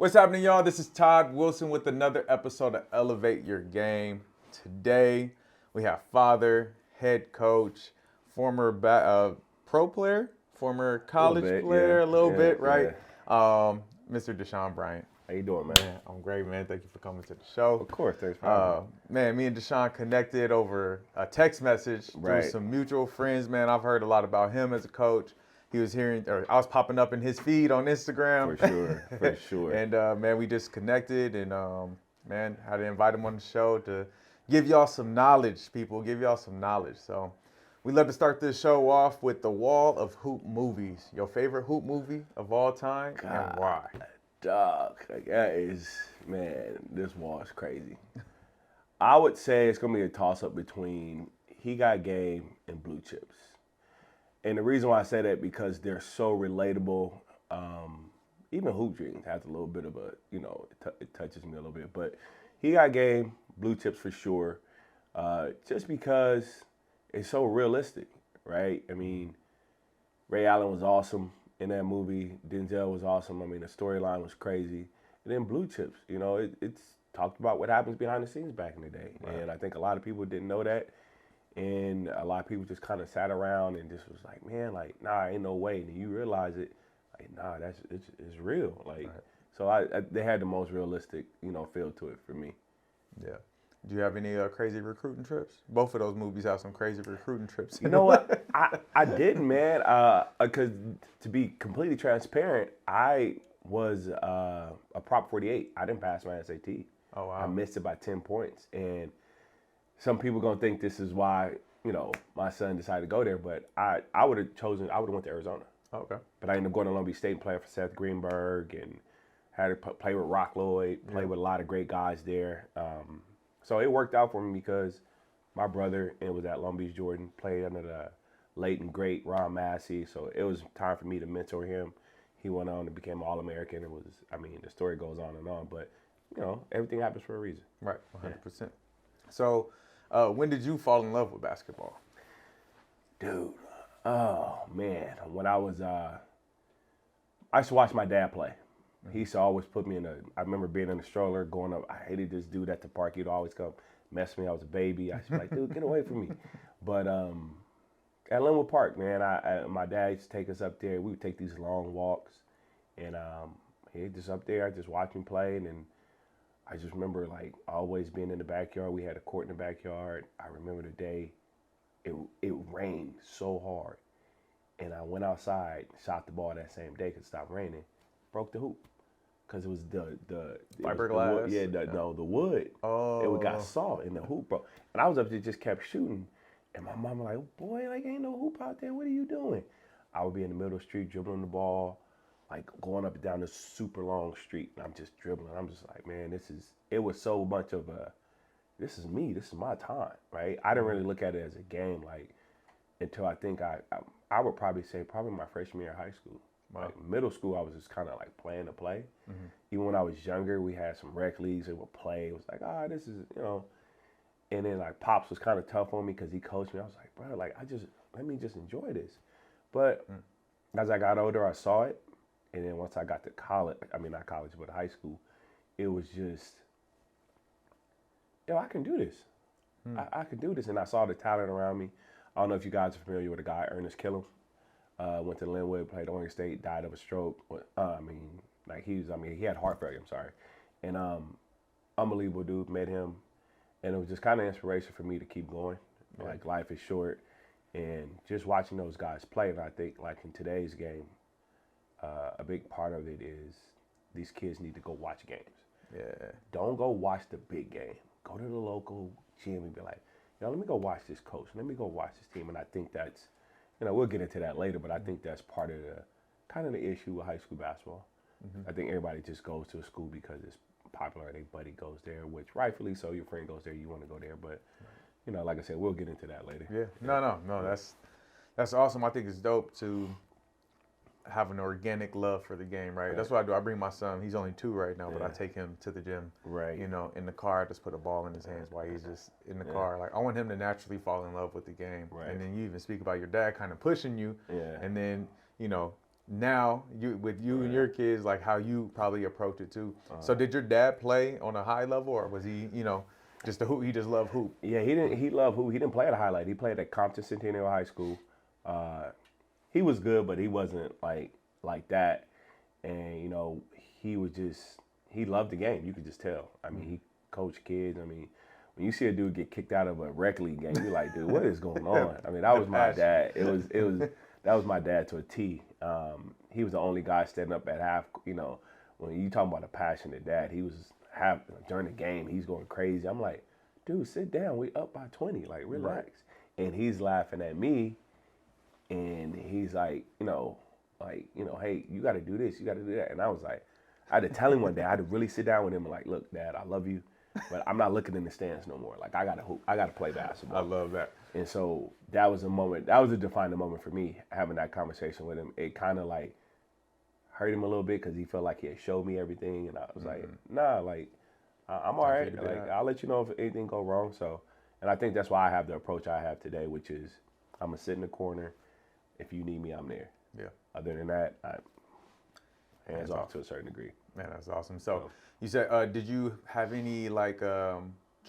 What's happening, y'all? This is Todd Wilson with another episode of Elevate Your Game. Today, we have father, head coach, former pro player, former college player, a little bit, right? Mr. Deshaun Bryant. How you doing, man? Man, I'm great, man. Thank you for coming to the show. Of course, thanks for having me. Man, me and Deshaun connected over a text message through some mutual friends, man. I've heard a lot about him as a coach. He was hearing, or I was popping up in his feed on Instagram. For sure. And man, we just connected, and man, had to invite him on the show to give y'all some knowledge, people. Give y'all some knowledge. So we love to start this show off with the wall of hoop movies. Your favorite hoop movie of all time, and why? Dog, like that is, man, this wall is crazy. I would say it's gonna be a toss-up between He Got Game and Blue Chips. And the reason why I say that because they're so relatable. Even Hoop Dreams has a little bit of a, it touches me a little bit. But He Got Game, Blue Chips for sure. Just because it's so realistic, right? I mean, Ray Allen was awesome in that movie. Denzel was awesome. I mean, the storyline was crazy. And then Blue Chips, it's talked about what happens behind the scenes back in the day. Right. And I think a lot of people didn't know that. And a lot of people just kind of sat around and just was like, man, like, nah, ain't no way. And you realize it, like, nah, it's real. Like, right. So they had the most realistic, feel to it for me. Yeah. Do you have any crazy recruiting trips? Both of those movies have some crazy recruiting trips. You know what? I didn't, man. Because to be completely transparent, I was a Prop 48. I didn't pass my SAT. Oh, wow. I missed it by 10 points. And some people gonna think this is why, my son decided to go there, but I would have went to Arizona. Okay. But I ended up going to Long Beach State and playing for Seth Greenberg and had to play with Rock Lloyd, play with a lot of great guys there. So it worked out for me because my brother, and was at Long Beach Jordan, played under the late and great Ron Massey. So it was time for me to mentor him. He went on and became All-American. The story goes on and on, but everything happens for a reason. Right, 100%. Yeah. So when did you fall in love with basketball? Dude, oh man, when I used to watch my dad play. He used to always put me I remember being in the stroller, going up. I hated this dude at the park. He'd always come mess with me. I was a baby. I used to be like, dude, get away from me. But at Linwood Park, man, my dad used to take us up there. We would take these long walks. And he'd just up there, I just watch him play. And then I just remember, like, always being in the backyard. We had a court in the backyard. I remember the day it rained so hard. And I went outside, shot the ball that same day because it stopped raining, broke the hoop. Because it was the fiberglass. The wood. Oh. It got soft in the hoop, bro. And I was up there just kept shooting. And my mom was like, boy, like, ain't no hoop out there. What are you doing? I would be in the middle of the street dribbling the ball, like going up and down this super long street. And I'm just dribbling. I'm just like, man, it was so much of this is me. This is my time, right? I didn't really look at it as a game, like, until I think I would probably say my freshman year of high school. Wow. Like middle school, I was just kind of like playing to play. Mm-hmm. Even when I was younger, we had some rec leagues that would play. It was like, this is, And then like Pops was kind of tough on me because he coached me. I was like, bro, like let me just enjoy this. But as I got older, I saw it. And then once I got to college, not college, but high school, it was just, I can do this. I can do this. And I saw the talent around me. I don't know if you guys are familiar with a guy, Ernest Killam. Went to Linwood, played Oregon State, died of a stroke. He had heart failure, I'm sorry. And unbelievable dude, met him. And it was just kind of inspiration for me to keep going. Yeah. Like, life is short. And just watching those guys play, and I think, like, in today's game, a big part of it is these kids need to go watch games. Yeah. Don't go watch the big game. Go to the local gym and be like, let me go watch this coach. Let me go watch this team. And I think that's, we'll get into that later, but I think that's part of the issue with high school basketball. Mm-hmm. I think everybody just goes to a school because it's popular. Their buddy goes there, which rightfully so. Your friend goes there, you want to go there. But, like I said, we'll get into that later. Yeah. No. That's awesome. I think it's dope to have an organic love for the game, right? That's what I do. I bring my son. He's only 2 right now, but I take him to the gym. Right. In the car, I just put a ball in his hands while he's just in the car. Like, I want him to naturally fall in love with the game. Right. And then you even speak about your dad kind of pushing you. Yeah. And then, now with you and your kids, like how you probably approach it too. So did your dad play on a high level, or was he, just a hoop? He just loved hoop. Yeah, he didn't. He loved who. He didn't play at a highlight. He played at Compton Centennial High School. Uh, he was good, but he wasn't like that. And he was just he loved the game. You could just tell. I mean, he coached kids. I mean, when you see a dude get kicked out of a rec league game, you're like, dude, what is going on? I mean, that was my dad. It was that was my dad to a T. He was the only guy standing up at half. When you talking about a passionate dad, he was during the game. He's going crazy. I'm like, dude, sit down. We up by 20. Like, relax. Right. And he's laughing at me, and he's like, hey, you got to do this. You got to do that. And I was like, I had to tell him one day. I had to really sit down with him and like, look, Dad, I love you, but I'm not looking in the stands no more. Like, I got to hoop. I got to play basketball. I love that. And so that was a moment. That was a defining moment for me, having that conversation with him. It kind of like hurt him a little bit because he felt like he had showed me everything. And I was like, nah, like, I'm all right. Like, I'll let you know if anything go wrong. So, and I think that's why I have the approach I have today, which is I'm going to sit in the corner. If you need me, I'm there. Yeah. Other than that, hands off to a certain degree. Man, that's awesome. So you said, did you have any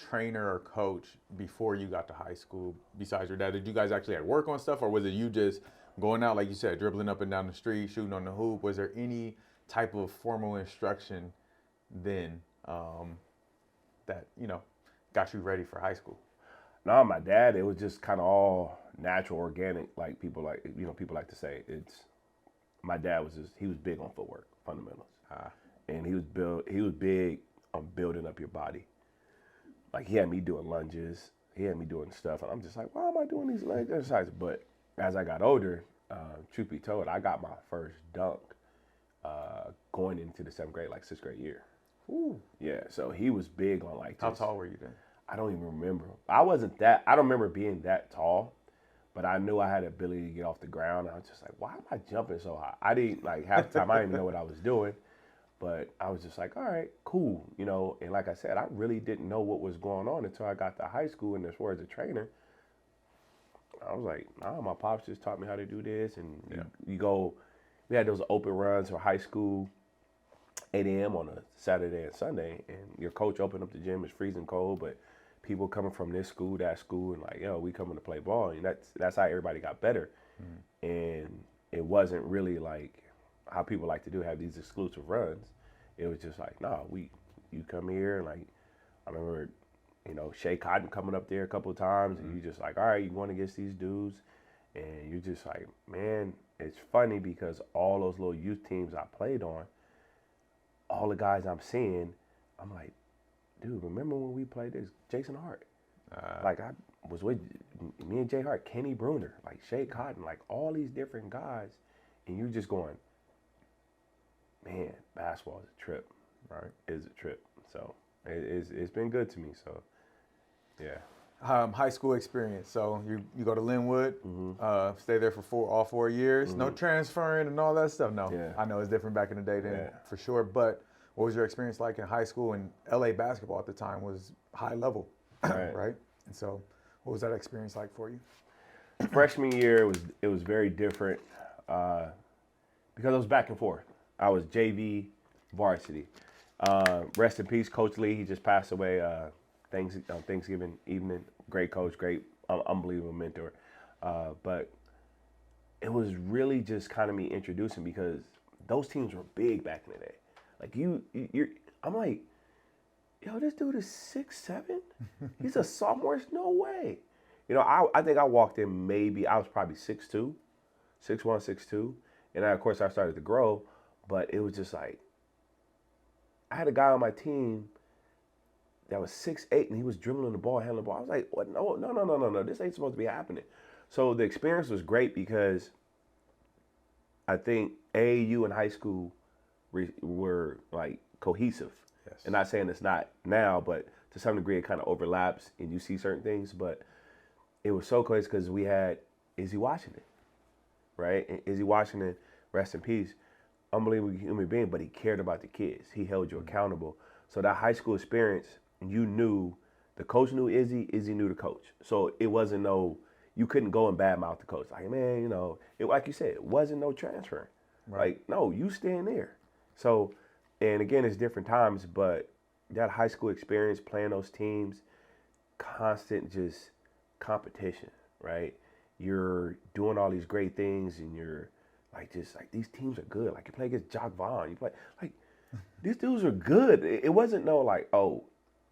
trainer or coach before you got to high school besides your dad? Did you guys actually have work on stuff, or was it you just going out, like you said, dribbling up and down the street, shooting on the hoop? Was there any type of formal instruction then that got you ready for high school? No, my dad, it was just kind of all natural, organic, like people like to say. My dad was he was big on footwork, fundamentals. And he was big on building up your body. Like, he had me doing lunges, he had me doing stuff, and I'm just like, why am I doing these leg exercises? But as I got older, truth be told, I got my first dunk going into the 7th grade, like 6th grade year. Ooh. Yeah, so he was big on like this. How tall were you then? I don't even remember. I don't remember being that tall, but I knew I had the ability to get off the ground. I was just like, why am I jumping so high? I didn't, half the time, I didn't even know what I was doing. But I was just like, all right, cool. And like I said, I really didn't know what was going on until I got to high school, and as far as a trainer, I was like, nah, my pops just taught me how to do this. And we had those open runs for high school, 8 a.m. on a Saturday and Sunday, and your coach opened up the gym. It's freezing cold, but people coming from this school, that school, and like, we coming to play ball. And that's how everybody got better. And it wasn't really like how people like to do, have these exclusive runs. It was just like, nah, you come here, and like, I remember, Shea Cotton coming up there a couple of times, and you just like, all right, you going against these dudes, and you're just like, man, it's funny because all those little youth teams I played on, all the guys I'm seeing, I'm like, dude, remember when we played this? Jason Hart. Like, I was with me and Jay Hart, Kenny Bruner, like Shea Cotton, like all these different guys, and you're just going, man, basketball is a trip, right? It's a trip. So it's been good to me. So, yeah. High school experience. So you go to Linwood, stay there for all 4 years. No transferring and all that stuff. No, Yeah. I know it's different back in the day then, for sure. But what was your experience like in high school? And LA basketball at the time was high level, right? And so, what was that experience like for you? Freshman year, it was very different because it was back and forth. I was JV, varsity. Rest in peace, Coach Lee. He just passed away Thanksgiving evening. Great coach, great, unbelievable mentor. But it was really just kind of me introducing, because those teams were big back in the day. Like I'm like, yo, this dude is 6'7"? He's a sophomore? No way. I think I walked in, maybe I was probably 6'2", 6'1", 6'2", and then of course I started to grow. But it was just like, I had a guy on my team that was 6'8", and he was dribbling the ball, handling the ball. I was like, what? No. This ain't supposed to be happening. So the experience was great because I think AAU and high school were like cohesive. Yes. And not saying it's not now, but to some degree it kind of overlaps and you see certain things. But it was so close because we had Izzy Washington, right? And Izzy Washington, rest in peace, unbelievable human being, but he cared about the kids. He held you accountable. So that high school experience, you knew, the coach knew Izzy, Izzy knew the coach. So it wasn't you couldn't go and badmouth the coach. Like, man, like you said, it wasn't no transfer. Right. Like, no, you stand there. So, and again, it's different times, but that high school experience playing those teams, constant just competition, right? You're doing all these great things and you're like, just like, these teams are good. Like, you play against Jock Vaughn. You play, like, these dudes are good. It wasn't no like, oh,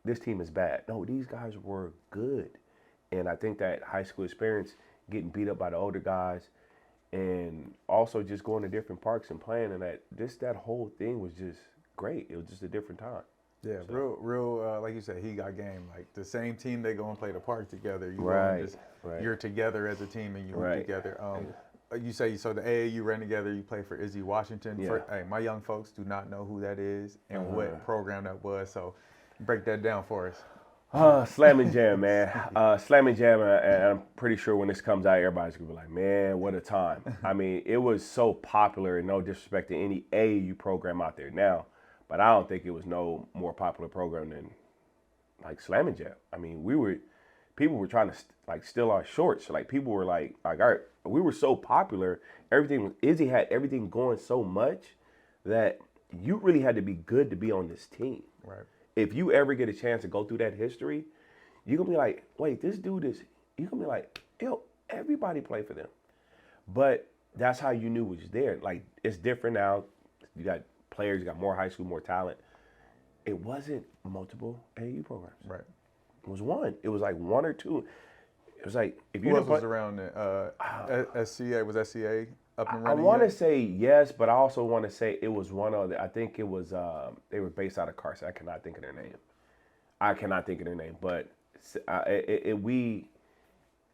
this team is bad. No, these guys were good. And I think that high school experience, getting beat up by the older guys, and also just going to different parks and playing, and that whole thing was just great. It was just a different time. Yeah, so. real. Like you said, he got game. Like the same team, they go and play the park together. You right, go and just, right. You're together as a team and you right. work together. You say so the AAU ran together. You play for Izzy Washington. Yeah. Hey, my young folks do not know who that is and what program that was. So break that down for us. Slam and Jam, man. Slam and Jam, and I'm pretty sure when this comes out, everybody's gonna be like, man, what a time. I mean, it was so popular, and no disrespect to any AAU program out there now, but I don't think it was no more popular program than like Slam and Jam. I mean, people were trying to like steal our shorts. Like people were like, all right, we were so popular. Izzy had everything going so much that you really had to be good to be on this team. Right. If you ever get a chance to go through that history, you're going to be like, wait, this dude is, you're going to be like, yo, everybody play for them. But that's how you knew it was there. Like, it's different now. You got players, you got more high school, more talent. It wasn't multiple AAU programs. Right. It was one. It was like one or two. It was like, if you Who else was around there? SCA, was SCA up and running? I want to say yes, but I also want to say it was one other. I think it was, they were based out of Carson. I cannot think of their name. But we,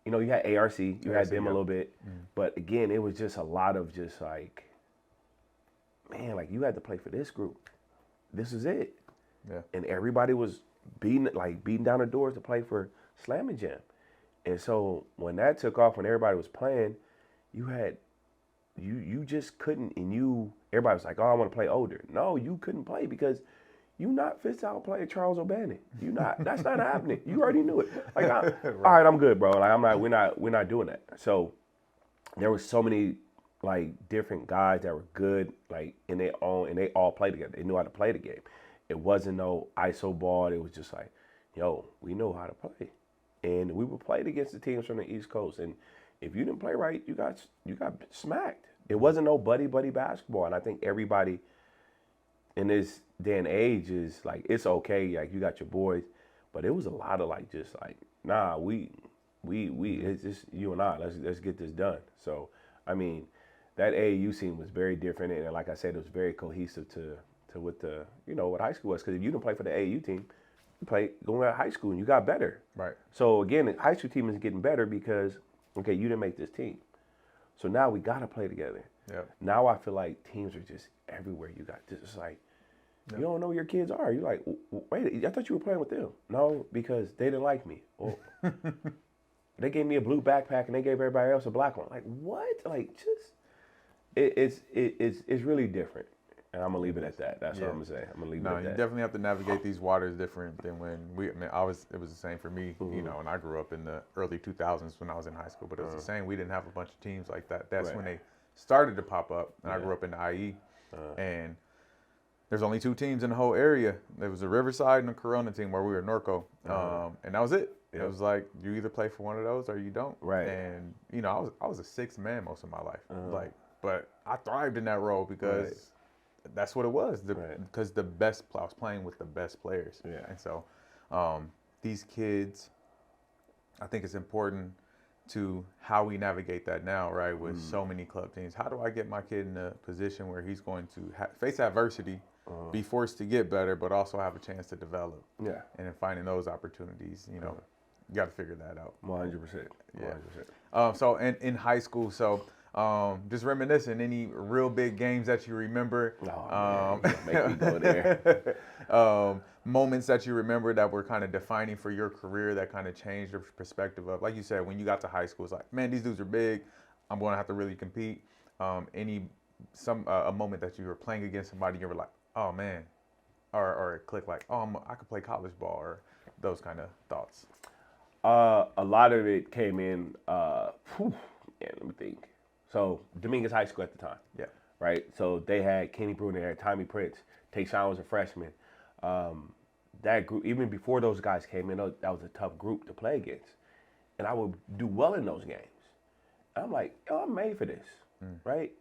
you know, you had ARC, you had them a little bit. But again, it was just a lot of just like, man, like you had to play for this group. This is it. Yeah. And everybody was beating down the doors to play for Slam and Jam. And so when that took off, when everybody was playing, you just couldn't, and everybody was like, oh, I want to play older. No, you couldn't play because you not fit out player Charles O'Bannon. That's not happening. You already knew it. Like, right. All right, I'm good, bro. Like, we're not doing that. So there was so many like different guys that were good, like in their own, and they all played together. They knew how to play the game. It wasn't no ISO ball. It was just like, yo, we know how to play. And we were played against the teams from the East Coast. And if you didn't play right, you got smacked. It wasn't no buddy basketball. And I think everybody in this day and age is like, it's okay, like you got your boys. But it was a lot of like, just like, nah, we it's just you and I, let's get this done. So I mean, that AAU scene was very different, and like I said, it was very cohesive to what the, you know, what high school was. Because if you didn't play for the AAU team, you played going to high school and you got better. Right. So again, the high school team is getting better because, okay, you didn't make this team. So now we got to play together. Yep. Now I feel like teams are just everywhere. You got this, like, you don't know where your kids are. You're like, wait, I thought you were playing with them. No, because they didn't like me. Or they gave me a blue backpack and they gave everybody else a black one. Like, what? Like, just, it's really different. And I'm gonna leave it at that. That's what I'm gonna say. I'm gonna leave it at that. No, you definitely have to navigate these waters different than when it was the same for me, you know, and I grew up in the early 2000s when I was in high school, but it was the same. We didn't have a bunch of teams like that. That's when they started to pop up, and I grew up in the IE, and there's only two teams in the whole area. There was a Riverside and a Corona team where we were Norco, and that was it. It was like, you either play for one of those or you don't. Right. And, you know, I was a sixth man most of my life. Like, but I thrived in that role because that's what it was. Because I was playing with the best players. Yeah. And so these kids, I think it's important to how we navigate that now, right? With so many club teams. How do I get my kid in a position where he's going to face adversity, be forced to get better, but also have a chance to develop? Yeah. And in finding those opportunities, you know, you got to figure that out. 100%. 100%. Yeah. So in high school, just reminiscing, any real big games that you remember? Oh, man, make me go there. Moments that you remember that were kind of defining for your career that kind of changed your perspective of, like you said, when you got to high school, it's like, man, these dudes are big. I'm going to have to really compete. A moment that you were playing against somebody, you were like, oh man, or it clicked like, oh, I could play college ball, or those kind of thoughts. A lot of it came in. Let me think. So Dominguez High School at the time. Yeah. right? So they had Kenny Bruner, they had Tommy Prince, Tayshaun was a freshman. That group, even before those guys came in, that was a tough group to play against. And I would do well in those games. I'm like, yo, I'm made for this, right?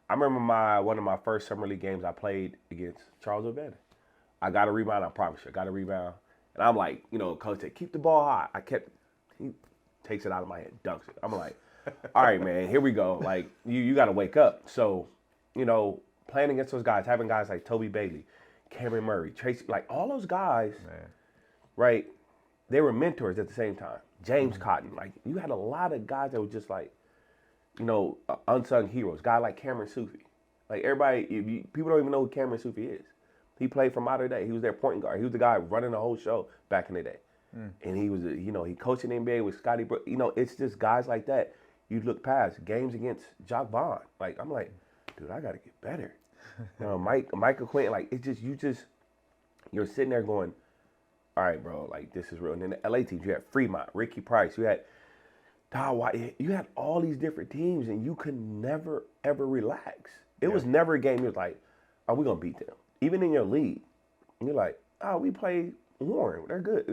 I remember one of my first summer league games I played against Charles O'Bannon. I got a rebound, I promise you, I got a rebound. And I'm like, coach said, keep the ball high. He takes it out of my hand, dunks it. I'm like, all right, man, here we go. Like, you got to wake up. So, playing against those guys, having guys like Toby Bailey, Cameron Murray, Tracy, like all those guys, right, they were mentors at the same time. James Cotton, like you had a lot of guys that were just like, unsung heroes. Guy like Cameron Sufi. Like everybody, people don't even know who Cameron Sufi is. He played from out of day. He was their point guard. He was the guy running the whole show back in the day. And he was, he coached in the NBA with Scotty Brooks. It's just guys like that. You look past games against Jock Bond. Like, I'm like, dude, I got to get better. Michael Quinn, like, you're sitting there going, all right, bro, like, this is real. And then the LA teams, you had Fremont, Ricky Price, you had Todd White, you had all these different teams, and you could never, ever relax. It was never a game you was like, oh, we're going to beat them. Even in your league, you're like, oh, we play Warren. They're good,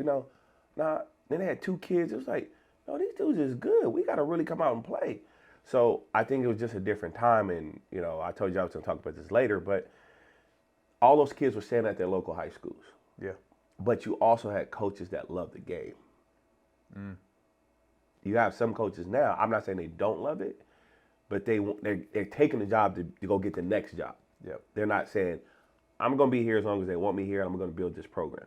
Nah, then they had two kids. It was like, no, these dudes is good. We got to really come out and play. So I think it was just a different time. And, I told you I was going to talk about this later, but all those kids were staying at their local high schools. Yeah. But you also had coaches that loved the game. You have some coaches now, I'm not saying they don't love it, but they're taking the job to go get the next job. Yep. They're not saying, I'm going to be here as long as they want me here, and I'm going to build this program.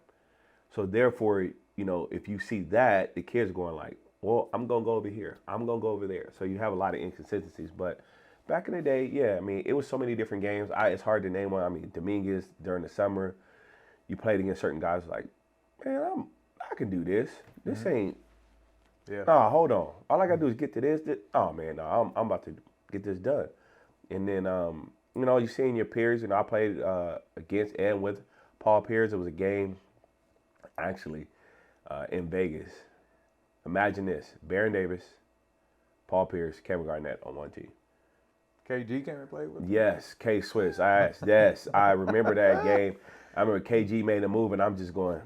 So therefore, if you see that, the kids are going like, well, I'm going to go over here. I'm going to go over there. So you have a lot of inconsistencies. But back in the day, yeah, I mean, it was so many different games. It's hard to name one. I mean, Dominguez during the summer, you played against certain guys like, man, I can do this. This ain't. Yeah. No, hold on. All I got to do is get to this. Oh, man, no, I'm about to get this done. And then, you seeing your peers. I played against and with Paul Pierce. It was a game, actually, in Vegas. Imagine this: Baron Davis, Paul Pierce, Kevin Garnett on one team. KG came and played with him? Yes, K Swiss. Yes, I remember that game. I remember KG made a move, and I'm just going,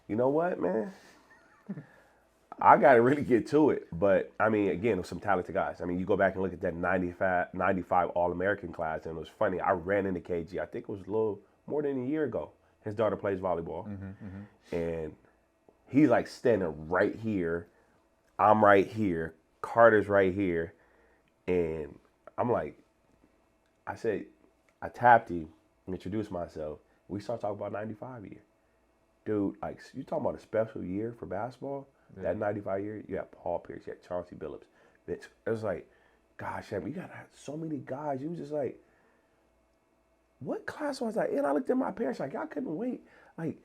you know what, man? I got to really get to it. But, I mean, again, with some talented guys. I mean, you go back and look at that 95 All-American class, and it was funny. I ran into KG. I think it was a little more than a year ago. His daughter plays volleyball. And he's, like, standing right here. I'm right here. Carter's right here. And I'm like, I tapped him, introduced myself. We start talking about 95 year. Dude, like, you talking about a special year for basketball? Yeah. That 95 year, you had Paul Pierce, you had Chauncey Billups. It was like, gosh, we got so many guys. You was just like, what class was I in? I looked at my parents like, I couldn't wait like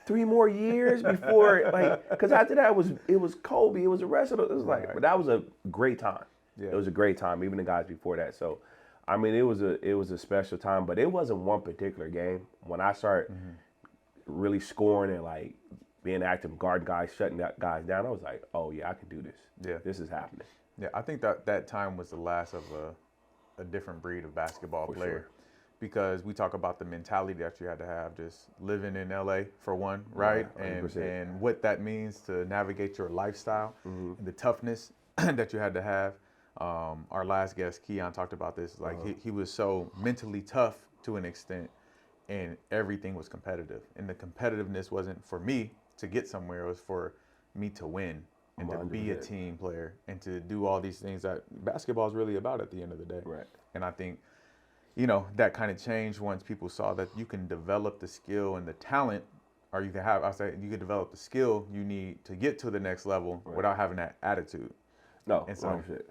3 more years before, like, because after that it was Kobe, it was the rest of it. It was like, but that was a great time. Yeah. It was a great time, even the guys before that. So, I mean, it was a special time, but it wasn't one particular game. When I started really scoring and like being active, guard guys, shutting guys down, I was like, oh yeah, I can do this. Yeah, this is happening. Yeah, I think that time was the last of a different breed of basketball player. Sure. Because we talk about the mentality that you had to have just living in LA for one, right? Yeah, and what that means to navigate your lifestyle and the toughness that you had to have. Our last guest, Keon, talked about this. Like he was so mentally tough to an extent, and everything was competitive. And the competitiveness wasn't for me to get somewhere; it was for me to win and 100%. To be a team player and to do all these things that basketball is really about at the end of the day. Right. And I think, that kind of changed once people saw that you can develop the skill and the talent, or you can develop the skill you need to get to the next level without having that attitude. No, and so 100%.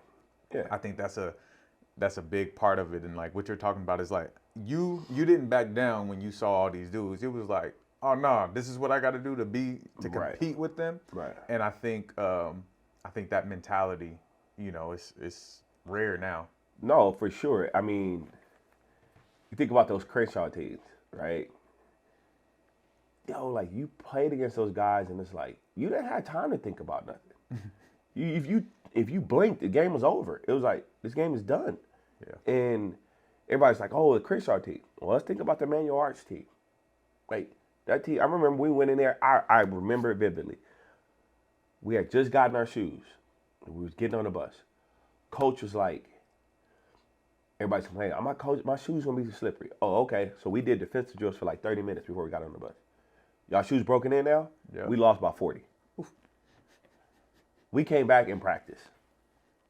Yeah, I think that's a big part of it. And like what you're talking about is like you didn't back down when you saw all these dudes. It was like, oh no, this is what I got to do to compete with them. Right. And I think that mentality, it's rare now. No, for sure. I mean, you think about those Crenshaw teams, right? Yo, like you played against those guys, and it's like you didn't have time to think about nothing. If you blinked, the game was over. It was like, this game is done. Yeah. And everybody's like, oh, the Crenshaw team. Well, let's think about the Manual Arts team. Like, that team, I remember we went in there, I remember it vividly. We had just gotten our shoes. We was getting on the bus. Coach was like, everybody's complaining, my shoes gonna be slippery. Oh, okay. So we did defensive drills for like 30 minutes before we got on the bus. Y'all shoes broken in now? Yeah. We lost by 40. Oof. We came back in practice.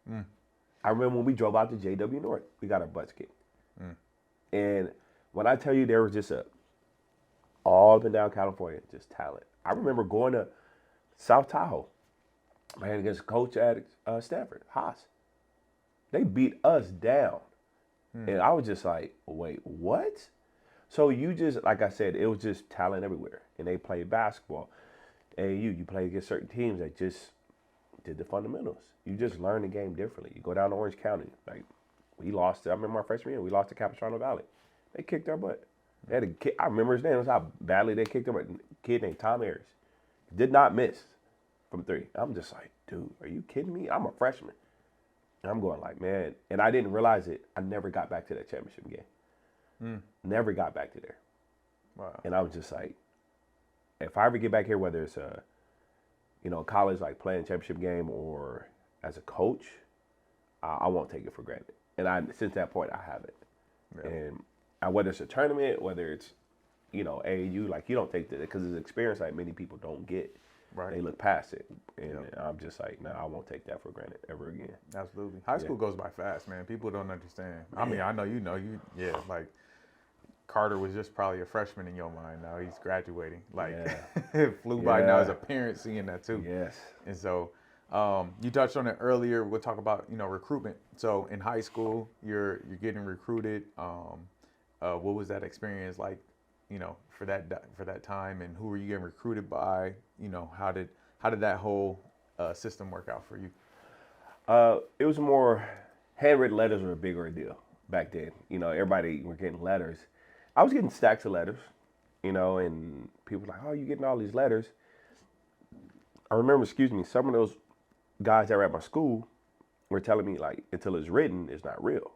I remember when we drove out to JW North, we got our butts kicked. And when I tell you there was just all up and down California, just talent. I remember going to South Tahoe, playing against a coach at Stanford, Haas. They beat us down. And I was just like, wait, what? So you just, like I said, it was just talent everywhere. And they played basketball. And you play against certain teams that just did the fundamentals. You just learn the game differently. You go down to Orange County. Like, we lost, I remember my freshman year, we lost to Capistrano Valley. They kicked our butt. They had a kid, I remember his name, that's how badly they kicked him. A kid named Tom Ayers. Did not miss from three. I'm just like, dude, are you kidding me? I'm a freshman. And I'm going like, man, and I didn't realize it. I never got back to that championship game. Never got back to there. Wow. And I was just like, if I ever get back here, whether it's a, college, like playing championship game or as a coach, I won't take it for granted. And since that point, I haven't. Yeah. And whether it's a tournament, whether it's, AAU, like you don't take that because it's an experience like many people don't get. Right. They look past it. And I'm just like, no, I won't take that for granted ever again. Absolutely. High school goes by fast, man. People don't understand. I mean, I know like Carter was just probably a freshman in your mind. Now he's graduating. Like, it flew by now as a parent seeing that too. Yes. And so you touched on it earlier. We'll talk about, recruitment. So in high school, you're getting recruited. What was that experience like, for that time, and who were you getting recruited by? How did that whole system work out for you? It was more, handwritten letters were a bigger deal back then. Everybody were getting letters. I was getting stacks of letters, and people were like, oh, you getting all these letters. I remember, some of those guys that were at my school were telling me, like, until it's written, it's not real.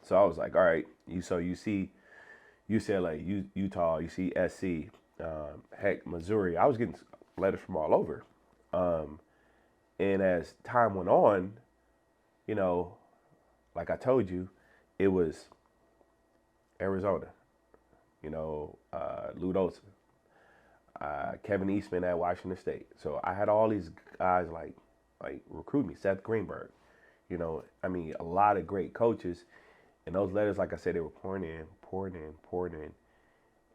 So I was like, all right, you see UCLA, Utah, you see SC, heck, Missouri. I was getting letters from all over. And as time went on, like I told you, it was Arizona, Lou Olson, Kevin Eastman at Washington State. So I had all these guys like recruit me, Seth Greenberg, a lot of great coaches. And those letters, like I said, they were pouring in.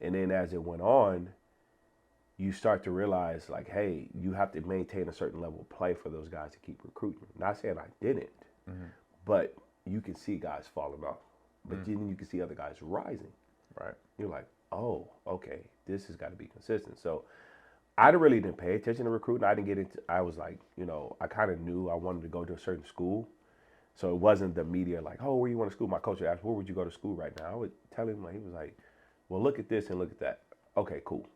And then as it went on, you start to realize, like, hey, you have to maintain a certain level of play for those guys to keep recruiting. Not saying I didn't, but you can see guys falling off. But then you can see other guys rising. Right. You're like, oh, okay, this has got to be consistent. So I really didn't pay attention to recruiting. I was like, I kind of knew I wanted to go to a certain school. So it wasn't the media like, oh, where you want to school? My coach asked, where would you go to school right now? I would tell him, he was like, well, look at this and look at that. Okay, cool.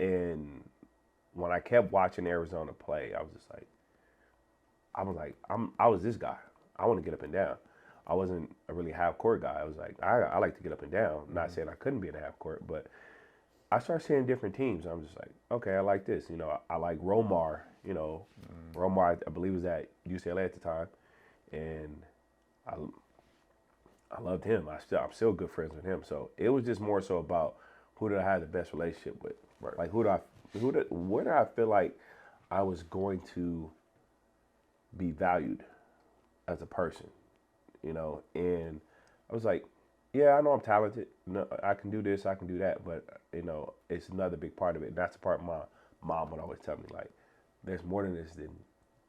And when I kept watching Arizona play, I was this guy. I want to get up and down. I wasn't a really half court guy. I was like, I like to get up and down. Not saying I couldn't be in a half court, but I started seeing different teams. I'm just like, okay, I like this. I like Romar. Romar, I believe, was at UCLA at the time. And I loved him. I'm still good friends with him. So it was just more so about who did I have the best relationship with. Right. Like where did I feel like I was going to be valued as a person, And I was like, yeah, I know I'm talented. No, I can do this, I can do that, but it's another big part of it. And that's the part my mom would always tell me, like, there's more than this than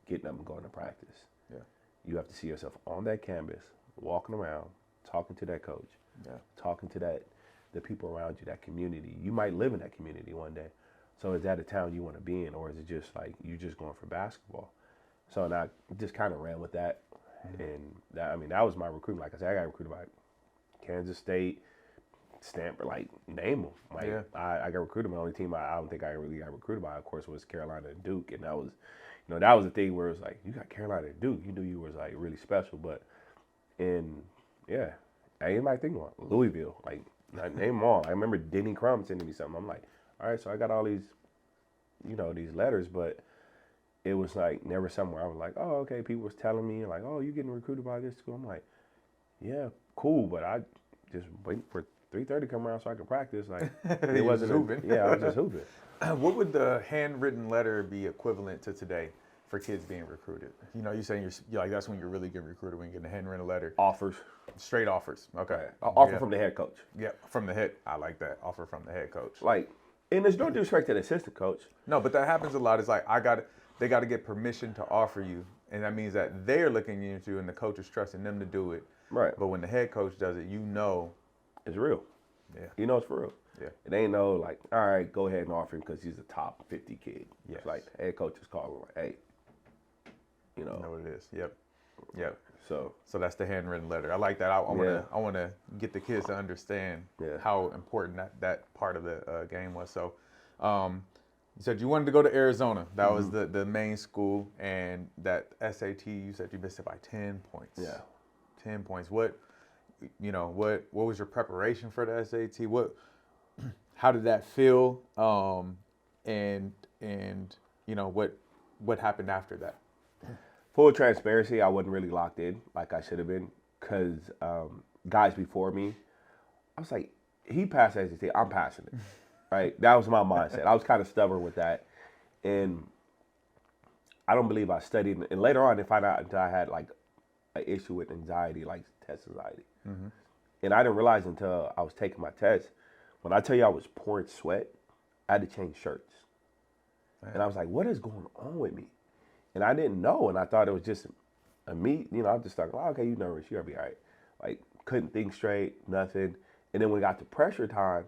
getting up and going to practice. Yeah. You have to see yourself on that canvas, walking around, talking to that coach, talking to the people around you, that community. You might live in that community one day. So is that a town you want to be in, or is it just like you just going for basketball? So and I just kind of ran with that. And that was my recruitment. Like I said, I got recruited by Kansas State, Stanford, like name them. Like I got recruited. My only team I don't think I really got recruited by, of course, was Carolina and Duke. And that was, that was the thing where it was like, you got Carolina and Duke. You knew you was like really special. But Anybody think about Louisville? Like, I name them all. I remember Denny Crum sending me something. I'm like, all right, so I got all these, these letters, but it was like never somewhere I was like, oh, okay. People was telling me like, oh, you getting recruited by this school? I'm like, yeah, cool, but I just waiting for 3:30 to come around so I could practice. Like, it wasn't. I was just hooping. What would the handwritten letter be equivalent to today for kids being recruited? You're saying you're like that's when you're really getting recruited, when you're getting a handwritten letter. Offers. Straight offers. Okay. Right. Offer from the head coach. Yeah, from the head. I like that. Offer from the head coach. Like, and there's no disrespect to the assistant coach. No, but that happens a lot. It's like they got to get permission to offer you, and that means that they're looking into you, and the coach is trusting them to do it. Right. But when the head coach does it, it's real. Yeah. It's for real. Yeah. It ain't no like, all right, go ahead and offer him because he's a top 50 kid. Yes. It's like the head coach is calling like, hey, know what it is. Yep. Yep. So that's the handwritten letter. I like that. I want to get the kids to understand how important that part of the game was. So, you said you wanted to go to Arizona. That was the main school, and that SAT, you said you missed it by 10 points. Yeah. 10 points. What was your preparation for the SAT? How did that feel? And what happened after that? Full transparency, I wasn't really locked in like I should have been because guys before me, I was like, he passed SAT, I'm passing it. Right? That was my mindset. I was kind of stubborn with that. And I don't believe I studied. And later on, I found out until I had like an issue with anxiety, like test anxiety. Mm-hmm. And I didn't realize until I was taking my test. When I tell you I was pouring sweat, I had to change shirts. Man. And I was like, what is going on with me? And I didn't know. And I thought it was just a me. I just thought, oh, okay, you nervous. You're going to be all right. Like, couldn't think straight, nothing. And then when we got to pressure time,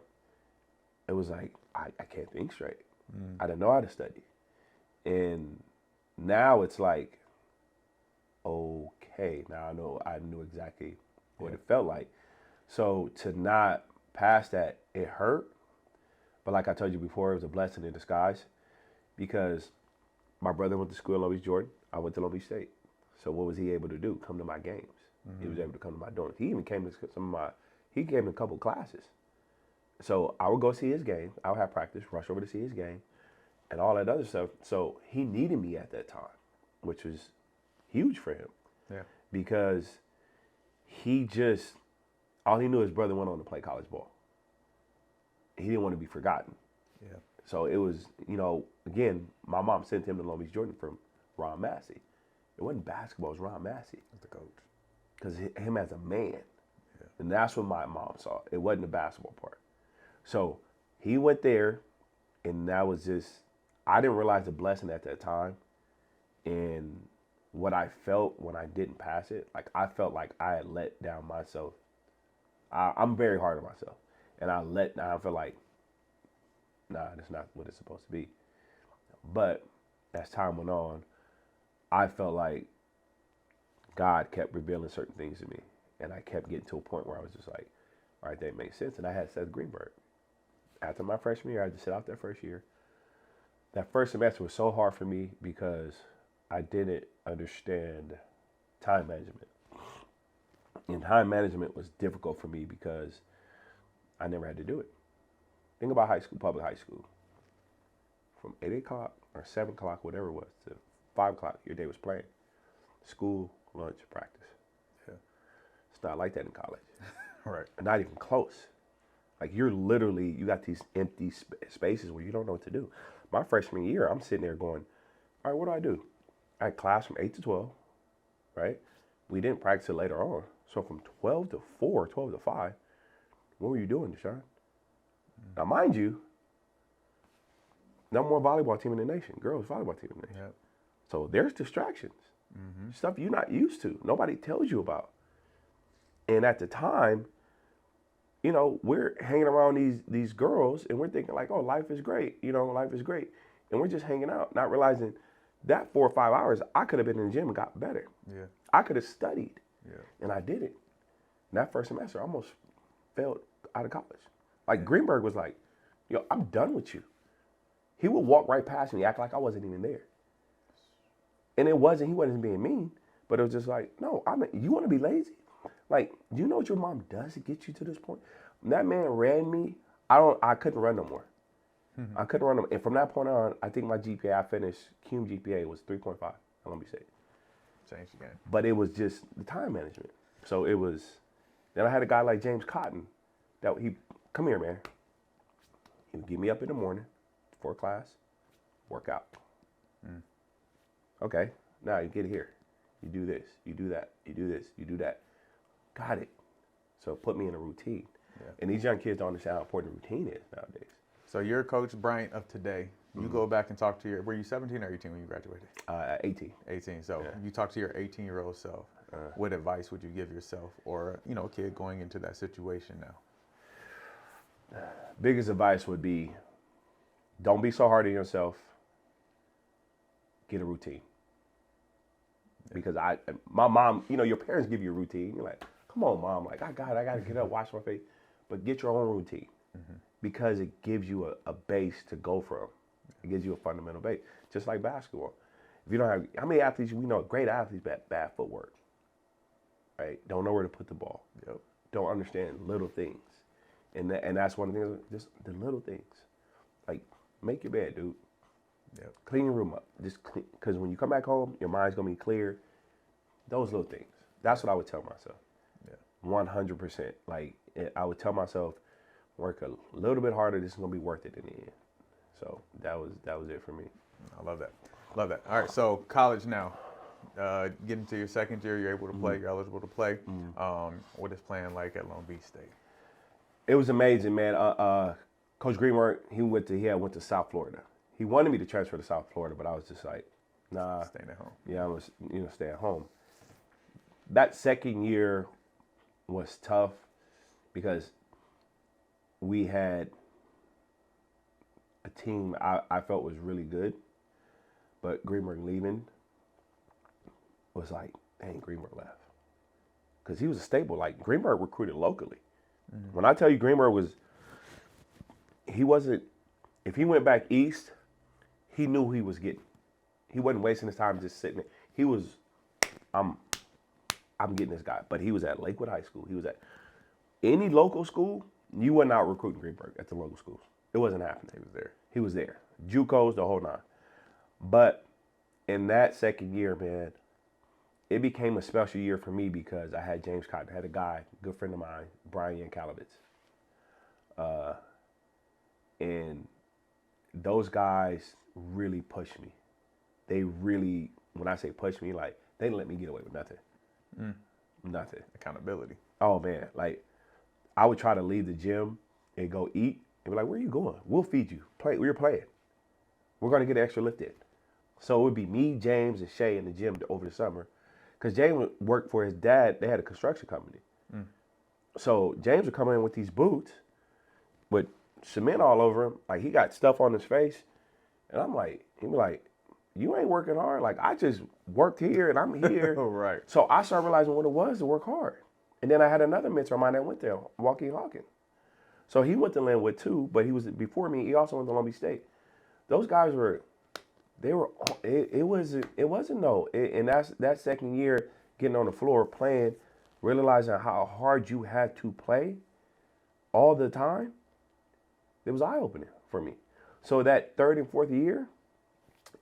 it was like, I can't think straight. I didn't know how to study. And now it's like, okay, now I knew exactly what it felt like. So to not pass that, it hurt. But like I told you before, it was a blessing in disguise because my brother went to school in Long Beach, Jordan. I went to Long Beach State. So what was he able to do? Come to my games. Mm-hmm. He was able to come to my dorms. He even came to he came to a couple classes. So I would go see his game. I would have practice, rush over to see his game, and all that other stuff. So he needed me at that time, which was huge for him. Yeah. Because all he knew his brother went on to play college ball. He didn't want to be forgotten. Yeah. So it was, again, my mom sent him to Long Beach, Jordan from Ron Massey. It wasn't basketball, it was Ron Massey. The coach. Because him as a man. Yeah. And that's what my mom saw. It wasn't the basketball part. So he went there, and that was just, I didn't realize the blessing at that time. And what I felt when I didn't pass it, like I felt like I had let down myself. I'm very hard on myself. And I felt like, nah, that's not what it's supposed to be. But as time went on, I felt like God kept revealing certain things to me. And I kept getting to a point where I was just like, all right, that makes sense. And I had Seth Greenberg. After my freshman year, I had to sit out that first year. That first semester was so hard for me because I didn't understand time management. And time management was difficult for me because I never had to do it. Think about high school, public high school. From 8 o'clock or 7 o'clock, whatever it was, to 5 o'clock, your day was playing. School, lunch, practice. Yeah. It's not like that in college. Right. Not even close. Like you got these empty spaces where you don't know what to do. My freshman year, I'm sitting there going, all right, what do I do? I had class from 8 to 12, right? We didn't practice it later on. So from 12 to 4, 12 to 5, what were you doing, Deshaun? Now, mind you, number one volleyball team in the nation, girls volleyball team in the nation. Yep. So there's distractions, stuff you're not used to. Nobody tells you about. And at the time, we're hanging around these girls and we're thinking like, oh, life is great. Life is great. And we're just hanging out, not realizing that 4 or 5 hours, I could have been in the gym and got better. Yeah. I could have studied. Yeah. And I didn't. And that first semester, I almost failed out of college. Like Greenberg was like, I'm done with you. He would walk right past me, act like I wasn't even there. And he wasn't being mean, but it was just like, no, you want to be lazy? Like, do you know what your mom does to get you to this point? When that man ran me, I couldn't run no more. I couldn't run no more. And from that point on, I think my GPA, I finished, cum GPA was 3.5 at Long Beach State. Change the game. But it was just the time management. So it was, then I had a guy like James Cotton that come here, man. He would get me up in the morning before class, work out. Okay, now you get here. You do this, you do that, you do this, you do that. Got it. So put me in a routine. Yeah. And these young kids don't understand how important routine is nowadays. So you're Coach Bryant of today. You go back and talk to were you 17 or 18 when you graduated? 18. 18. So you talk to your 18-year-old self. What advice would you give yourself or, a kid going into that situation now? Biggest advice would be, don't be so hard on yourself. Get a routine. Because my mom, your parents give you a routine. You're like, come on, mom. Like, I got to get up, wash my face. But get your own routine because it gives you a base to go from. It gives you a fundamental base, just like basketball. If you don't have, how many athletes we know? Great athletes, bad footwork. Right? Don't know where to put the ball. Yep. Don't understand little things, and that's one of the things. Just the little things, like make your bed, dude. Yep. Clean your room up. Just clean, because when you come back home, your mind's gonna be clear. Those little things. That's what I would tell myself. Yeah. 100%. Like I would tell myself, work a little bit harder. This is gonna be worth it in the end. So that was it for me. I love that. Love that. All right, so college now. Getting to your second year, you're able to play. You're eligible to play. What is playing like at Long Beach State? It was amazing, man. Coach Greenberg, he went to South Florida. He wanted me to transfer to South Florida, but I was just like, nah. Staying at home. Yeah, I was, stay at home. That second year was tough because we had a team I felt was really good, but Greenberg leaving was like, dang, Greenberg left. Because he was a staple. Like, Greenberg recruited locally. When I tell you Greenberg he wasn't, if he went back east, he knew he was getting. He wasn't wasting his time just sitting there. He was, I'm getting this guy. But he was at Lakewood High School. He was at any local school, you were not recruiting Greenberg at the local schools. It wasn't happening. He was there. JUCOs, the whole nine. But in that second year, man, it became a special year for me because I had James Cotton. I had a guy, good friend of mine, Bryant. And those guys really pushed me. They really, when I say push me, like, they didn't let me get away with nothing. Nothing. Accountability. Oh, man. Like, I would try to leave the gym and go eat and be like, where are you going? We'll feed you. We're playing. We're going to get an extra lift in. So it would be me, James, and Shay in the gym over the summer. Because James worked for his dad. They had a construction company. So James would come in with these boots with cement all over him. Like, he got stuff on his face. And I'm like, he'd be like, you ain't working hard. Like, I just worked here and I'm here. Right. So I started realizing what it was to work hard. And then I had another mentor of mine that went there, Joaquin Hawkins. So he went to Linwood too, but he was before me. He also went to Long Beach State. Those guys it wasn't no. And that's that second year getting on the floor playing, realizing how hard you had to play all the time. It was eye-opening for me. So that third and fourth year,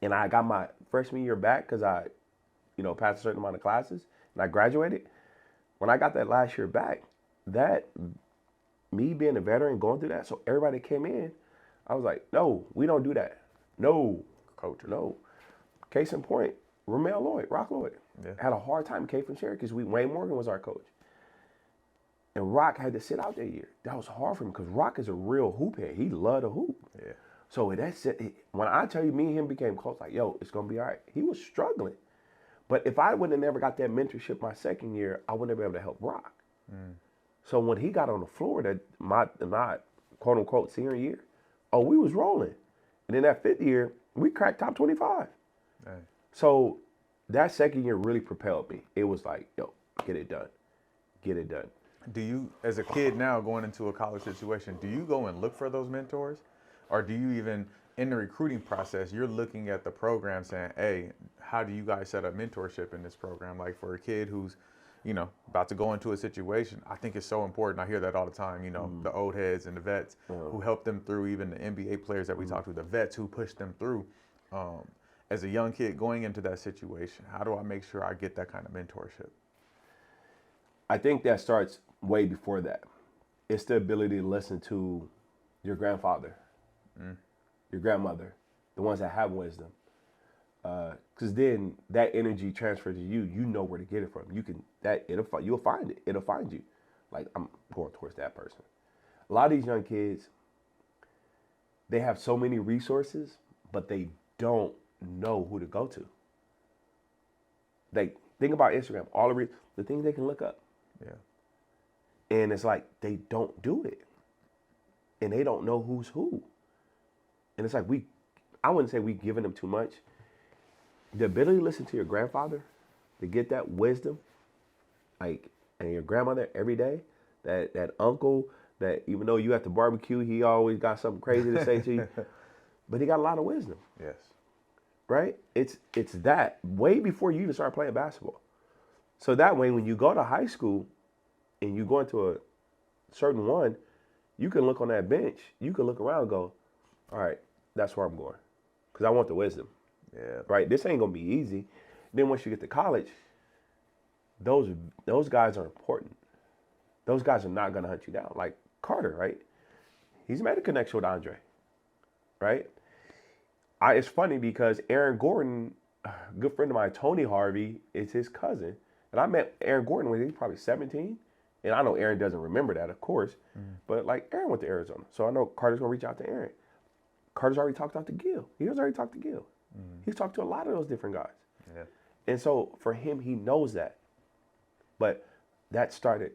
and I got my freshman year back because I, passed a certain amount of classes and I graduated. When I got that last year back, that me being a veteran going through that, so everybody came in, I was like, no, we don't do that. No, coach, no. Case in point, Rock Lloyd, had a hard time. Came from Cherokee because Wayne Morgan was our coach. And Rock had to sit out that year. That was hard for him because Rock is a real hoop head. He loved to hoop. Yeah. So that's it. When I tell you, me and him became close, like, yo, it's going to be all right. He was struggling. But if I would have never got that mentorship my second year, I wouldn't have been able to help Rock. So when he got on the floor, that my quote unquote senior year, we was rolling. And then that fifth year, we cracked top 25. Dang. So that second year really propelled me. It was like, yo, get it done. Get it done. Do you, as a kid now going into a college situation, do you go and look for those mentors? Or do you even, in the recruiting process, you're looking at the program saying, hey, how do you guys set up mentorship in this program? Like for a kid who's, about to go into a situation, I think it's so important. I hear that all the time, the old heads and the vets who help them through, even the NBA players that we talk to, the vets who push them through. As a young kid going into that situation, how do I make sure I get that kind of mentorship? I think that starts way before that. It's the ability to listen to your grandfather, your grandmother, the ones that have wisdom. Because then that energy transfers to you. You know where to get it from. You'll find it. It'll find you. Like, I'm going towards that person. A lot of these young kids, they have so many resources, but they don't know who to go to. They think about Instagram, all the things they can look up. Yeah. And it's like they don't do it. And they don't know who's who. And it's like I wouldn't say we've given them too much. The ability to listen to your grandfather, to get that wisdom, like, and your grandmother every day, that uncle that even though you at the barbecue, he always got something crazy to say to you, but he got a lot of wisdom. Yes. Right? It's that way before you even start playing basketball. So that way, when you go to high school and you go into a certain one, you can look on that bench, you can look around and go, all right, that's where I'm going. Because I want the wisdom. Yeah. Right? This ain't going to be easy. Then once you get to college, those guys are important. Those guys are not going to hunt you down. Like Carter, right? He's made a connection with Andre. Right? It's funny because Aaron Gordon, a good friend of mine, Tony Harvey, is his cousin. And I met Aaron Gordon when he was probably 17. And I know Aaron doesn't remember that, of course. But like Aaron went to Arizona. So I know Carter's going to reach out to Aaron. Carter's already talked out to Gil. He was already talked to Gil. He's talked to a lot of those different guys. Yeah. And so for him, he knows that. But that started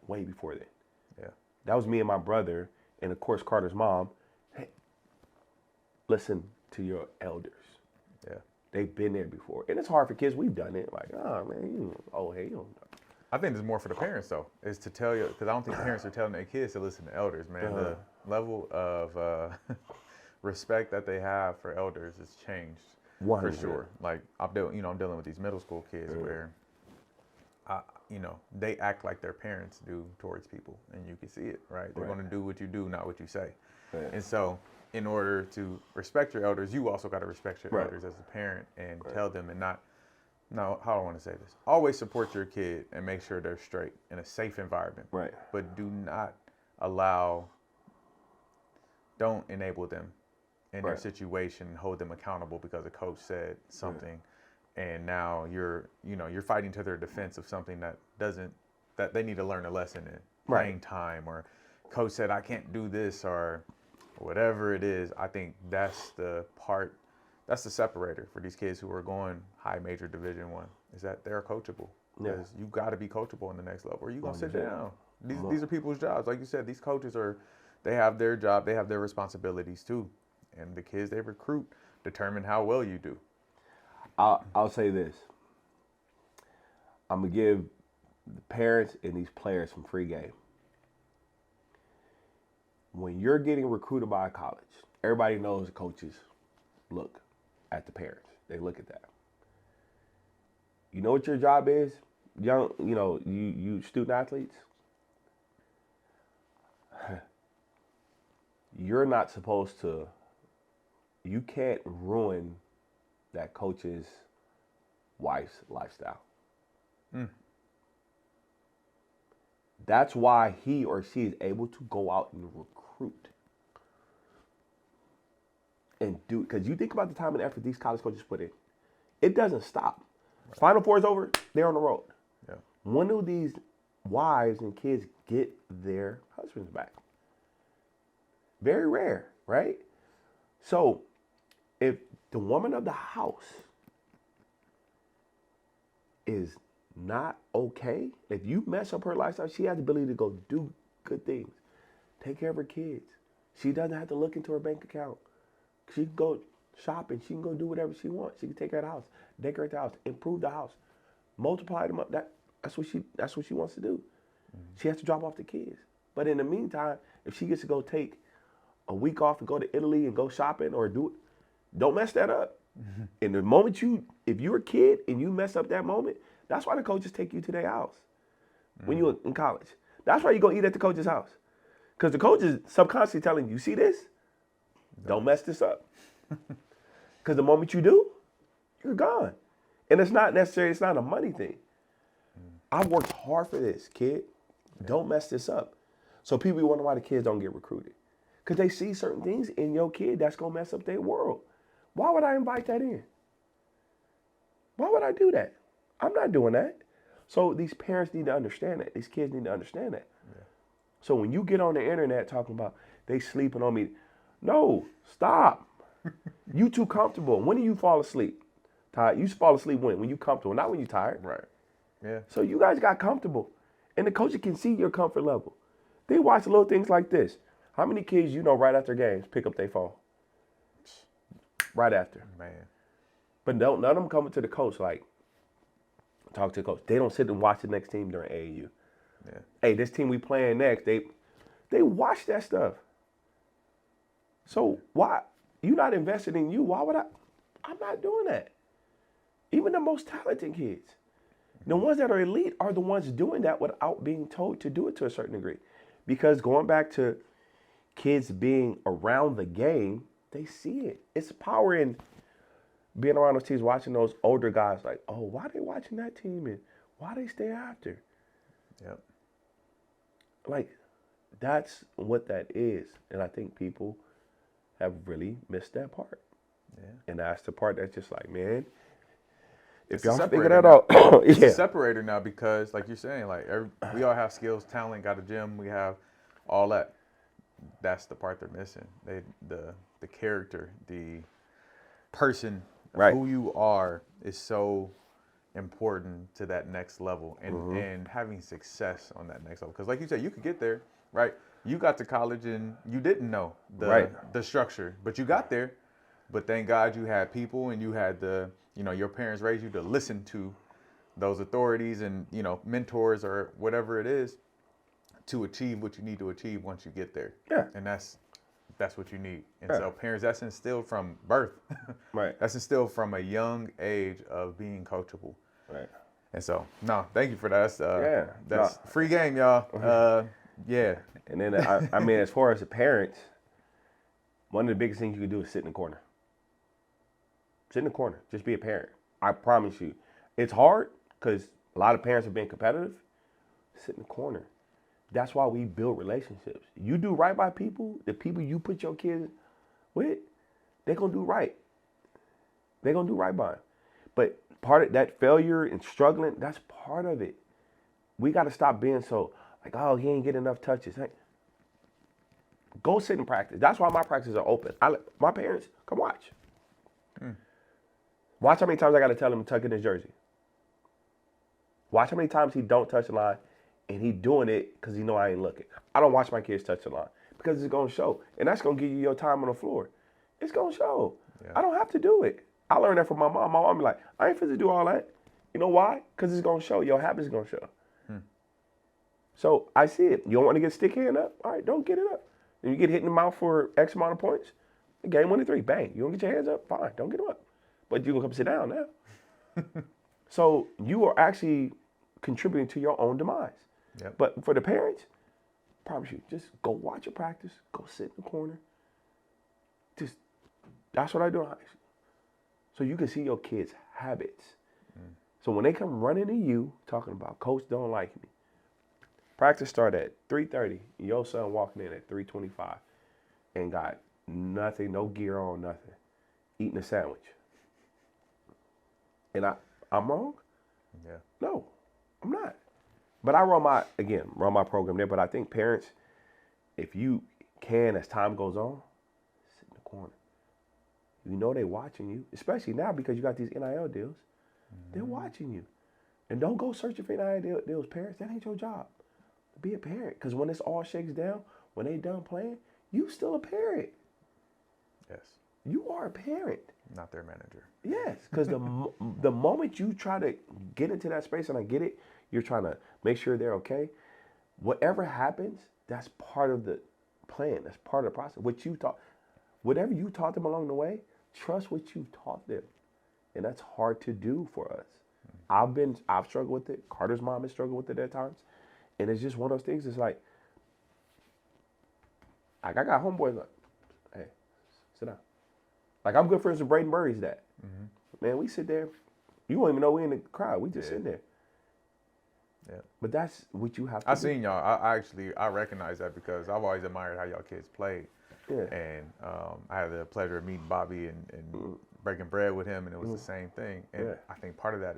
way before then. Yeah. That was me and my brother, and of course Carter's mom. Hey, listen to your elders. Yeah. They've been there before. And it's hard for kids. We've done it. Like, oh, man, you don't know. I think there's more for the parents, though, is to tell you, because I don't think parents are telling their kids to listen to elders, man. The level of respect that they have for elders has changed 100%. for sure. Like, I'm dealing with these middle school kids where, they act like their parents do towards people, and you can see it, right? They're going to do what you do, not what you say. Yeah. And so, in order to respect your elders, you also got to respect your elders as a parent and tell them and not. No, how do I want to say this? Always support your kid and make sure they're straight in a safe environment. Right. But do not don't enable them in their situation and hold them accountable because a coach said something and now you're fighting to their defense of something that they need to learn a lesson in. Playing time, or coach said I can't do this, or whatever it is. I think that's the separator for these kids who are going high major Division I, is that they're coachable. Because you got to be coachable in the next level, or you're going to sit down. These are people's jobs. Like you said, these coaches they have their job, they have their responsibilities too. And the kids they recruit determine how well you do. I'll say this. I'm going to give the parents and these players some free game. When you're getting recruited by a college, everybody knows the coaches look at the parents. They look at that. You know what your job is? You student athletes? You're not supposed to, you can't ruin that coach's wife's lifestyle. That's why he or she is able to go out and recruit. And do, because you think about the time and effort these college coaches put in. It doesn't stop. Final Four is over, they're on the road. Yeah. When do these wives and kids get their husbands back? Very rare, right? So if the woman of the house is not okay, if you mess up her lifestyle, she has the ability to go do good things. Take care of her kids. She doesn't have to look into her bank account. She can go shopping. She can go do whatever she wants. She can take care of the house, decorate the house, improve the house, multiply them up. That's what she wants to do. She has to drop off the kids. But in the meantime, if she gets to go take a week off and go to Italy and go shopping or do it, don't mess that up. In the moment if you're a kid and you mess up that moment, That's why the coaches take you to their house when you're in college. That's why you go eat at the coach's house. Because the coach is subconsciously telling you, see this? Don't mess this up. Because the moment you do, you're gone. And it's not necessarily, it's not a money thing. I've worked hard for this, kid. Don't mess this up. So people wonder why the kids don't get recruited. Because they see certain things in your kid that's going to mess up their world. Why would I invite that in? Why would I do that? I'm not doing that. So these parents need to understand that. These kids need to understand that. Yeah. So when you get on the internet talking about they sleeping on me, no, stop. You too comfortable. When do you fall asleep? Tired. You fall asleep when? When you comfortable, not when you're tired. Right. Yeah. So you guys got comfortable. And the coaches can see your comfort level. They watch little things like this. How many kids you know right after games pick up their phone? Right after. Man. But none of them coming to the coach like, talk to the coach. They don't sit and watch the next team during AAU. Yeah. Hey, this team we playing next, they watch that stuff. So why? You not invested in you. Why would I? I'm not doing that. Even the most talented kids. The ones that are elite are the ones doing that without being told to do it to a certain degree. Because going back to kids being around the game, they see it. It's power in being around those teams, watching those older guys like, oh, why they watching that team and why they stay after? Yep. Like, that's what that is. And I think people have really missed that part. Yeah. And that's the part that's just like, man, if y'all figure that out, it's a separator now because, like you're saying, like we all have skills, talent, got a gym, we have all that. That's the part they're missing. The character, the person, right. Who you are is so important to that next level and having success on that next level. Because, like you said, you could get there, right? You got to college and you didn't know the structure, but you got there. But thank God you had people and you had your parents raised you to listen to those authorities and, mentors or whatever it is to achieve what you need to achieve once you get there. Yeah. And that's what you need. And so parents, that's instilled from birth. Right. That's instilled from a young age of being coachable. Right. And so, no, thank you for that. That's free game, y'all. Yeah. And then, I mean, as far as the parents, one of the biggest things you can do is sit in the corner. Sit in the corner. Just be a parent. I promise you. It's hard because a lot of parents are being competitive. Sit in the corner. That's why we build relationships. You do right by people, the people you put your kids with, they're going to do right. They're going to do right by them. But part of that failure and struggling, that's part of it. We got to stop being so like, oh, he ain't getting enough touches. Hey, go sit and practice. That's why my practices are open. My parents, come watch. Watch how many times I got to tell him to tuck in his jersey. Watch how many times he don't touch the line, and he doing it because he know I ain't looking. I don't watch my kids touch the line because it's going to show. And that's going to give you your time on the floor. It's going to show. Yeah. I don't have to do it. I learned that from my mom. My mom be like, I ain't fit to do all that. You know why? Because it's going to show. Your habits going to show. So I see it. You don't want to get stick hand up? All right, don't get it up. Then you get hit in the mouth for X amount of points. Game 1 to 3, bang. You don't get your hands up? Fine, don't get them up. But you're going to come sit down now. So you are actually contributing to your own demise. Yep. But for the parents, I promise you, just go watch a practice. Go sit in the corner. That's what I do. So you can see your kids' habits. So when they come running to you, talking about, Coach don't like me. Practice start at 3:30. Your son walking in at 3:25 and got nothing, no gear on, nothing. Eating a sandwich. And I'm wrong? Yeah. No, I'm not. But I run my program there. But I think parents, if you can, as time goes on, sit in the corner. You know they're watching you, especially now because you got these NIL deals. They're watching you. And don't go searching for NIL deals, parents. That ain't your job. Be a parent. Because when this all shakes down, when they done playing, you still a parent. Yes. You are a parent. Not their manager. Yes, because the moment you try to get into that space, and I get it, you're trying to make sure they're okay. Whatever happens, that's part of the plan. That's part of the process. Whatever you taught them along the way, trust what you taught them. And that's hard to do for us. I've struggled with it. Carter's mom has struggled with it at times. And it's just one of those things. It's like I got homeboys like, hey, sit down. Like I'm good friends with Braden Murray's dad. Man, we sit there. You won't even know we in the crowd. We just sitting there. Yeah. But that's what you have to I do. seen y'all. I recognize that because I've always admired how y'all kids played. Yeah. And I had the pleasure of meeting Bobby and breaking bread with him, and it was the same thing. And I think part of that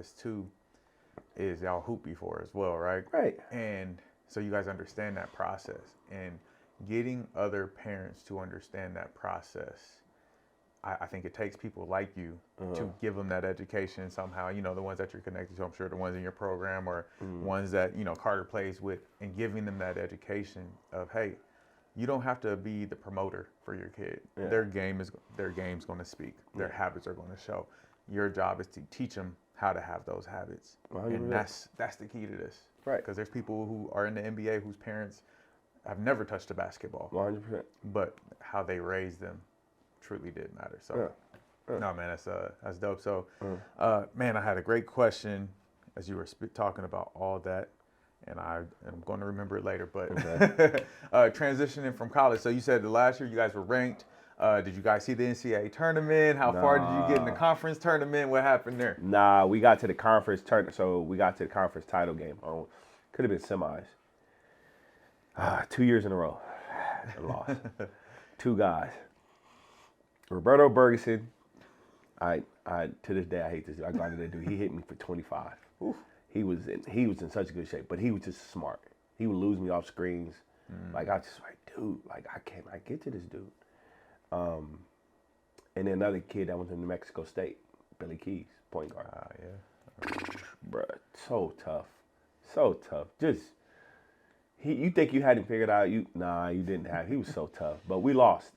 is y'all hoop before as well, right? Right. And so you guys understand that process, and getting other parents to understand that process. I think it takes people like you to give them that education somehow. You know, the ones that you're connected to, I'm sure the ones in your program or ones that, you know, Carter plays with, and giving them that education of, hey, you don't have to be the promoter for your kid. Yeah. Their game's going to speak. Their habits are going to show. Your job is to teach them how to have those habits. 100%. And that's the key to this. Right. Because there's people who are in the NBA whose parents have never touched a basketball. 100%. But how they raised them truly did matter. So, no, man, that's dope. So, man, I had a great question as you were talking about all that, and I'm going to remember it later. But transitioning from college, so you said the last year you guys were ranked. Did you guys see the NCAA tournament? How far did you get in the conference tournament? What happened there? Nah, we got to the conference tournament. So we got to the conference title game. Could have been semis. 2 years in a row, I lost. Two guys. Roberto Bergeson, I to this day I hate this. I got that dude. He hit me for 25. Oof. He was in such good shape, but he was just smart. He would lose me off screens. Like I just like, dude, like I can't get to this dude. And then another kid that went to New Mexico State, Billy Keys, point guard. Bruh, so tough. Just you think you had him figured out? You didn't have. He was so tough, but we lost.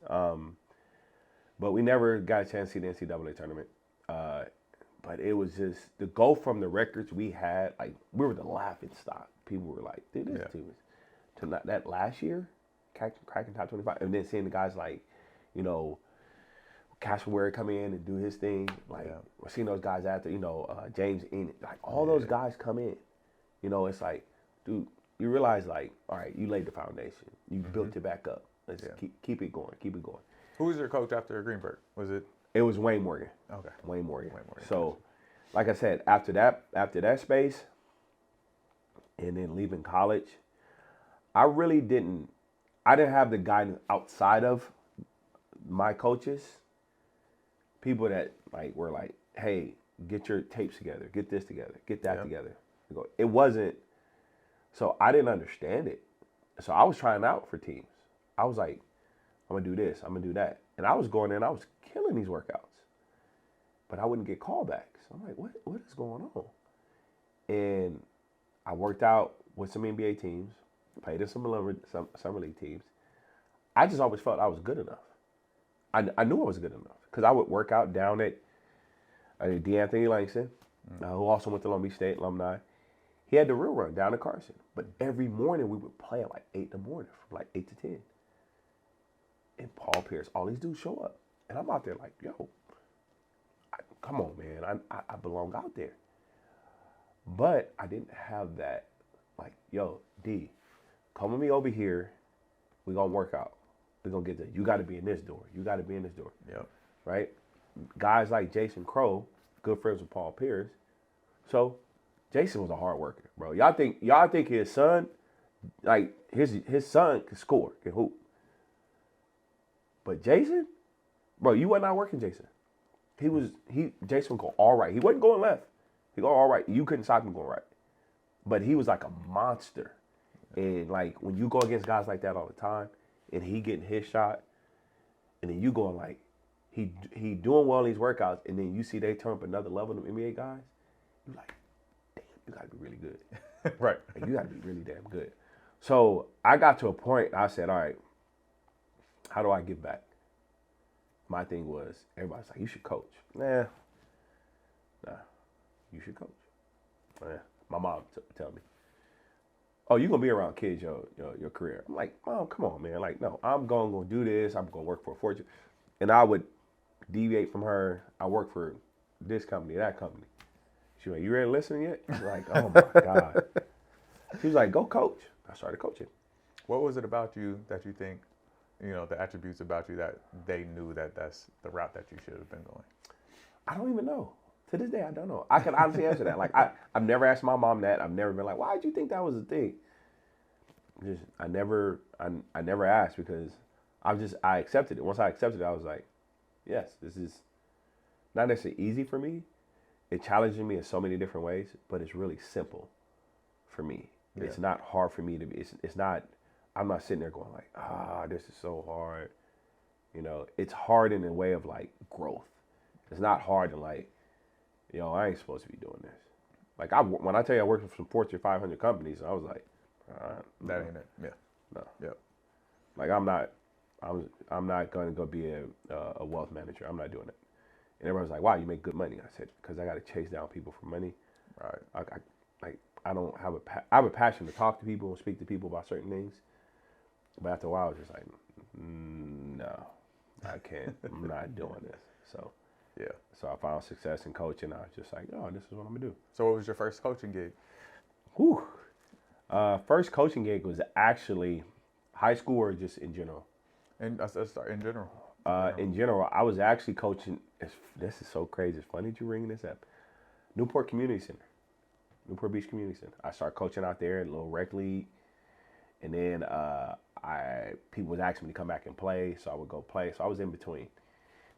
But we never got a chance to see the NCAA tournament. But it was just to go from the records we had, like we were the laughing stock. People were like, dude, this team is to that last year, cracking top 25, and then seeing the guys like, you know, Cashaway come in and do his thing. Like we're seeing those guys after, you know, James Enid, like all those guys come in. You know, it's like, dude, you realize like, all right, you laid the foundation, you built it back up. Let's keep it going. Who was your coach after Greenberg? Was it? It was Wayne Morgan. Okay. Wayne Morgan. So, like I said, after that space, and then leaving college, I didn't have the guidance outside of my coaches. People that like were like, hey, get your tapes together, get this together, get that together. It wasn't. So I didn't understand it. So I was trying out for teams. I was like, I'm gonna do this, I'm gonna do that. And I was going in, I was killing these workouts. But I wouldn't get callbacks. I'm like, what is going on? And I worked out with some NBA teams, played in some summer league teams. I just always felt I was good enough. I knew I was good enough. Because I would work out down at DeAnthony Langston, who also went to Long Beach State, alumni. He had the real run down in Carson. But every morning we would play at like 8 in the morning, from like 8 to 10. And Paul Pierce, all these dudes show up. And I'm out there like, yo, come on, man. I belong out there. But I didn't have that, like, yo, D, come with me over here. We're going to work out. We're going to get there. You got to be in this door. You got to be in this door. Yep. Right? Guys like Jason Crow, good friends with Paul Pierce. So Jason was a hard worker, bro. Y'all think his son, like, his son can score, can hoop. But Jason, bro, you were not working Jason. Jason would go all right. He wasn't going left. He go all right. You couldn't stop him going right. But he was like a monster. And like when you go against guys like that all the time, and he getting his shot, and then you going like, he doing well in these workouts, and then you see they turn up another level of NBA guys, you like, damn, you gotta be really good. Right. Like, you gotta be really damn good. So I got to a point, I said, all right, how do I give back? My thing was, everybody's like, you should coach. Nah, you should coach. My mom tell me, oh, you're going to be around kids your career. I'm like, Mom, come on, man. Like, no, I'm going to do this. I'm going to work for a fortune. And I would deviate from her. I work for this company, that company. She was like, you ready to listen yet? I was like, oh my God. She was like, go coach. I started coaching. What was it about you that you think, the attributes about you that they knew that that's the route that you should have been going? I don't even know. To this day, I don't know. I can honestly answer that. Like, I've never asked my mom that. I've never been like, why did you think that was a thing? I never asked because I accepted it. Once I accepted it, I was like, yes, this is not necessarily easy for me. It challenges me in so many different ways, but it's really simple for me. Yeah. It's not hard for me to be. It's not. I'm not sitting there going like, this is so hard. It's hard in a way of like growth. It's not hard in like, I ain't supposed to be doing this. Like when I tell you I worked for some Fortune 500 companies, I was like, that ain't it. Yeah. No. Yep. Like I'm not going to go be a wealth manager. I'm not doing it. And everyone's like, wow, you make good money. I said, because I got to chase down people for money. Right. I don't have I have a passion to talk to people and speak to people about certain things. But after a while, I was just like, no, I can't. I'm not doing this. So, yeah. So I found success in coaching. I was just like, oh, this is what I'm going to do. So what was your first coaching gig? Whew. First coaching gig was actually high school or just in general? In general. In general, I was actually coaching. This is so crazy. It's funny that you're bringing this up. Newport Beach Community Center. I started coaching out there in a little rec league. And then people was asking me to come back and play, so I would go play. So I was in between.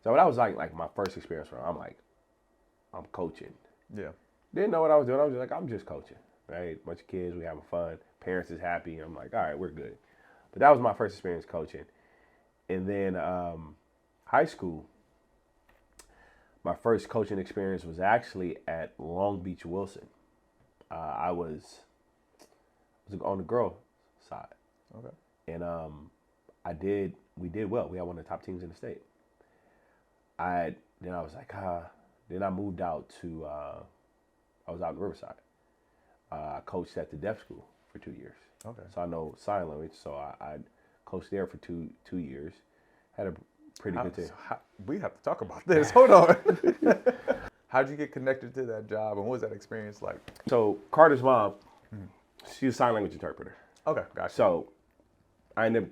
So that was like my first experience where I'm coaching. Yeah. Didn't know what I was doing. I was just like, I'm just coaching, right? Bunch of kids, we having fun. Parents is happy. I'm like, all right, we're good. But that was my first experience coaching. And then high school, my first coaching experience was actually at Long Beach Wilson. I was on the girl side. Okay. And we did well. We had one of the top teams in the state. Then I was like, then I moved out to, I was out in Riverside. I coached at the deaf school for 2 years. Okay. So I know sign language. So I coached there for two years. Had a pretty good team. We have to talk about this. Hold on. How'd you get connected to that job, and what was that experience like? So Carter's mom, she was a sign language interpreter. Okay, gotcha. So I ended up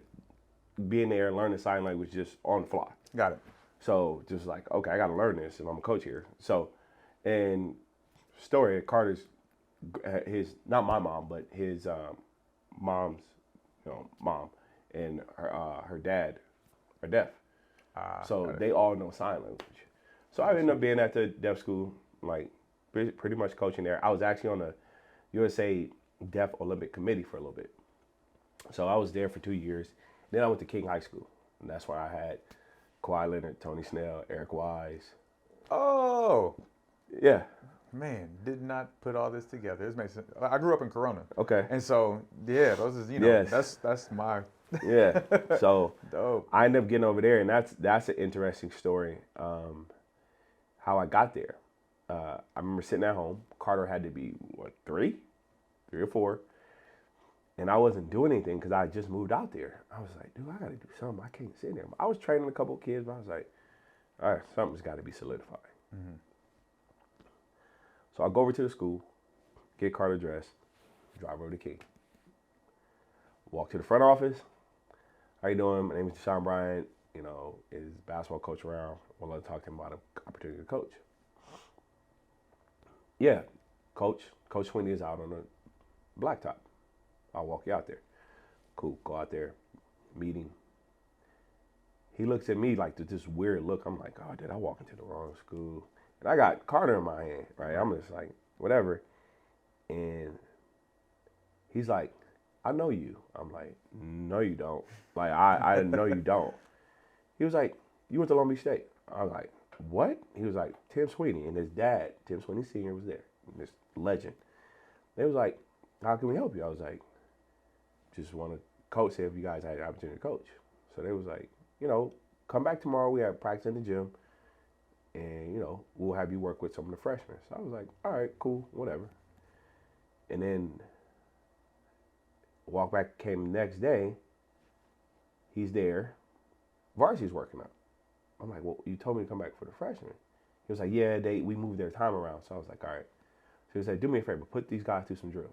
being there and learning sign language just on the fly. Got it. So just like, okay, I got to learn this if I'm a coach here. So, and story, Carter's, not my mom, but his mom's, mom and her dad are deaf. So they all know sign language. So I ended up being at the deaf school, like pretty much coaching there. I was actually on the USA Deaf Olympic Committee for a little bit. So I was there for 2 years. Then I went to King High School, and that's where I had Kawhi Leonard, Tony Snell, Eric Wise. Oh, yeah. Man, did not put all this together. This makes sense. I grew up in Corona. Okay. And so, yeah, those is, yes. that's my. Yeah. So dope. I ended up getting over there, and that's an interesting story. How I got there. I remember sitting at home. Carter had to be, three or four. And I wasn't doing anything because I just moved out there. I was like, dude, I got to do something. I can't sit there. I was training a couple of kids, but I was like, all right, something's got to be solidified. Mm-hmm. So I go over to the school, get Carter dressed, drive over to King. Walk to the front office. How you doing? My name is Deshaun Bryant. Is basketball coach around? I'd love to talk to him about an opportunity to coach. Yeah, Coach Sweeney is out on the blacktop. I'll walk you out there. Cool, go out there, meeting. He looks at me like this weird look. I'm like, oh, did I walk into the wrong school? And I got Carter in my hand, right? I'm just like, whatever. And he's like, I know you. I'm like, no, you don't. Like, I know you don't. He was like, you went to Long Beach State. I was like, what? He was like, Tim Sweeney. And his dad, Tim Sweeney Sr., was there. This legend. They was like, how can we help you? I was like, just want to coach, see if you guys had the opportunity to coach. So they was like, come back tomorrow. We have practice in the gym. And, we'll have you work with some of the freshmen. So I was like, all right, cool, whatever. And then walk back, came the next day. He's there. Varsity's working out. I'm like, well, you told me to come back for the freshmen. He was like, yeah, we moved their time around. So I was like, all right. He was like, do me a favor, put these guys through some drills.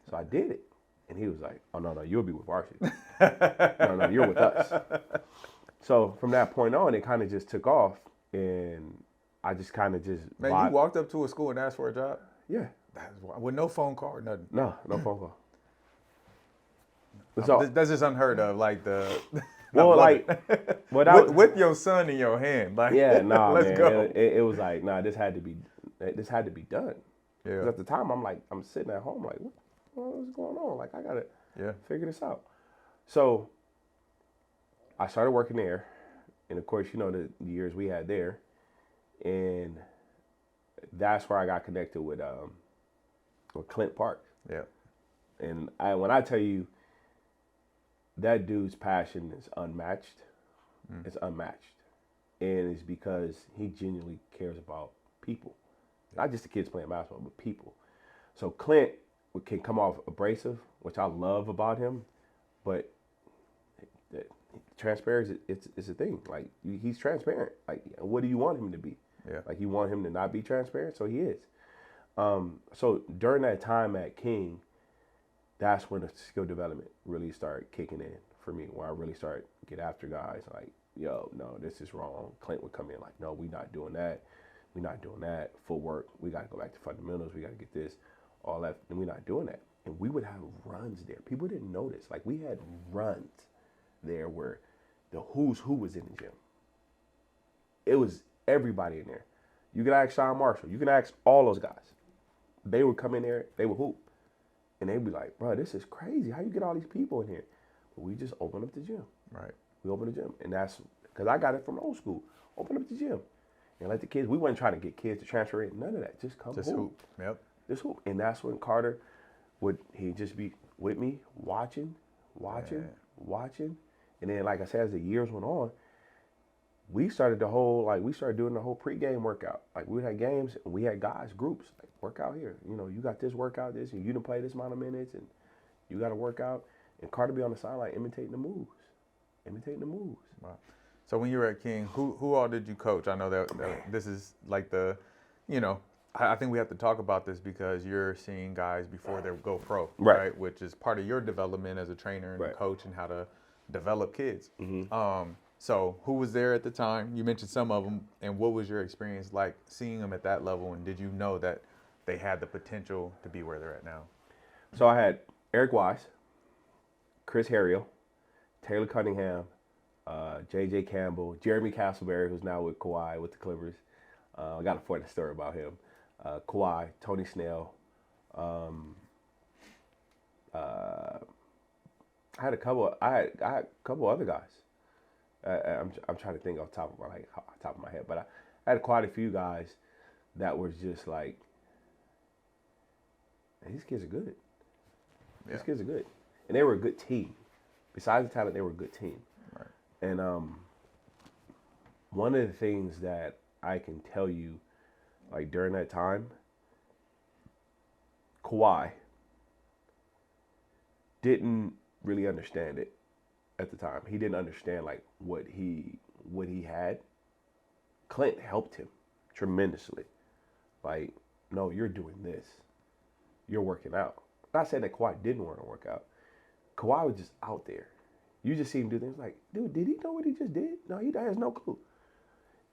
So I did it. And he was like, oh, no, you'll be with varsity. No, you're with us. So from that point on, it kind of just took off. And I just kind of just... Man, you walked up to a school and asked for a job? Yeah. With no phone call or nothing? No phone call. So, that's just unheard of, like the... Well, like... with your son in your hand. Like, yeah, nah, let's man. go. It was like, nah, this had to be done. Yeah. 'Cause at the time, I'm sitting at home like, what's going on? Like, I got to figure this out. So I started working there. And of course, you know, the years we had there. And that's where I got connected with Clint Park. Yeah. And when I tell you, that dude's passion is unmatched. It's unmatched. And it's because he genuinely cares about people. Not just the kids playing basketball, but people. So Clint can come off abrasive, which I love about him, but transparency, it's a thing. Like, he's transparent. Like, what do you want him to be? Yeah. Like, you want him to not be transparent? So he is. So during that time at King, that's when the skill development really started kicking in for me, where I really started to get after guys like, yo, no, this is wrong. Clint would come in like, no, we're not doing that. We're not doing that. Footwork, we got to go back to fundamentals. We got to get this, all that, and we're not doing that. And we would have runs there. People didn't notice. Like, we had runs there where the who's who was in the gym. It was everybody in there. You can ask Sean Marshall. You can ask all those guys. They would come in there, they would hoop. And they'd be like, bro, this is crazy. How you get all these people in here? But we just opened up the gym. Right. We opened the gym. And that's because I got it from old school. Open up the gym. And let the kids, we weren't trying to get kids to transfer in. None of that. Just come hoop. Yep. Just hoop. And that's when Carter he'd just be with me, watching. And then, like I said, as the years went on, we started doing the whole pregame workout. Like, we had games and we had guys, groups, like, work out here. You know, you got this workout, this, and you didn't play this amount of minutes, and you got to work out. And Carter be on the sideline imitating the moves. Wow. So when you were at King, who all did you coach? I know that this is like the, you know, I think we have to talk about this because you're seeing guys before they go pro, right? Which is part of your development as a trainer and a coach and how to develop kids. So who was there at the time? You mentioned some of them, and what was your experience like seeing them at that level? And did you know that they had the potential to be where they're at now? So I had Eric Wise, Chris Harriel, Taylor Cunningham, J.J. Campbell, Jeremy Castleberry, who's now with Kawhi with the Clippers. I got a funny story about him. Kawhi, Tony Snell. I had a couple other guys. I'm trying to think off the top of my head, but I had quite a few guys that was just like, man, these kids are good. Yeah. These kids are good, and they were a good team. Besides the talent, they were a good team. Right. And one of the things that I can tell you, like during that time, Kawhi didn't really understand it at the time. He didn't understand like what he had. Clint helped him tremendously. Like, no, you're doing this. You're working out. Not saying that Kawhi didn't want to work out. Kawhi was just out there. You just see him do things like, dude, did he know what he just did? No, he has no clue.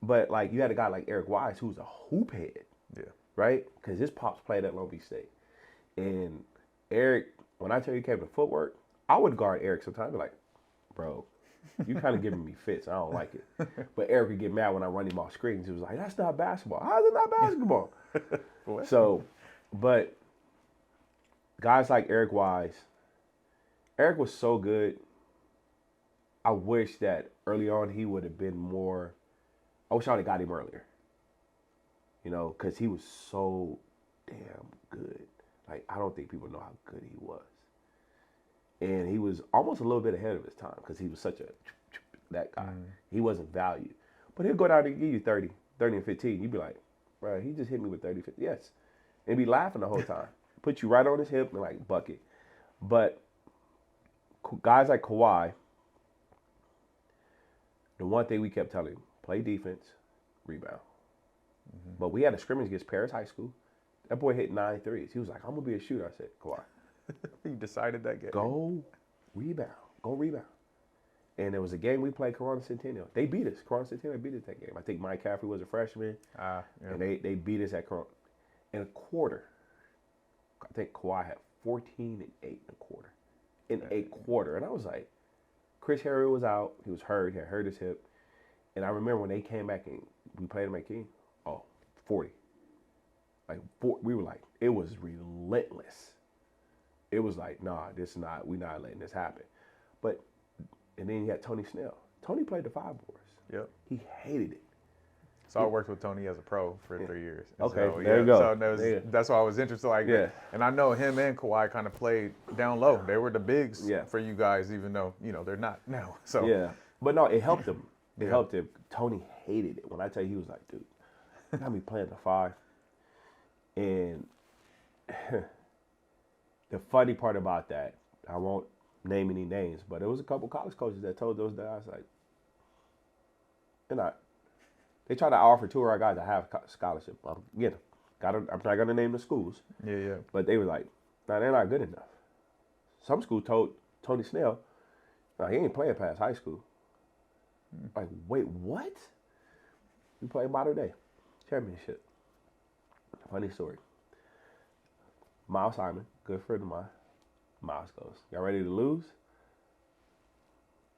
But like, you had a guy like Eric Wise who's a hoop head. Yeah. Right? Because his pops played at Long Beach State. And Eric, when I tell you he came to footwork, I would guard Eric sometimes and be like, bro, you kind of giving me fits. I don't like it. But Eric would get mad when I run him off screens. He was like, that's not basketball. How is it not basketball? So, but guys like Eric Wise, Eric was so good. I wish that early on he would have been more. I wish I would have got him earlier. You know, because he was so damn good. Like, I don't think people know how good he was. And he was almost a little bit ahead of his time because he was such that guy. He wasn't valued. But he'll go down and give you 30 and 15. You'd be like, bro, he just hit me with 30, 50. Yes. And be laughing the whole time. Put you right on his hip and like bucket. But guys like Kawhi, the one thing we kept telling him, play defense, rebound. But we had a scrimmage against Paris High School. That boy hit 9 threes. He was like, I'm going to be a shooter. I said, Kawhi, He decided that game. go rebound. Go rebound. And there was a game we played, Corona Centennial. They beat us. Corona Centennial beat us that game. I think Mike Caffrey was a freshman. Yeah. And they beat us at Corona. In a quarter, I think Kawhi had 14 and 8 in a quarter. In a quarter. And I was like, Chris Harry was out. He was hurt. He had hurt his hip. And I remember when they came back and we played him at King, 40. We were like, it was relentless. It was like, nah, we're not letting this happen. And then you had Tony Snell. Tony played the 5 boards. Yep. He hated it. So I worked with Tony as a pro for 3 years. And Okay, so, there you go. So that's why I was interested. And I know him and Kawhi kind of played down low. They were the bigs for you guys, even though they're not now. So but no, it helped him. It helped him. Tony hated it. When I tell you, he was like, dude, you got me playing the 5. And the funny part about that, I won't name any names, but there was a couple college coaches that told those guys, like, they're not. They try to offer 2 of our guys to have scholarship. I'm not going to name the schools. Yeah. But they were like, nah, they're not good enough. Some school told Tony Snell, nah, he ain't playing past high school. Like, wait, what? We play modern day championship. Funny story. Miles Simon, good friend of mine. Miles goes, y'all ready to lose?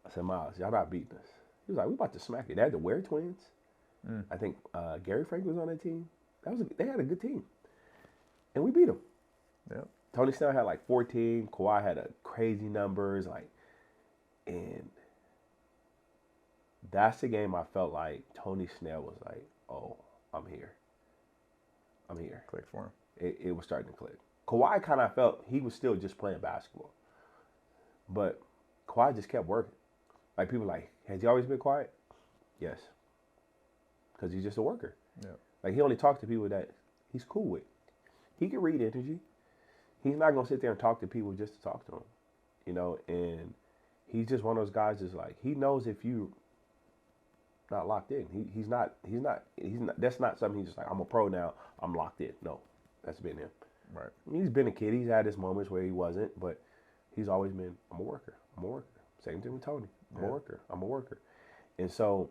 I said, Miles, y'all not beating us. He was like, we about to smack it. They had the Ware twins. I think Gary Frank was on that team. They had a good team. And we beat them. Yep. Tony Snell had like 14. Kawhi had crazy numbers. And that's the game I felt like Tony Snell was like, oh, I'm here. Click for him. It was starting to click. Kawhi kind of felt he was still just playing basketball. But Kawhi just kept working. Like, people like, has he always been quiet? Yes. Because he's just a worker. Yeah. Like, he only talks to people that he's cool with. He can read energy. He's not going to sit there and talk to people just to talk to them. And he's just one of those guys that's like, he knows if you not locked in. He's not, that's not something he's just like, I'm a pro now, I'm locked in. No, that's been him. Right. He's been a kid. He's had his moments where he wasn't, but he's always been, I'm a worker. Same thing with Tony. I'm a worker. And so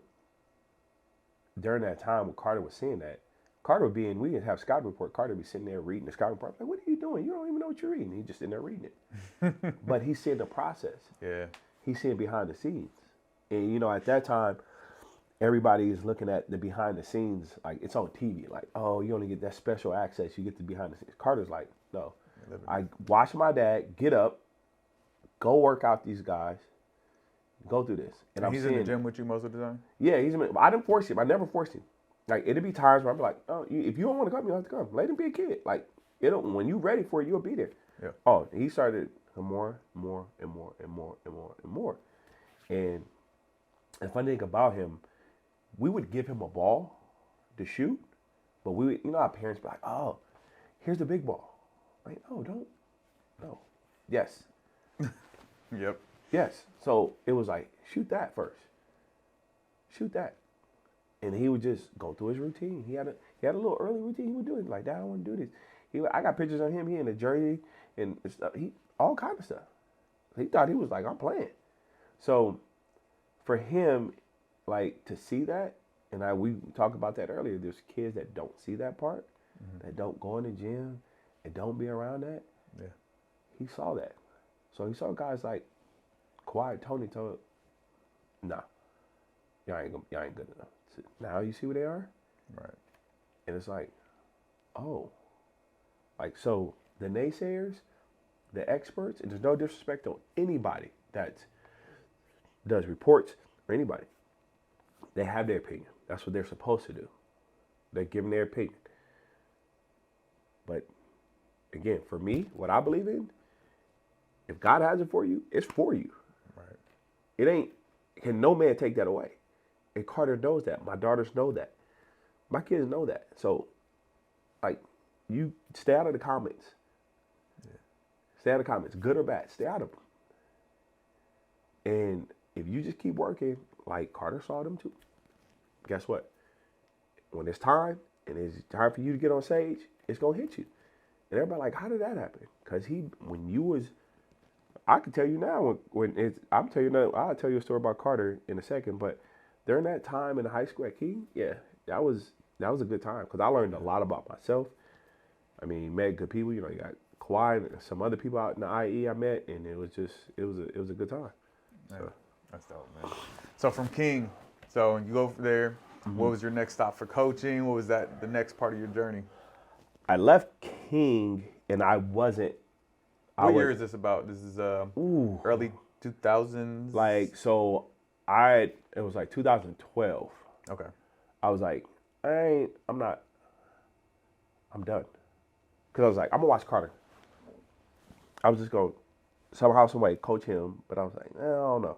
during that time when Carter was seeing that, we didn't have scouting report. Carter would be sitting there reading the scouting report. Like, what are you doing? You don't even know what you're reading. He's just sitting there reading it. But he's seeing the process. Yeah. He's seeing behind the scenes. And, at that time, everybody is looking at the behind the scenes, like it's on TV. Like, oh, you only get that special access. You get the behind the scenes. Carter's like, no. I watch my dad get up, go work out these guys, go through this. And he's in the gym with you most of the time? Yeah, I didn't force him. I never forced him. Like, it'd be times where I'd be like, oh, if you don't want to come, you don't have to come. Let him be a kid. Like, when you're ready for it, you'll be there. Yeah. Oh, he started more. And the funny thing about him, we would give him a ball to shoot, but we would, our parents be like, oh, here's the big ball. Like, no. Yes. Yep. Yes. So it was like, shoot that first. Shoot that. And he would just go through his routine. He had a little early routine he would do it. Like, Dad, I want to do this. I got pictures of him. He in a jersey and stuff. All kind of stuff. He thought he was like, I'm playing. So for him, like, to see that, and we talked about that earlier, there's kids that don't see that part, that don't go in the gym and don't be around that. Yeah. He saw that. So he saw guys like Kawhi, Tony told, nah, y'all ain't good enough. So now you see where they are? Right. And it's like, oh. Like, so the naysayers, the experts, and there's no disrespect to anybody that does reports or anybody. They have their opinion. That's what they're supposed to do. They're giving their opinion. But again, for me, what I believe in, if God has it for you, it's for you. Right. It ain't, can no man take that away. And Carter knows that. My daughters know that. My kids know that. So, like, you stay out of the comments. Yeah. Stay out of the comments, good or bad. Stay out of them. And if you just keep working, like Carter saw them too, guess what? When it's time, and it's time for you to get on stage, it's gonna hit you. And everybody like, how did that happen? Because when you was, I can tell you now when it's, I'll tell you a story about Carter in a second, but during that time in high school at King, yeah, that was a good time because I learned a lot about myself. I mean, met good people. You know, you got Kawhi and some other people out in the IE I met, and it was a good time. Yeah, So. that's dope, man. So from King, so you go from there. What was your next stop for coaching? What was the next part of your journey? I left King, and I wasn't. What year is this about? This is early 2000s. Like, so it was like 2012. Okay. I was like, I'm done. Because I was like, I'm going to watch Carter. I was just going to somehow, some way coach him, but I was like, I don't know.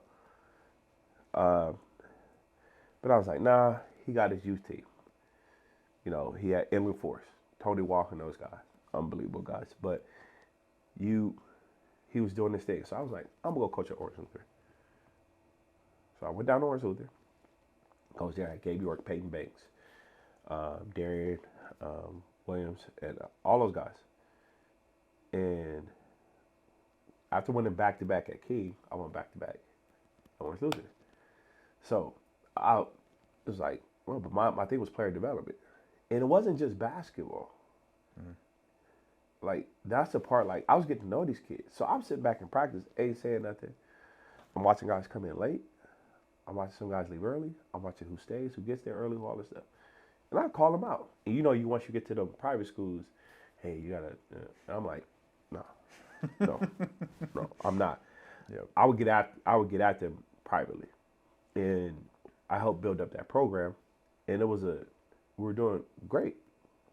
But I was like, nah, he got his youth team. You know, he had Inland Force, Tony Walker, and those guys. Unbelievable guys. But he was doing this thing. So I was like, I'm going to go coach at Orange Luther. So I went down to Orange Luther. Coach there at Gabe York, Peyton Banks, Darian Williams, and all those guys. And after winning back-to-back at King, I went back-to-back at Orange Luther. So it was like, well, but my thing was player development. And it wasn't just basketball. Mm-hmm. Like, that's the part, like, I was getting to know these kids. So I'm sitting back in practice, ain't saying nothing. I'm watching guys come in late. I'm watching some guys leave early. I'm watching who stays, who gets there early, all this stuff. And I call them out. And you know, once you get to the private schools, hey, you got to, I'm like, no, I'm not. Yep. I would get at them privately. And I helped build up that program. And we were doing great.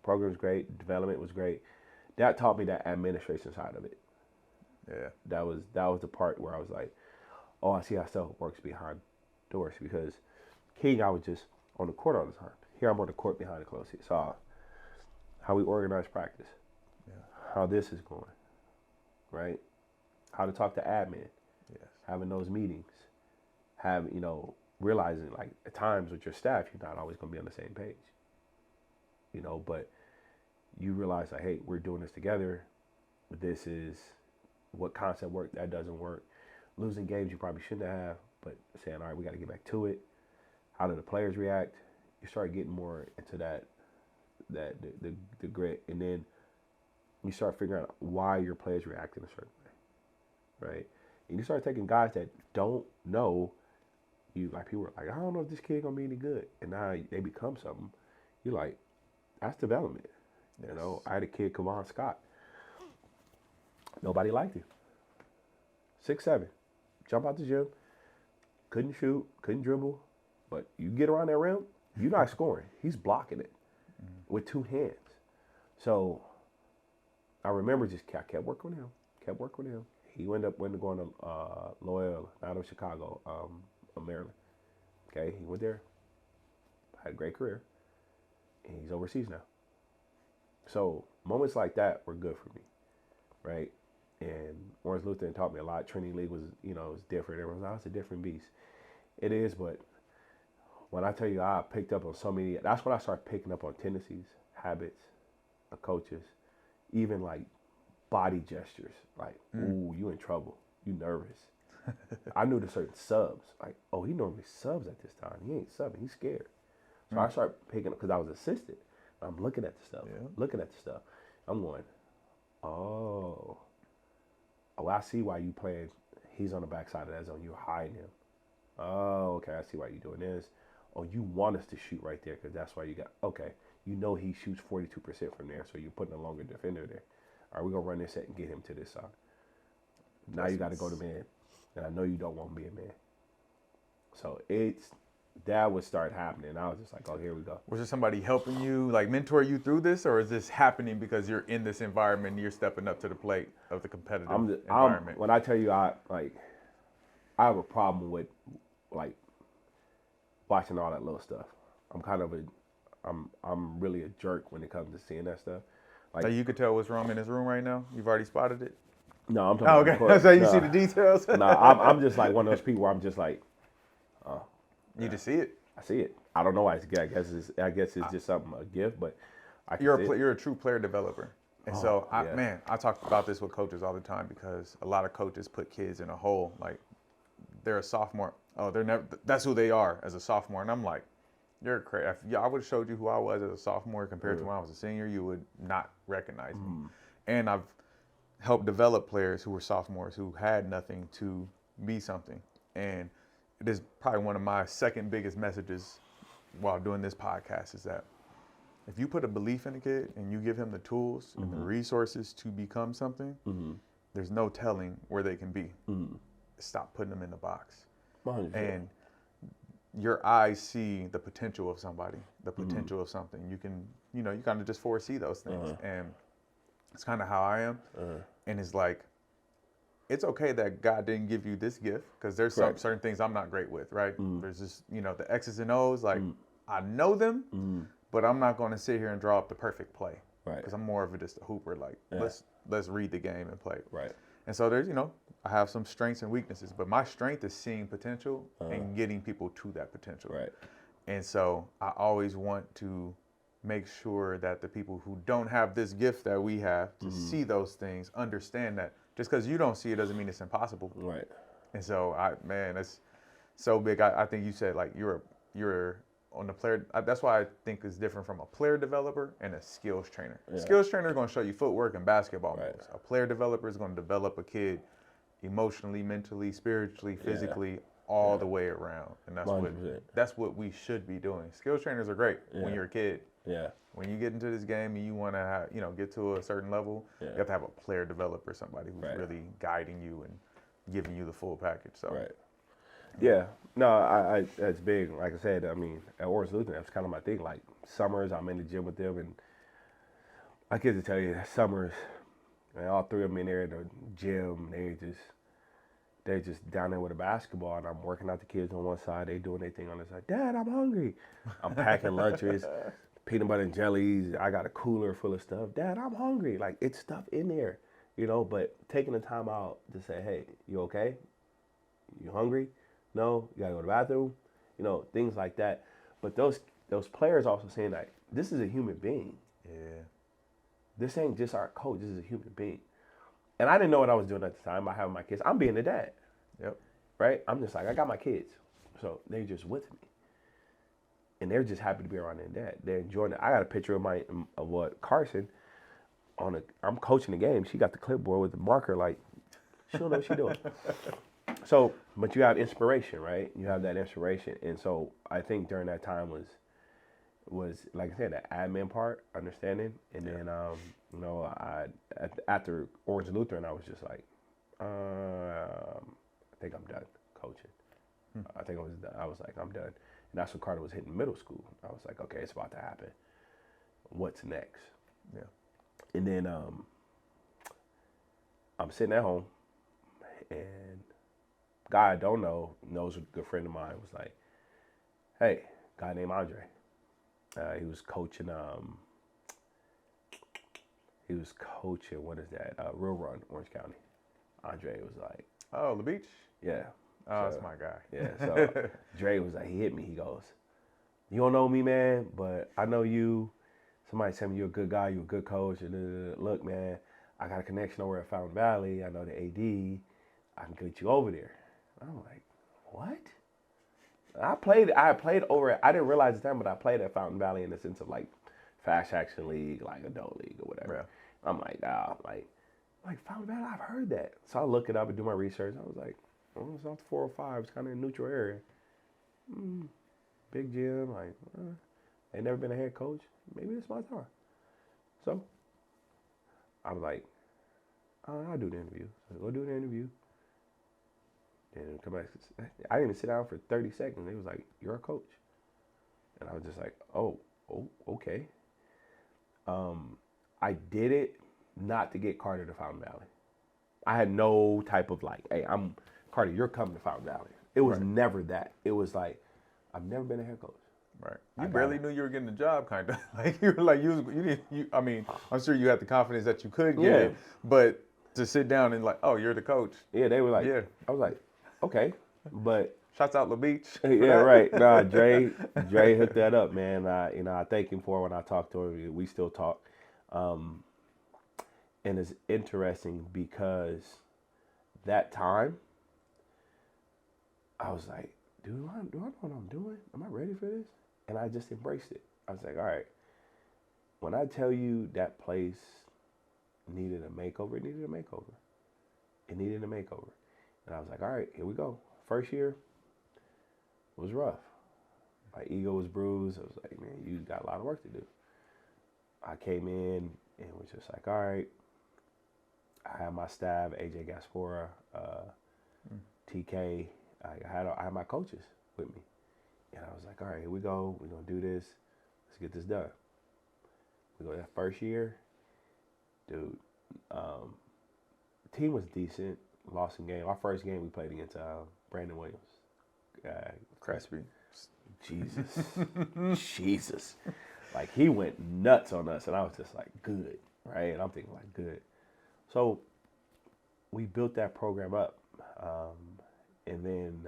Program's great. Development was great. That taught me that administration side of it. Yeah. That was the part where I was like, oh, I see how stuff works behind doors. Because King, I was just on the court all the time. Here I'm on the court behind the closed seat. So how we organize practice. Yeah. How this is going. Right? How to talk to admin. Yes. Having those meetings. Realizing like at times with your staff, you're not always going to be on the same page. You know, but you realize like, hey, we're doing this together. This is what concept worked, that doesn't work. Losing games you probably shouldn't have, but saying, all right, we got to get back to it. How do the players react? You start getting more into the grit, and then you start figuring out why your players react in a certain way, right? And you start taking guys that don't know you, like people are like, I don't know if this kid gonna be any good, and now they become something. You're like, that's development. Yes. You know, I had a kid, Kavon Scott. Nobody liked him. 6'7", jump out the gym, couldn't shoot, couldn't dribble, but you get around that rim, you're not scoring. He's blocking it with two hands. So I remember I kept working with him. He went going to Loyola, out of Chicago, Maryland. Okay, he went there, had a great career, and he's overseas now. So moments like that were good for me, right? And Orange Lutheran taught me a lot. Trinity League was, it was different. Everyone was like, oh, it's a different beast. It is, but when I tell you I picked up on so many, that's when I started picking up on tendencies, habits of coaches, even like body gestures. Like, ooh, you in trouble. You nervous. I knew the certain subs. Like, oh, he normally subs at this time. He ain't subbing. He's scared. So I started picking up because I was assistant. I'm looking at the stuff. I'm going, oh, I see why you playing. He's on the backside of that zone. You're hiding him. Oh, okay. I see why you're doing this. Oh, you want us to shoot right there because that's why you got. Okay, you know he shoots 42% from there, so you're putting a longer defender there. All right, we're gonna run this set and get him to this side. Now you got to go to man, and I know you don't want to be a man. So that would start happening. I was just like, oh, here we go. Was there somebody helping you, like mentor you through this, or is this happening because you're in this environment and you're stepping up to the plate of the competitive environment? When I tell you, I have a problem with like watching all that little stuff. I'm really a jerk when it comes to seeing that stuff. Like, so you could tell what's wrong in this room right now? You've already spotted it? No, I'm talking about okay. So you see the details? No, I'm just like one of those people where I'm just like, you just see it? I see it. I don't know why. I guess it's just something, a gift, but You're a true player developer. And so, yeah. I talk about this with coaches all the time because a lot of coaches put kids in a hole. Like, they're a sophomore. Oh, they're never. That's who they are as a sophomore. And I'm like, you're crazy. If I would have showed you who I was as a sophomore compared to when I was a senior, you would not recognize me. And I've helped develop players who were sophomores who had nothing to be something. And it is probably one of my second biggest messages while doing this podcast is that if you put a belief in a kid and you give him the tools and the resources to become something, there's no telling where they can be. Stop putting them in the box. 100%. And your eyes see the potential of somebody, the potential of something. You can, you kind of just foresee those things. And it's kind of how I am. And it's like, it's okay that God didn't give you this gift because there's some certain things I'm not great with, right? There's just, the X's and O's, like I know them, but I'm not going to sit here and draw up the perfect play. Right. Because I'm more of just a hooper. Like, let's read the game and play. Right. And so there's, I have some strengths and weaknesses, but my strength is seeing potential and getting people to that potential. Right. And so I always want to make sure that the people who don't have this gift that we have to see those things, understand that just because you don't see it doesn't mean it's impossible. Right. And so it's so big. I think you said like you're on the player. That's why I think it's different from a player developer and a skills trainer. Yeah. Skills trainer is going to show you footwork and basketball Right. moves. A player developer is going to develop a kid emotionally, mentally, spiritually, physically, all the way around. And that's what we should be doing. Skills trainers are great when you're a kid. Yeah. When you get into this game and you want to get to a certain level, you have to have a player developer, somebody who's really guiding you and giving you the full package. So Right. Yeah. No, I that's big. Like I said, I mean, at Orange Lutheran, that's kind of my thing. Like summers, I'm in the gym with them, and my kids will tell you that summers, and all three of them in there in the gym, they're just down there with a basketball, and I'm working out the kids on one side, they doing their thing on the side. Dad, I'm hungry. I'm packing lunches, peanut butter and jellies. I got a cooler full of stuff. Dad, I'm hungry. Like, it's stuff in there, but taking the time out to say, hey, you okay? You hungry? No? You gotta go to the bathroom? Things like that. But those players also saying that this is a human being. yeah, This ain't just our coach. This is a human being. And I didn't know what I was doing at the time by having my kids. I'm being a dad. yep, Right? I'm just like, I got my kids. So they're just with me. And they're just happy to be around their dad. They're enjoying it. I got a picture of Carson I'm coaching the game. She got the clipboard with the marker, like, she don't know what she's doing. So, but you have inspiration, right? You have that inspiration. And so I think during that time was like I said, the admin part, understanding. And then, after Orange Lutheran, I was just like, I think I'm done coaching. I was like, I'm done. And that's when Carter was hitting middle school. I was like, okay, it's about to happen. What's next? yeah, And then I'm sitting at home, and guy I don't know, knows a good friend of mine, was like, hey, guy named Andre. He was coaching, what is that? Real Run, Orange County. Andre was like, oh, the beach. yeah. Oh, that's my guy. Yeah, so Dre was like, he hit me. He goes, you don't know me, man, but I know you. Somebody tell me you're a good guy, you're a good coach. And look, man, I got a connection over at Fountain Valley. I know the AD. I can get you over there. I'm like, what? I played over at, I didn't realize the time, but I played at Fountain Valley in the sense of like Fast Action League, like Adult League or whatever. Yeah. I'm like, like Fountain Valley, I've heard that. So I look it up and do my research. I was like, oh, it's off the 405. It's kind of a neutral area. Big gym. Like, ain't never been a head coach. Maybe it's my time. So I was like, I'll do the interview. So go do the interview. And come back. I didn't even sit down for 30 seconds. They was like, you're a coach. And I was just like, oh, okay. I did it not to get Carter to Fountain Valley. I had no type of like, hey, Carter, you're coming to Fountain Valley. It was never that. It was like, I've never been a head coach. Right. You barely knew you were getting the job, kind of. Like you were like I mean, I'm sure you had the confidence that you could get it, but to sit down and like, oh, you're the coach. Yeah, they were like, I was like, okay, but Shouts out La Beach. Yeah, right. Nah, Dre hooked that up, man. I thank him for it when I talk to him. We still talk, um, and it's interesting because that time I was like, do I know what I'm doing? Am I ready for this? And I just embraced it. I was like, all right. When I tell you that place needed a makeover, it needed a makeover. It needed a makeover. And I was like, all right, here we go. First year was rough. My ego was bruised. I was like, man, you got a lot of work to do. I came in and was just like, all right. I had my staff, AJ Gaspora, TK. I had my coaches with me. And I was like, all right, here we go. We're going to do this. Let's get this done. We go that first year, dude. Team was decent. Lost some game. Our first game we played against Brandon Williams. Crespi. Jesus. Jesus. Like, he went nuts on us, and I was just like, good, right? And I'm thinking, like, good. So we built that program up. And then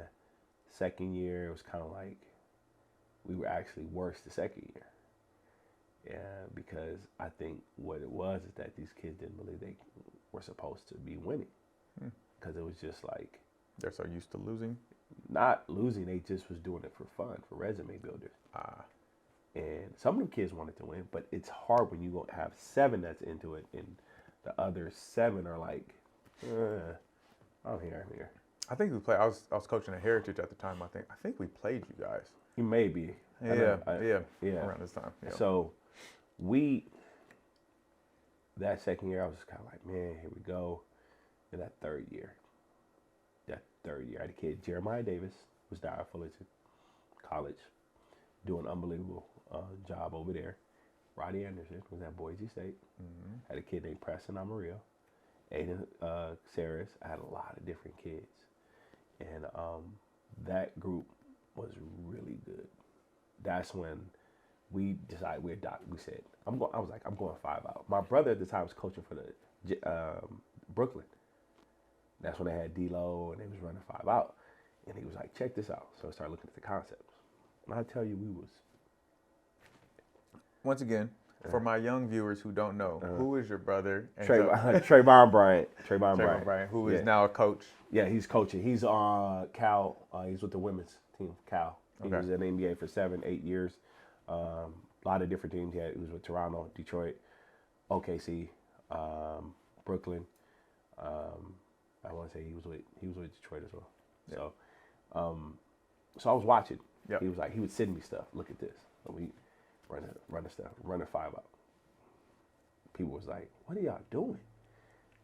second year, it was kind of like we were actually worse the second year. Yeah, because I think what it was is that these kids didn't believe they were supposed to be winning. Because it was just like... They're so used to losing? Not losing, they just was doing it for fun, for resume builders. And some of them kids wanted to win, but it's hard when you have 7 that's into it and the other 7 are like, I'm here. I think we played. I was coaching at Heritage at the time. I think we played you guys. You may be. Yeah. Around this time. Yeah. So that second year, I was kind of like, man, here we go. And that third year, I had a kid, Jeremiah Davis, was down at Fullerton College, doing an unbelievable job over there. Roddy Anderson was at Boise State. Had a kid named Preston Amarillo. Aiden Saris. I had a lot of different kids. And that group was really good. That's when we decided we said, I was like, I'm going 5 out. My brother at the time was coaching for the Brooklyn. That's when they had D-Lo and they was running 5 out. And he was like, check this out. So I started looking at the concepts. And I tell you, we was... Once again, for my young viewers who don't know, who is your brother? And Trayvon Bryant. Trayvon Bryant, who is now a coach. Yeah, he's coaching. He's on Cal. He's with the women's team, Cal. He was in the NBA for 7-8 years. A lot of different teams. He was with Toronto, Detroit, OKC, Brooklyn. I want to say he was with Detroit as well. Yeah. So I was watching. Yep. He was like, he would send me stuff. Look at this. And we run the stuff, running 5 out. People was like, what are y'all doing?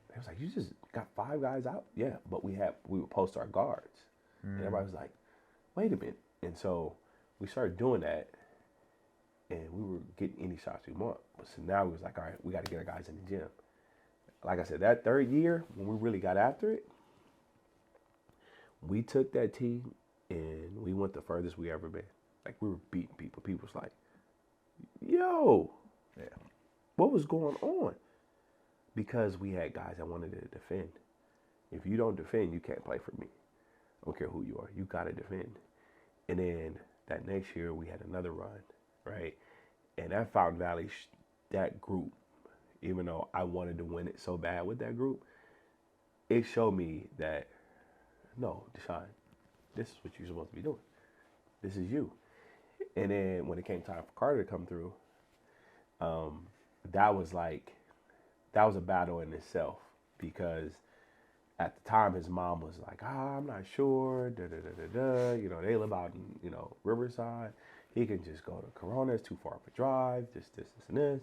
They was like, you just got 5 guys out? Yeah, but we would post our guards. And everybody was like, wait a minute. And so we started doing that, and we were getting any shots we want. But so now we was like, all right, we got to get our guys in the gym. Like I said, that third year, when we really got after it, we took that team and we went the furthest we ever been. Like, we were beating people. People was like, yo, what was going on? Because we had guys that wanted to defend. If you don't defend, you can't play for me. I don't care who you are. You got to defend. And then that next year, we had another run, right? And that Fountain Valley, that group, even though I wanted to win it so bad with that group, it showed me that, no, Deshaun, this is what you're supposed to be doing. This is you. And then when it came time for Carter to come through, that was a battle in itself, because at the time his mom was like, I'm not sure, you know, they live out in, Riverside. He can just go to Corona, it's too far of a drive, this, and this.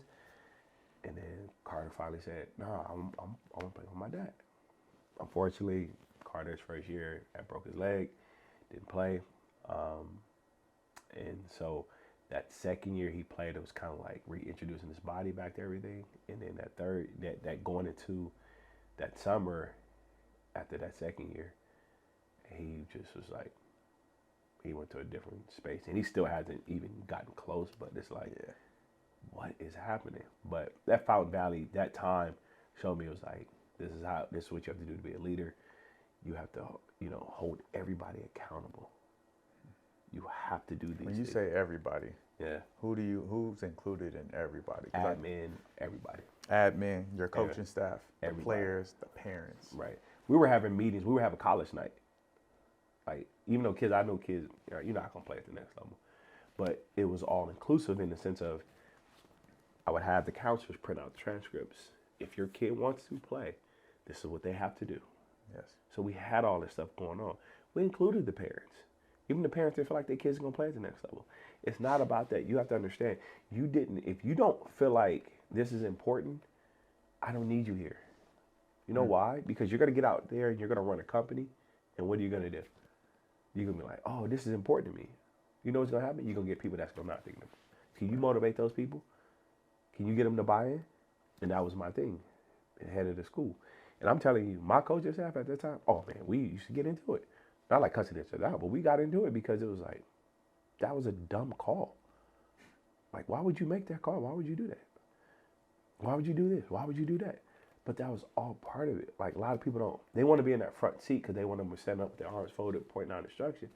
And then Carter finally said, no, I'm gonna play with my dad. Unfortunately, Carter's first year broke his leg, didn't play. And so that second year he played, it was kind of like reintroducing his body back to everything. And then that third, that going into that summer after that second year, he just was like, he went to a different space. And he still hasn't even gotten close, but it's like, what is happening? But that Fountain Valley, that time showed me, it was like, this is what you have to do to be a leader. You have to, hold everybody accountable. You have to do these When you things. say everybody, Yeah. who's included in everybody? 'Cause Admin, everybody. admin, your coaching staff, the Everybody. players, the parents. Right. We were having meetings. We were having college night. Like, even though I know kids, you're not going to play at the next level. But it was all inclusive in the sense of I would have the counselors print out the transcripts. If your kid wants to play, this is what they have to do. Yes. So we had all this stuff going on. We included the parents. Even the parents that feel like their kids are going to play at the next level. It's not about that. You have to understand, if you don't feel like this is important, I don't need you here. You know why? Because you're going to get out there and you're going to run a company. And what are you going to do? You're going to be like, oh, this is important to me. You know what's going to happen? You're going to get people that's going to not think of it. Can you motivate those people? Can you get them to buy in? And that was my thing, head of the school. And I'm telling you, my coaching staff at that time, oh man, we used to get into it. Not like cussing each other out, but we got into it because it was like, that was a dumb call. Like, why would you make that call? Why would you do that? Why would you do this? Why would you do that? But that was all part of it. Like, a lot of people don't. They want to be in that front seat because they want them to stand up with their arms folded, pointing out instruction.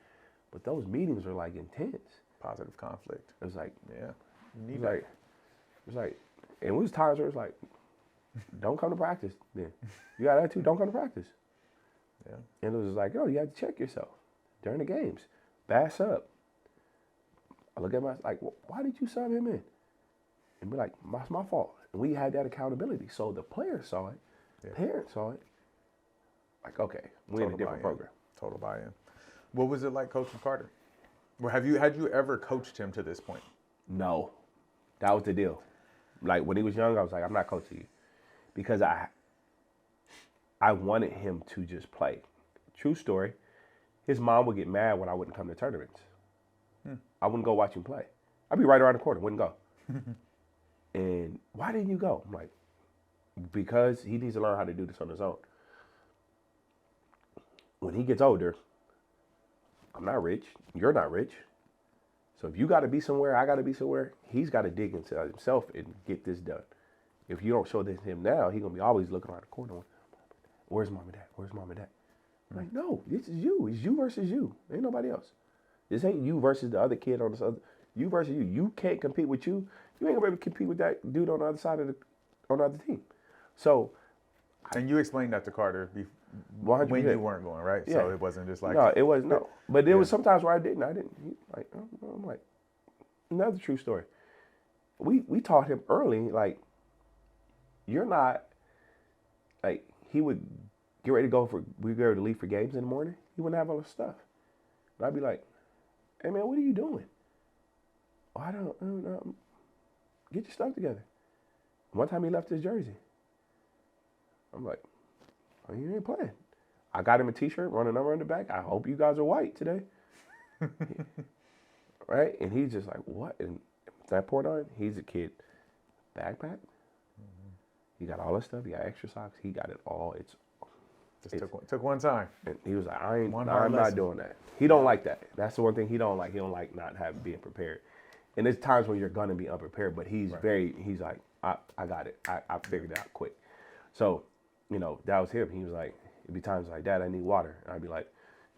But those meetings are like intense. Positive conflict. It was like, Yeah. You it need was like, and it was times where it was like, don't come to practice then. You got that too, don't come to practice. Yeah. And it was like, oh, you have to check yourself during the games. Bad sub. I look at like, why did you sub him in? And be like, that's my fault. And we had that accountability. So the players saw it, parents saw it. Like, okay, we're in a different program. Total buy-in. What was it like coaching Carter? Well, had you ever coached him to this point? No, that was the deal. Like when he was young, I was like, I'm not coaching you. Because I wanted him to just play. True story. His mom would get mad when I wouldn't come to tournaments. I wouldn't go watch him play. I'd be right around the corner, wouldn't go. And why didn't you go? I'm like, because he needs to learn how to do this on his own. When he gets older, I'm not rich. You're not rich. So if you got to be somewhere, I got to be somewhere. He's got to dig into himself and get this done. If you don't show this to him now, he's going to be always looking around the corner. Where's mom and dad? Where's mom and dad? I'm like, no, this is you. It's you versus you. Ain't nobody else. This ain't you versus the other kid on this other. You versus you. You can't compete with you. You ain't going to be able to compete with that dude on the other side of on the other team. So. And you explained that to Carter when you weren't going, right? Yeah. So it wasn't just like. No, it wasn't. No. But there was sometimes where I didn't. I'm like, another true story. We taught him early, like, you're not, like, he would get ready to leave for games in the morning. He wouldn't have all this stuff. And I'd be like, hey, man, what are you doing? Oh, I don't know. Get your stuff together. One time he left his jersey. I'm like, oh, you ain't playing. I got him a T-shirt, run a number on the back. I hope you guys are white today. Right? And he's just like, what? And that point on, he's a kid. Backpack. He got all this stuff. He got extra socks. He got it all. It's took one time. And he was like, I'm not doing that. He don't like that. That's the one thing he don't like. He don't like not being prepared. And there's times when you're gonna be unprepared, but he's like, I got it. I figured it out quick. So, that was him. He was like, it'd be times like, Dad, I need water. And I'd be like,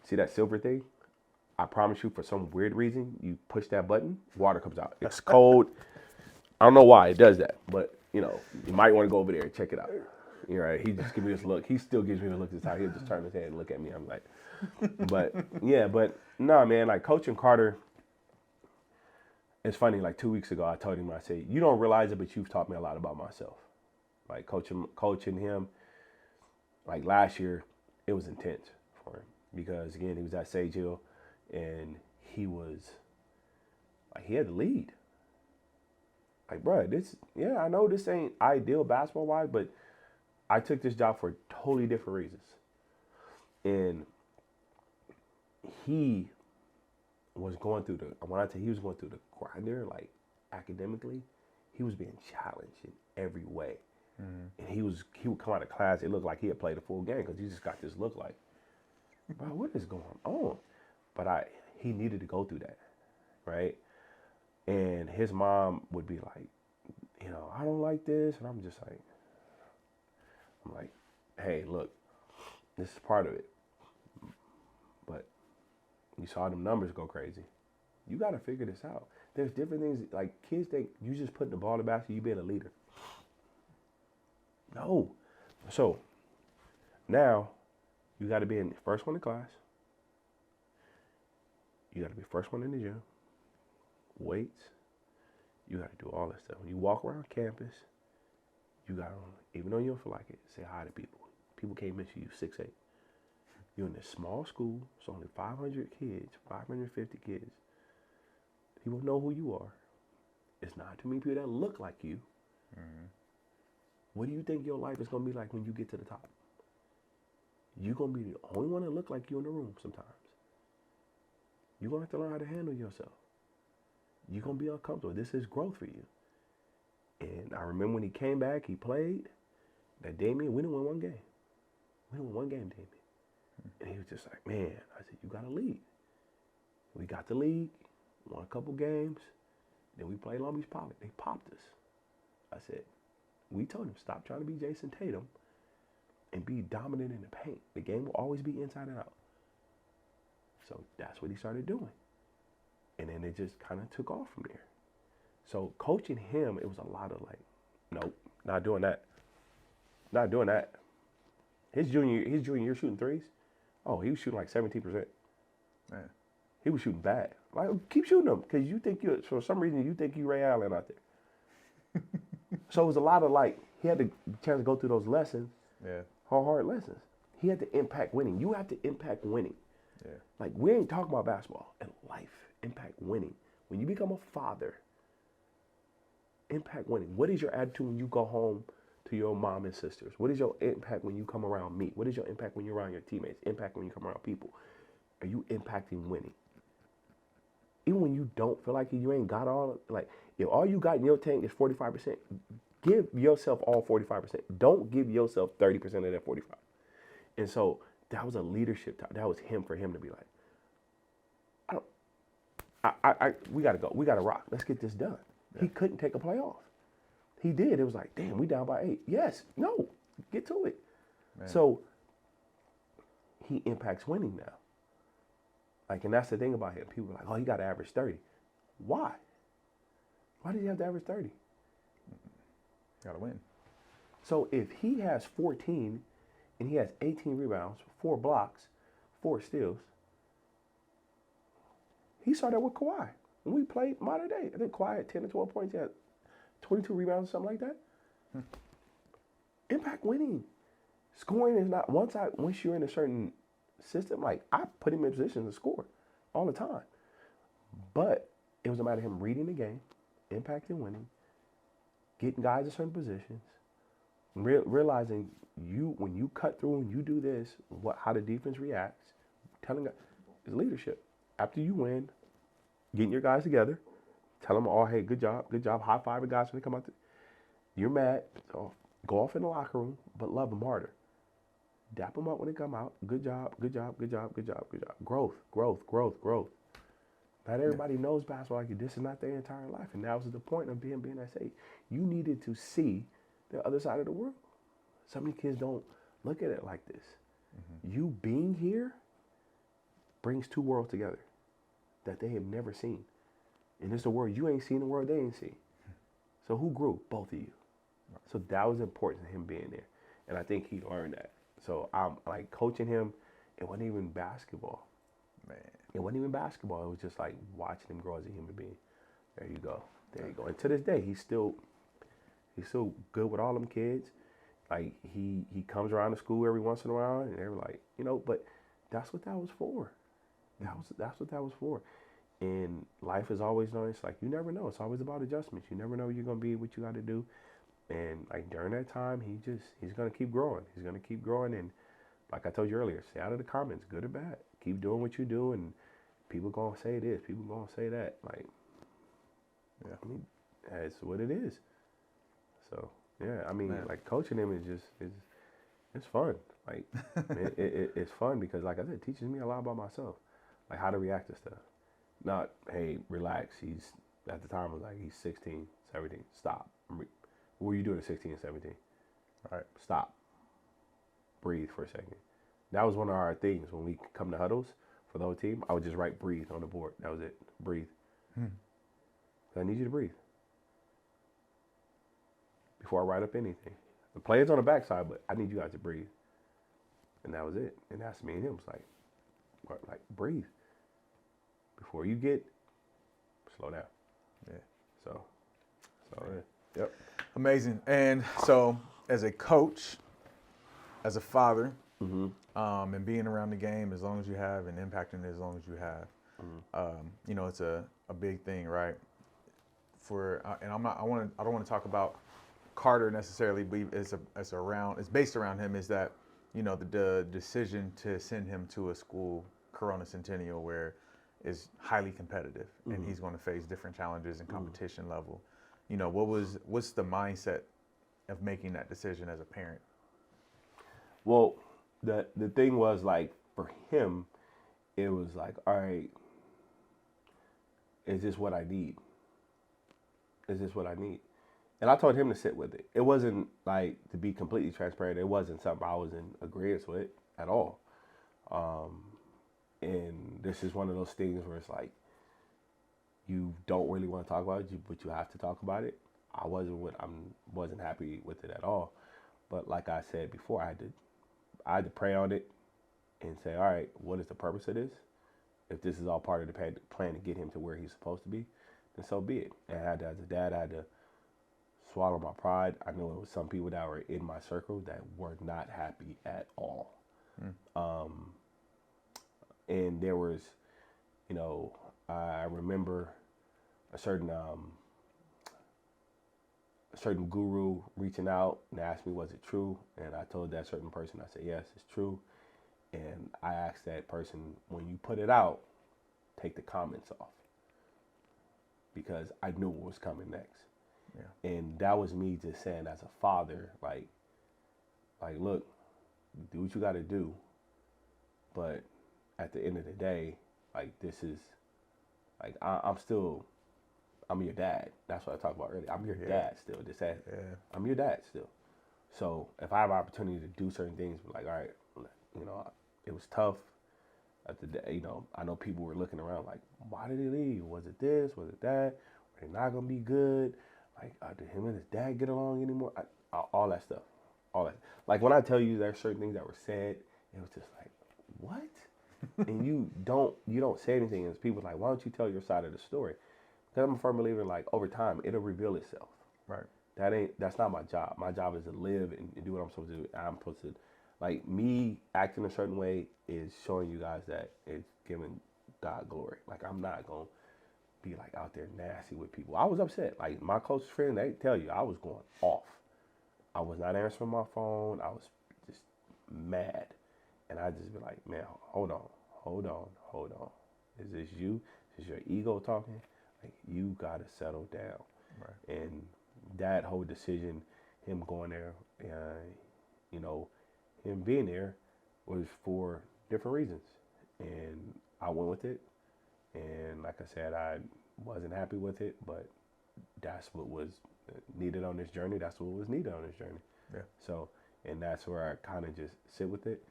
see that silver thing? I promise you, for some weird reason, you push that button, water comes out. It's cold. I don't know why it does that, but you might want to go over there and check it out. You're right. He just gives me this look. He still gives me the look this time. He'll just turn his head and look at me. I'm like, but no, man, like coaching Carter. It's funny, like 2 weeks ago, I told him, I said, you don't realize it, but you've taught me a lot about myself. Like coaching him, like last year, it was intense for him because, again, he was at Sage Hill and he was, like, he had the lead. Like, bro, I know this ain't ideal basketball-wise, but I took this job for totally different reasons. And he was going through he was going through the grinder, like, academically, he was being challenged in every way. And he would come out of class, it looked like he had played a full game because he just got this look like, bro, what is going on? But he needed to go through that, right? And his mom would be like, I don't like this. And I'm like, hey, look, this is part of it. But you saw them numbers go crazy. You got to figure this out. There's different things. Like kids think you just putting the ball in the basket, you being a leader. No. So now you got to be in the first one in class. You got to be first one in the gym. Weights. You got to do all that stuff. When you walk around campus, you got to, even though you don't feel like it, say hi to people. People can't miss you. 6'8". You're in this small school. It's only 500 kids, 550 kids. People know who you are. It's not too many people that look like you. Mm-hmm. What do you think your life is going to be like when you get to the top? You're going to be the only one that look like you in the room sometimes. You're going to have to learn how to handle yourself. You're going to be uncomfortable. This is growth for you. And I remember when he came back, he played. That Damien, we didn't win one game. We didn't win one game, Damien. And he was just like, man, I said, you got to lead. We got the league, won a couple games. Then we played Long Beach Poly. They popped us. I said, we told him, stop trying to be Jason Tatum and be dominant in the paint. The game will always be inside and out. So that's what he started doing. And then it just kind of took off from there. So coaching him, it was a lot of like, nope, not doing that. Not doing that. His junior year shooting threes. Oh, he was shooting like 17%. Man. He was shooting bad. Like, keep shooting them because you think for some reason you think you Ray Allen out there. So it was a lot of like, he had the chance to go through those lessons. Yeah. Hard lessons. He had to impact winning. You have to impact winning. Yeah. Like, we ain't talking about basketball and life. Impact winning. When you become a father, impact winning. What is your attitude when you go home to your mom and sisters? What is your impact when you come around me? What is your impact when you're around your teammates? Impact when you come around people? Are you impacting winning? Even when you don't feel like it, you ain't got all, like, if all you got in your tank is 45%, give yourself all 45%. Don't give yourself 30% of that 45. And so that was a leadership time. That was for him to be like, we gotta go. We gotta rock. Let's get this done. Yeah. He couldn't take a play off. He did. It was like, damn, we down by 8. Yes. No. Get to it. Man. So he impacts winning now. Like, and that's the thing about him. People are like, oh, he got to average 30. Why? Why did he have to average 30? Got to win. So if he has 14 and he has 18 rebounds, 4 blocks, 4 steals, he saw that with Kawhi. When we played modern day, I think Kawhi had 10 to 12 points. He had 22 rebounds or something like that. Impact winning. Scoring is not, once you're in a certain system, like, I put him in position to score all the time. But it was a matter of him reading the game, impacting winning, getting guys in certain positions, realizing when you cut through and you do this, how the defense reacts, telling guys, it's leadership. After you win, getting your guys together, tell them, oh, hey, good job, high five the guys when they come out. You're mad, so go off in the locker room, but love them harder. Dap them up when they come out. Good job. Growth. Not everybody knows basketball like you. This is not their entire life. And that was the point of being at age. You needed to see the other side of the world. Some of the kids don't look at it like this. Mm-hmm. You being here brings 2 worlds together that they have never seen. And it's a world you ain't seen, the world they ain't seen. So who grew? Both of you. Right. So that was important to him being there. And I think he learned that. So I'm like coaching him. It wasn't even basketball. Man. It wasn't even basketball. It was just like watching him grow as a human being. There you go. And to this day, he's still good with all them kids. Like he comes around to school every once in a while, and they're like, but that's what that was for. That's what that was for. And life is always nice. Like, you never know. It's always about adjustments. You never know you're gonna be what you got to do. And like during that time, he's gonna keep growing. He's gonna keep growing. And like I told you earlier, stay out of the comments, good or bad. Keep doing what you do, and people gonna say this, people gonna say that. Like, yeah, I mean, that's what it is. So yeah, I mean, man, like coaching him it's fun. Like it's fun because, like I said, it teaches me a lot about myself, like how to react to stuff. Not, hey, relax. He's at the time was like he's 16, 17. Stop. What were you doing at 16 and 17? All right, stop. Breathe for a second. That was one of our things when we come to huddles for the whole team. I would just write breathe on the board. That was it. Breathe. I need you to breathe before I write up anything. The play's on the backside, but I need you guys to breathe. And that was it. And that's me and him. It's like breathe before you get slow down. Yeah. So yep. Amazing. And so, as a coach, as a father, and being around the game as long as you have and impacting it as long as you have, you know, it's a big thing, right? And I don't want to talk about Carter necessarily, but it's based around him. Is that, you know, the decision to send him to a school, Corona Centennial, where is highly competitive and he's going to face different challenges and competition level. You know, what's the mindset of making that decision as a parent? Well, the thing was, like, for him, it was like, all right, is this what I need? Is this what I need? And I told him to sit with it. It wasn't, like, to be completely transparent, it wasn't something I was in agreement with at all. And this is one of those things where it's like, you don't really want to talk about it, but you have to talk about it. I wasn't happy with it at all. But like I said before, I had to pray on it and say, all right, what is the purpose of this? If this is all part of the plan to get him to where he's supposed to be, then so be it. And as a dad, I had to swallow my pride. I know it was some people that were in my circle that were not happy at all. And there was, you know, I remember a certain guru reaching out and asked me, was it true? And I told that certain person, I said, yes, it's true. And I asked that person, when you put it out, take the comments off, because I knew what was coming next. Yeah. And that was me just saying, as a father, like, look, do what you got to do. But at the end of the day, like, this is, like, I'm your dad. That's what I talked about earlier. I'm your dad still. I'm your dad still. So if I have an opportunity to do certain things, like, all right, you know, it was tough. At the day, you know, I know people were looking around like, why did he leave? Was it this? Was it that? Were they not gonna be good? Like, did him and his dad get along anymore? All that stuff, all that. Like, when I tell you there's certain things that were said, it was just like, what? And you don't say anything, and people are like, why don't you tell your side of the story? Because I'm a firm believer in, like, over time, it'll reveal itself. Right. That's not my job. My job is to live and do what I'm supposed to do. I'm supposed to, like, me acting a certain way is showing you guys that it's giving God glory. Like, I'm not going to be, like, out there nasty with people. I was upset. Like, my closest friend, they tell you, I was going off. I was not answering my phone. I was just mad. And I just be like, man, hold on. Is this you? Is your ego talking? Like, you got to settle down. Right. And that whole decision, him going there, you know, him being there was for different reasons. And I went with it. And like I said, I wasn't happy with it, but that's what was needed on this journey. That's what was needed on this journey. Yeah. So, and that's where I kind of just sit with it.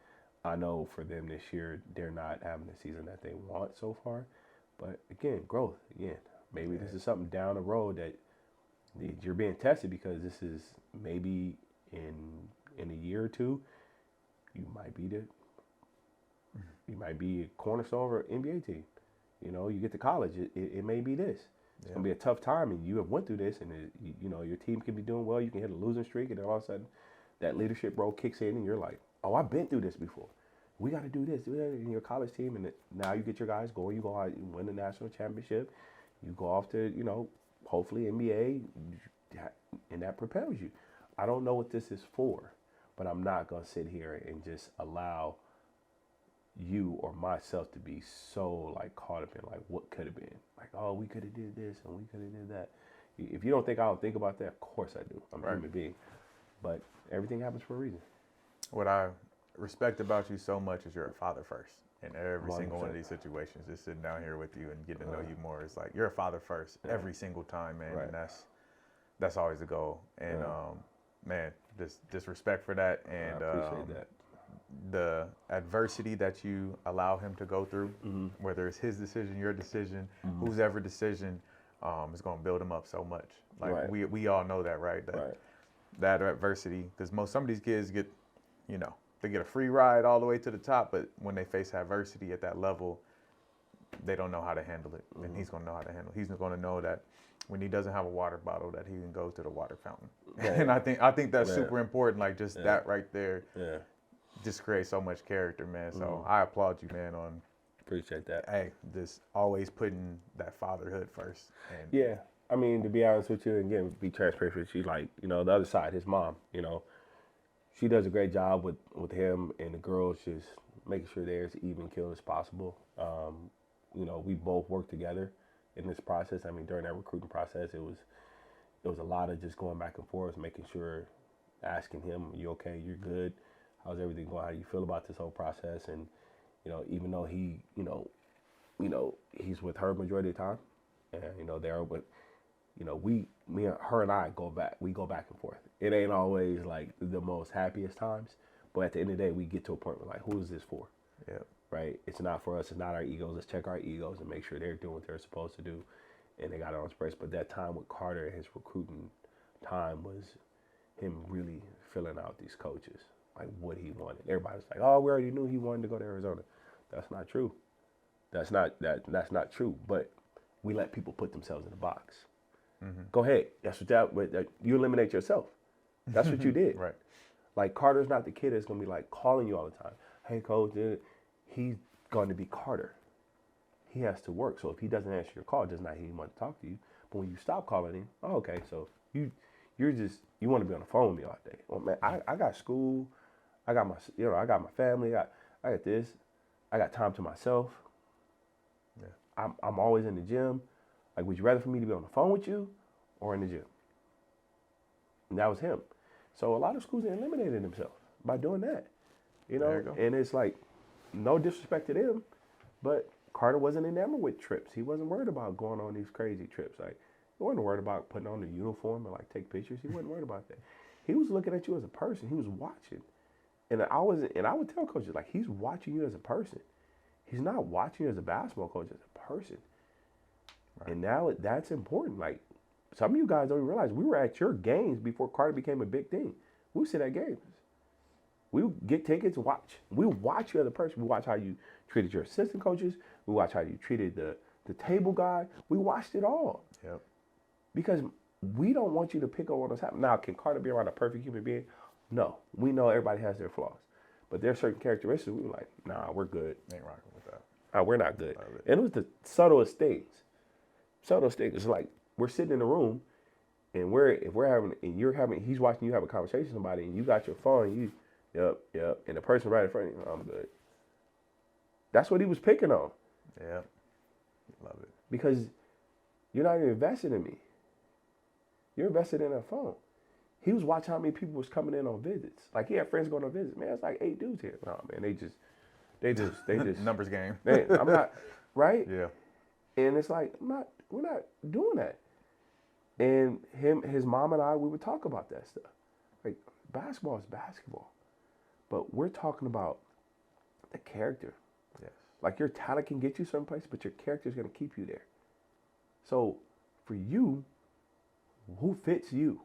I know for them this year, they're not having the season that they want so far. But again, growth. Again, maybe this is something down the road that you're being tested, because this is maybe in a year or two, you might be a cornerstone of an NBA team. You know, you get to college, it may be this. It's gonna be a tough time, and you have went through this, and you know, your team can be doing well. You can hit a losing streak, and then all of a sudden, that leadership role kicks in, and you're like, oh, I've been through this before. We got to do this, do that in your college team, and now you get your guys going. You go out, you win the national championship. You go off to, you know, hopefully NBA, and that propels you. I don't know what this is for, but I'm not gonna sit here and just allow you or myself to be so, like, caught up in, like, what could have been. Like, oh, we could have did this and we could have did that. If you don't think I don't think about that, of course I do. I'm a human being. But everything happens for a reason. What I respect about you so much is you're a father first in every 100%. Single one of these situations. Just sitting down here with you and getting to know you more. It's like, you're a father first every single time, man. Right. And that's always the goal. And man, just respect for that. And I appreciate that. the adversity that you allow him to go through, whether it's his decision, your decision, whose ever decision, is going to build him up so much. Like Right. we all know that, right? Right. That adversity, because some of these kids get, they get a free ride all the way to the top, but when they face adversity at that level, they don't know how to handle it. And he's going to know how to handle it. He's going to know that when he doesn't have a water bottle, that he can go to the water fountain. Yeah. And I think that's Yeah. super important. Like just that right there, Yeah. just creates so much character, man. So I applaud you, man, on Appreciate that. hey, just always putting that fatherhood first. And Yeah. I mean, to be honest with you, and again, be transparent with you, like, the other side, his mom, she does a great job with him and the girls, just making sure they're as even killed as possible. We both work together in this process. I mean, during that recruiting process, it was a lot of just going back and forth, making sure, asking him, "You okay? You're good? How's everything going? How do you feel about this whole process?" And even though he, he's with her majority of the time, and they're with, her and I go back. We go back and forth. It ain't always like the most happiest times, but at the end of the day, we get to a point where like, who is this for? yeah, Right? It's not for us. It's not our egos. Let's check our egos and make sure they're doing what they're supposed to do, and they got it on space. But that time with Carter and his recruiting time was him really filling out these coaches, like what he wanted. Everybody's like, "Oh, we already knew he wanted to go to Arizona." That's not true. That's not true. But we let people put themselves in a box. Go ahead. That's what you eliminate yourself. That's what you did. right. Like Carter's not the kid that's gonna be like calling you all the time. "Hey, coach," he's going to be Carter. He has to work. So if he doesn't answer your call, it does not mean he wants to talk to you. But when you stop calling him, oh, okay, so you want to be on the phone with me all day. Well, man, I got school, I got my family, I got this, I got time to myself. Yeah. I'm always in the gym. Like, would you rather for me to be on the phone with you or in the gym? And that was him. So a lot of schools eliminated themselves by doing that. There you go. And it's like, no disrespect to them, but Carter wasn't enamored with trips. He wasn't worried about going on these crazy trips. Like, he wasn't worried about putting on the uniform and like take pictures. He wasn't worried about that. He was looking at you as a person. He was watching. And I would tell coaches, like, he's watching you as a person. He's not watching you as a basketball coach, as a person. Right. And now that's important. Like, some of you guys don't even realize we were at your games before Carter became a big thing. We sit at games. We get tickets, watch. We watch you as a person. We watch how you treated your assistant coaches. We watch how you treated the table guy. We watched it all. Yep. Because we don't want you to pick up on what's happening. Now, can Carter be around a perfect human being? No. We know everybody has their flaws. But there are certain characteristics we were like, nah, we're good. Ain't rocking with that. We're not good. And it was the subtlest things. Subtlest things. It's like we're sitting in a room and he's watching you have a conversation with somebody and you got your phone, yep. And the person right in front of you, I'm good. That's what he was picking on. Yeah. Love it. Because you're not even invested in me. You're invested in that phone. He was watching how many people was coming in on visits. Like, he had friends going on visits. Man, it's like 8 dudes here. No, man, they just Numbers game. I'm not, right? Yeah. And it's like, we're not doing that. And his mom and I, we would talk about that stuff. Like, basketball is basketball. But we're talking about the character. Yes. Like, your talent can get you someplace, but your character is going to keep you there. So, for you, who fits you?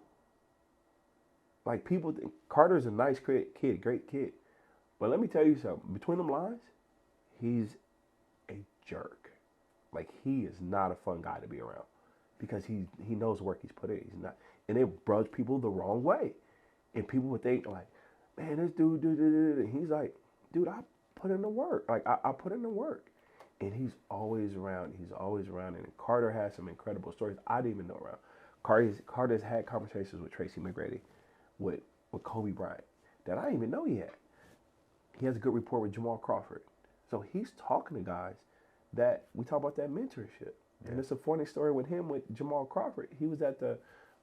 Like, people think Carter's a nice kid, great kid. But let me tell you something. Between them lines, he's a jerk. Like, he is not a fun guy to be around because he knows the work he's put in. He's not, and it rubs people the wrong way. And people would think, like, man, this dude, and he's like, dude, I put in the work. Like, I put in the work. And he's always around. And Carter has some incredible stories I didn't even know around. Carter's had conversations with Tracy McGrady, with Kobe Bryant, that I didn't even know he had. He has a good rapport with Jamal Crawford. So he's talking to guys that, we talk about that mentorship. Yeah. And it's a funny story with him, with Jamal Crawford. He was at the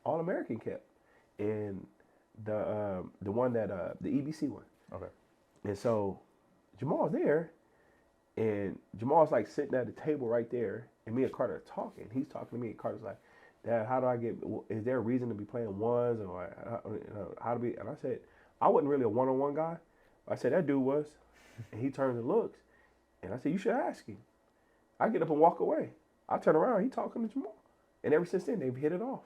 All-American camp. And the one that, the EBC one. Okay. And so Jamal's there, and Jamal's like sitting at the table right there, and me and Carter are talking. He's talking to me, and Carter's like, Dad, how do I get, is there a reason to be playing ones, or how to be? And I said, I wasn't really a one-on-one guy, I said, that dude was. And he turns and looks. And I said, you should ask him. I get up and walk away. I turn around, he talking to Jamal. And ever since then, they've hit it off.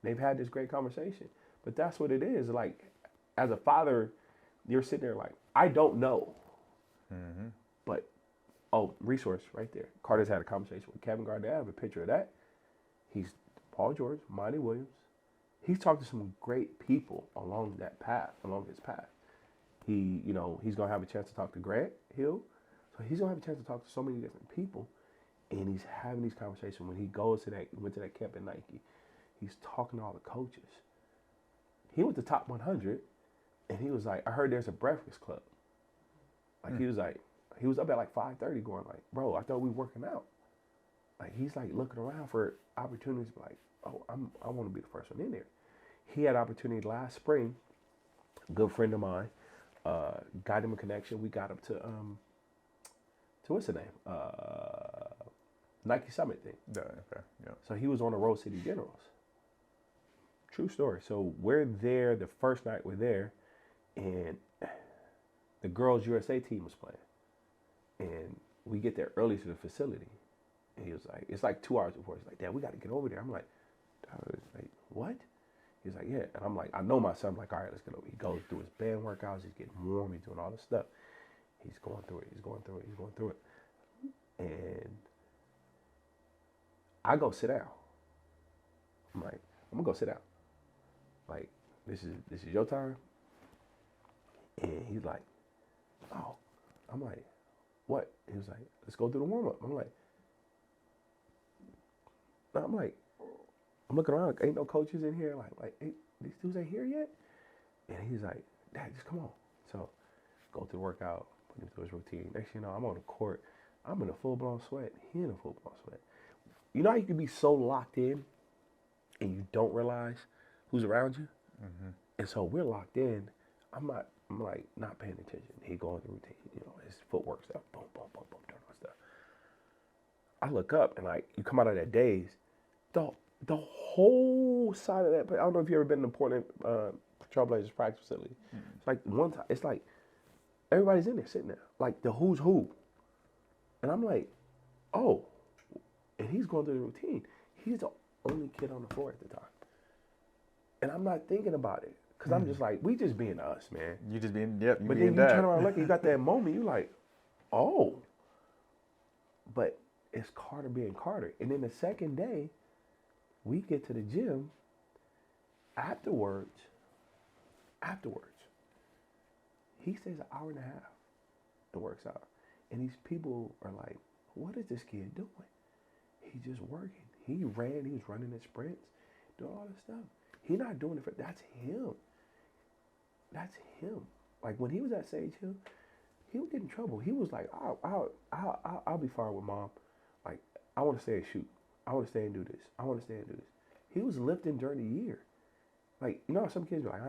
They've had this great conversation. But that's what it is. Like, as a father, you're sitting there like, I don't know. Mm-hmm. But, resource right there. Carter's had a conversation with Kevin Garnett. I have a picture of that. He's Paul George, Monty Williams. He's talked to some great people along his path. He's going to have a chance to talk to Grant Hill. So he's going to have a chance to talk to so many different people. And he's having these conversations when he went to that camp at Nike. He's talking to all the coaches. He went to top 100, and he was like, I heard there's a breakfast club. Like, he was up at like 5:30 going like, bro, I thought we were working out. Like, he's like looking around for opportunities like, I want to be the first one in there. He had opportunity last spring. A good friend of mine got him a connection. We got him to what's the name? Nike Summit thing. Yeah, okay. Yeah. So he was on the Rose City Generals. True story. So we're there, the first night we're there, and the girls USA team was playing. And we get there early to the facility. And he was like, it's like 2 hours before. He's like, Dad, we got to get over there. I'm like, what? He's like, yeah. And I'm like, I know my son. I'm like, all right, let's get over. He goes through his band workouts. He's getting warm. He's doing all this stuff. He's going through it. And I go sit down. I'm like, I'm going to go sit down. Like, this is your time. And he's like, oh. I'm like, what? He was like, let's go do the warm-up. I'm like, I'm looking around, like, ain't no coaches in here. Like, hey, these dudes ain't here yet? And he's like, Dad, just come on. So, go through the workout, put him through his routine. Next thing you know, I'm on the court. I'm in a full-blown sweat. He in a full-blown sweat. You know how you can be so locked in and you don't realize who's around you? Mm-hmm. And so we're locked in. I'm like not paying attention. He going through routine, his footwork stuff, boom, boom, boom, boom, doing all stuff. I look up and like you come out of that daze, the whole side of that. I don't know if you ever been in the Portland Trailblazers practice facility. Mm-hmm. It's like one time. It's like everybody's in there sitting there, like the who's who. And I'm like, oh, and he's going through the routine. He's the only kid on the floor at the time, and I'm not thinking about it. Because I'm just like, we just being us, man. You just being, yep, you but being then you turn around, look, you got that moment, you like, oh. But it's Carter being Carter. And then the second day, we get to the gym. Afterwards, he stays an hour and a half and works out. And these people are like, what is this kid doing? He's just working. He was running his sprints, doing all this stuff. He's not doing it that's him. That's him. Like when he was at Sage Hill, he would get in trouble. He was like, I'll be fine with Mom. Like, I want to stay and shoot. I want to stay and do this. I want to stay and do this. He was lifting during the year. Like, some kids be like,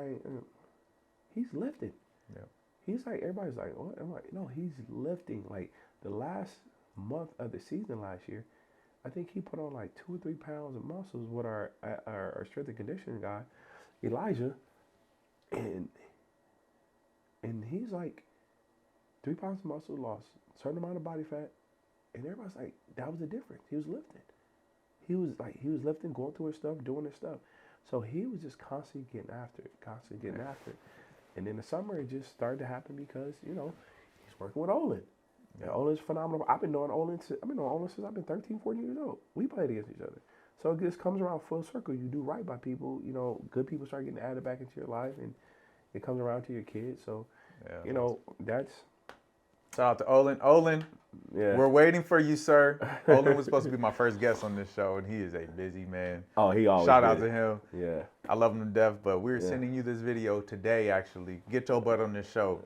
he's lifting. Yeah. He's like, everybody's like, what? I'm like, no, he's lifting. Like the last month of the season last year, I think he put on like 2 or 3 pounds of muscles with our strength and conditioning guy, Elijah, and he's like 3 pounds of muscle lost, a certain amount of body fat, and everybody's like, that was the difference. He was lifting. He was lifting, going through his stuff, doing his stuff. So he was just constantly getting after it. And in the summer, it just started to happen because, he's working with Olin. Yeah, Olin's phenomenal. I've been knowing Olin since I've been 13, 14 years old. We played against each other. So it just comes around full circle. You do right by people. Good people start getting added back into your life, and it comes around to your kids. So, that's... Shout out to Olin. Olin, yeah. We're waiting for you, sir. Olin was supposed to be my first guest on this show, and he is a busy man. Oh, he always Shout out to him. Yeah. I love him to death, but we're sending you this video today, actually. Get your butt on this show.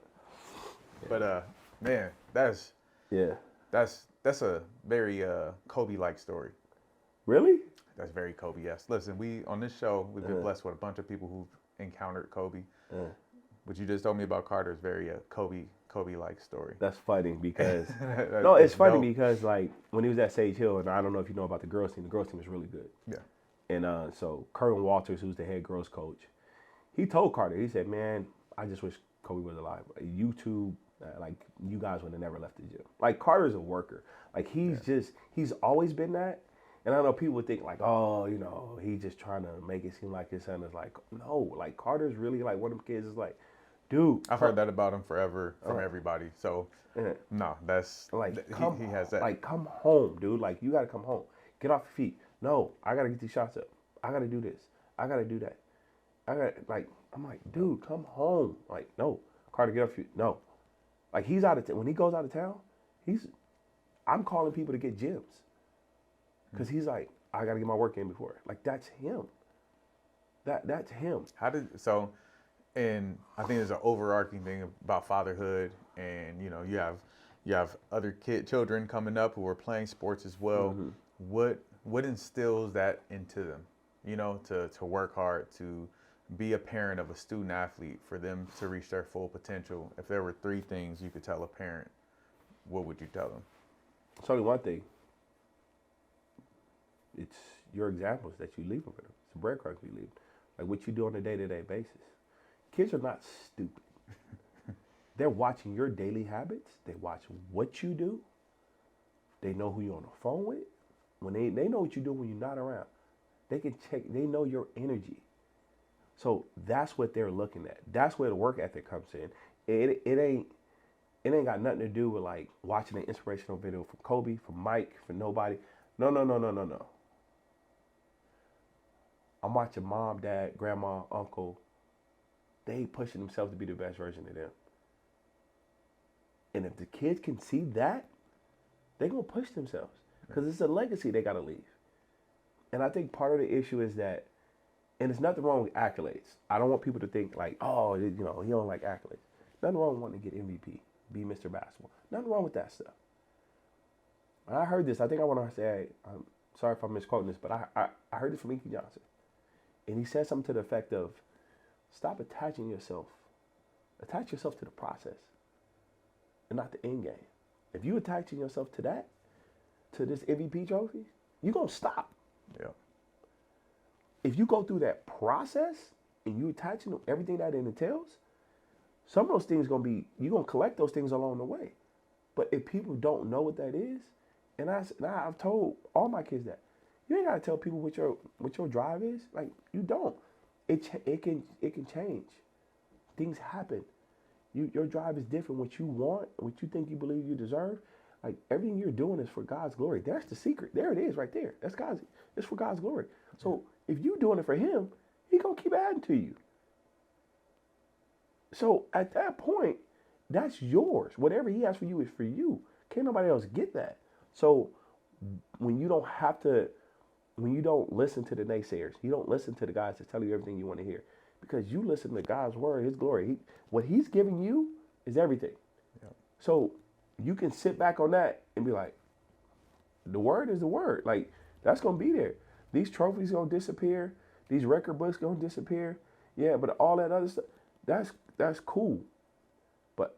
Yeah. But, man, that's a very Kobe-like story. Really? That's very Kobe, yes. Listen, on this show, we've been blessed with a bunch of people who've encountered Kobe. What you just told me about Carter is very Kobe-like story. That's funny because it's funny because like when he was at Sage Hill, and I don't know if you know about the girls team is really good. Yeah. And so Kerwin Walters, who's the head girls coach, he told Carter, he said, "Man, I just wish Kobe was alive. YouTube, like you guys would have never left the gym. Like Carter's a worker. Like he's always been that. And I know people would think like, oh, you know, he's just trying to make it seem like his son is like, no, like Carter's really like one of them kids is like, dude. I've heard that about him forever from everybody. So no, that's like he has that. Like come home, dude. Like you gotta come home. Get off your feet. No, I gotta get these shots up. I gotta do this. I gotta do that. I got like I'm like, dude, come home. Like no, Carter, get off your feet. No, like he's out of when he goes out of town, I'm calling people to get gyms. Because he's like, I got to get my work in before. Like, that's him. That's him. And I think there's an overarching thing about fatherhood. And, you know, you have other children coming up who are playing sports as well. Mm-hmm. What instills that into them, you know, to work hard, to be a parent of a student athlete, for them to reach their full potential? If there were 3 things you could tell a parent, what would you tell them? It's only one thing. It's your examples that you leave them with them. It's the breadcrumbs you leave. Like what you do on a day-to-day basis. Kids are not stupid. They're watching your daily habits. They watch what you do. They know who you're on the phone with. When they know what you do when you're not around. They can check. They know your energy. So that's what they're looking at. That's where the work ethic comes in. It ain't got nothing to do with like watching an inspirational video from Kobe, from Mike, from nobody. No. I'm watching mom, dad, grandma, uncle. They pushing themselves to be the best version of them. And if the kids can see that, they're going to push themselves. Because it's a legacy they got to leave. And I think part of the issue is that, and there's nothing wrong with accolades. I don't want people to think like, oh, you know, he don't like accolades. Nothing wrong with wanting to get MVP, be Mr. Basketball. Nothing wrong with that stuff. When I heard this, I think I want to say, I'm sorry if I'm misquoting this, but I heard it from Inky Johnson. And he said something to the effect of, stop attaching yourself. Attach yourself to the process and not the end game. If you attaching yourself to that, to this MVP trophy, you're going to stop. Yeah. If you go through that process and you attaching everything that it entails, some of those things going to be, you're going to collect those things along the way. But if people don't know what that is, and I've told all my kids that, you ain't got to tell people what your drive is. Like, you don't. It can change. Things happen. Your drive is different. What you want, what you think you believe you deserve, like everything you're doing is for God's glory. That's the secret. There it is right there. It's for God's glory. So if you're doing it for him, he gonna keep adding to you. So at that point, that's yours. Whatever he has for you is for you. Can't nobody else get that. So when you don't listen to the naysayers, you don't listen to the guys that tell you everything you want to hear, because you listen to God's word, his glory. What he's giving you is everything. Yep. So you can sit back on that and be like, the word is the word. Like, that's going to be there. These trophies going to disappear. These record books going to disappear. Yeah, but all that other stuff, that's cool. But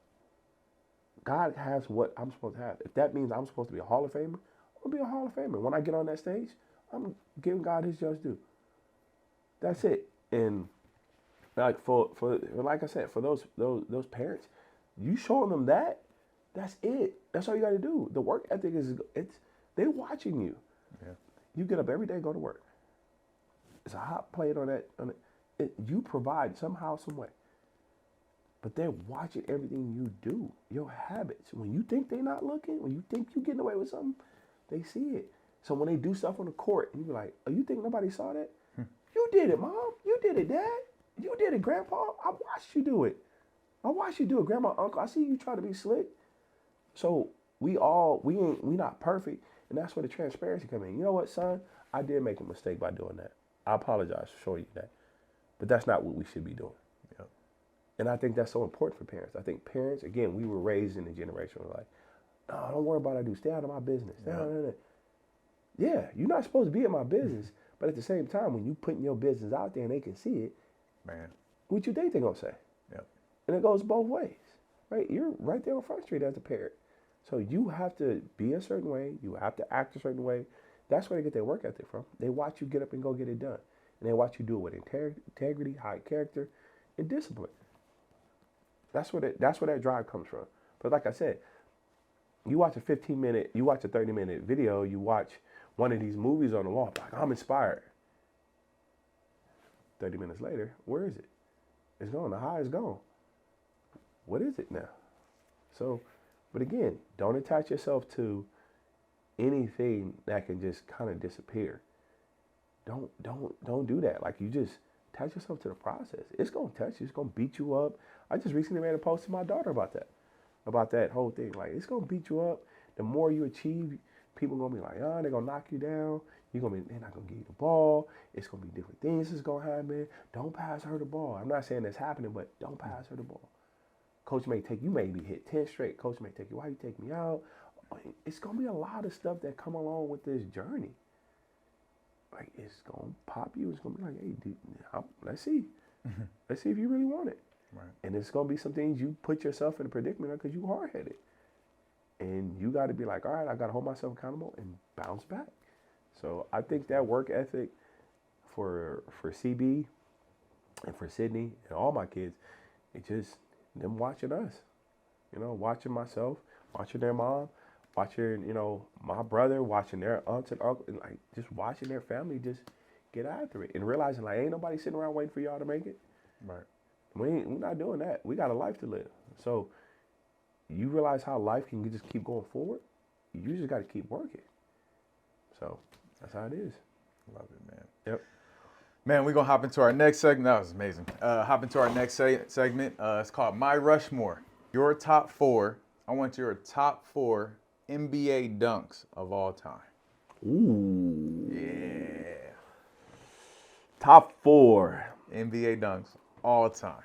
God has what I'm supposed to have. If that means I'm supposed to be a Hall of Famer, I'm going to be a Hall of Famer. When I get on that stage, I'm giving God his just due. That's it. And like for like I said, for those parents, you showing them that's it. That's all you got to do. The work ethic they're watching you. Yeah. You get up every day, go to work. It's a hot plate on that. You provide somehow, some way. But they're watching everything you do, your habits. When you think they're not looking, when you think you're getting away with something, they see it. So when they do stuff on the court, you be like, oh, you think nobody saw that? You did it, Mom. You did it, Dad. You did it, Grandpa. I watched you do it. I watched you do it, Grandma, Uncle. I see you try to be slick. So we not perfect, and that's where the transparency comes in. You know what, son? I did make a mistake by doing that. I apologize for showing you that. But that's not what we should be doing. Yep. And I think that's so important for parents. I think parents, again, we were raised in a generation where like, no, don't worry about what I do. Stay out of my business. Yeah, you're not supposed to be in my business, but at the same time, when you putting your business out there and they can see it, man, what you think they're gonna say? Yep. And it goes both ways, right? You're right there on Front Street as a parent, so you have to be a certain way. You have to act a certain way. That's where they get their work ethic from. They watch you get up and go get it done, and they watch you do it with integrity, high character, and discipline. That's where that drive comes from. But like I said, you watch a 15-minute, you watch a 30-minute video, you watch one of these movies on the wall, like, I'm inspired. 30 minutes later, where is it? It's gone. The high is gone. What is it now? So, but again, don't attach yourself to anything that can just kind of disappear. Don't do that. Like, you just attach yourself to the process. It's gonna touch you. It's gonna beat you up. I just recently made a post to my daughter about that whole thing. Like, it's gonna beat you up. The more you achieve, people gonna be like, oh, they're gonna knock you down. They're not gonna give you the ball. It's gonna be different things that's gonna happen. Don't pass her the ball. I'm not saying that's happening, but don't pass her the ball. Coach you may be hit 10 straight. Coach may take you, why you take me out? It's gonna be a lot of stuff that come along with this journey. Like, it's gonna pop you. It's gonna be like, hey, dude, let's see. Let's see if you really want it. Right. And it's gonna be some things you put yourself in a predicament because you hard-headed. And you gotta be like, all right, I gotta hold myself accountable and bounce back. So I think that work ethic for CB and for Sydney and all my kids, it just them watching us, watching myself, watching their mom, watching, my brother, watching their aunts and uncles, and like just watching their family just get after it and realizing like ain't nobody sitting around waiting for y'all to make it. Right. We're not doing that. We got a life to live. So you realize how life can just keep going forward. You just got to keep working. So that's how it is. Love it, man. Yep. Man, we're going to hop into our next segment. That was amazing. Hop into our next segment. It's called My Rushmore. Your top 4. I want your top 4 NBA dunks of all time. Ooh. Yeah. Top 4. NBA dunks all time.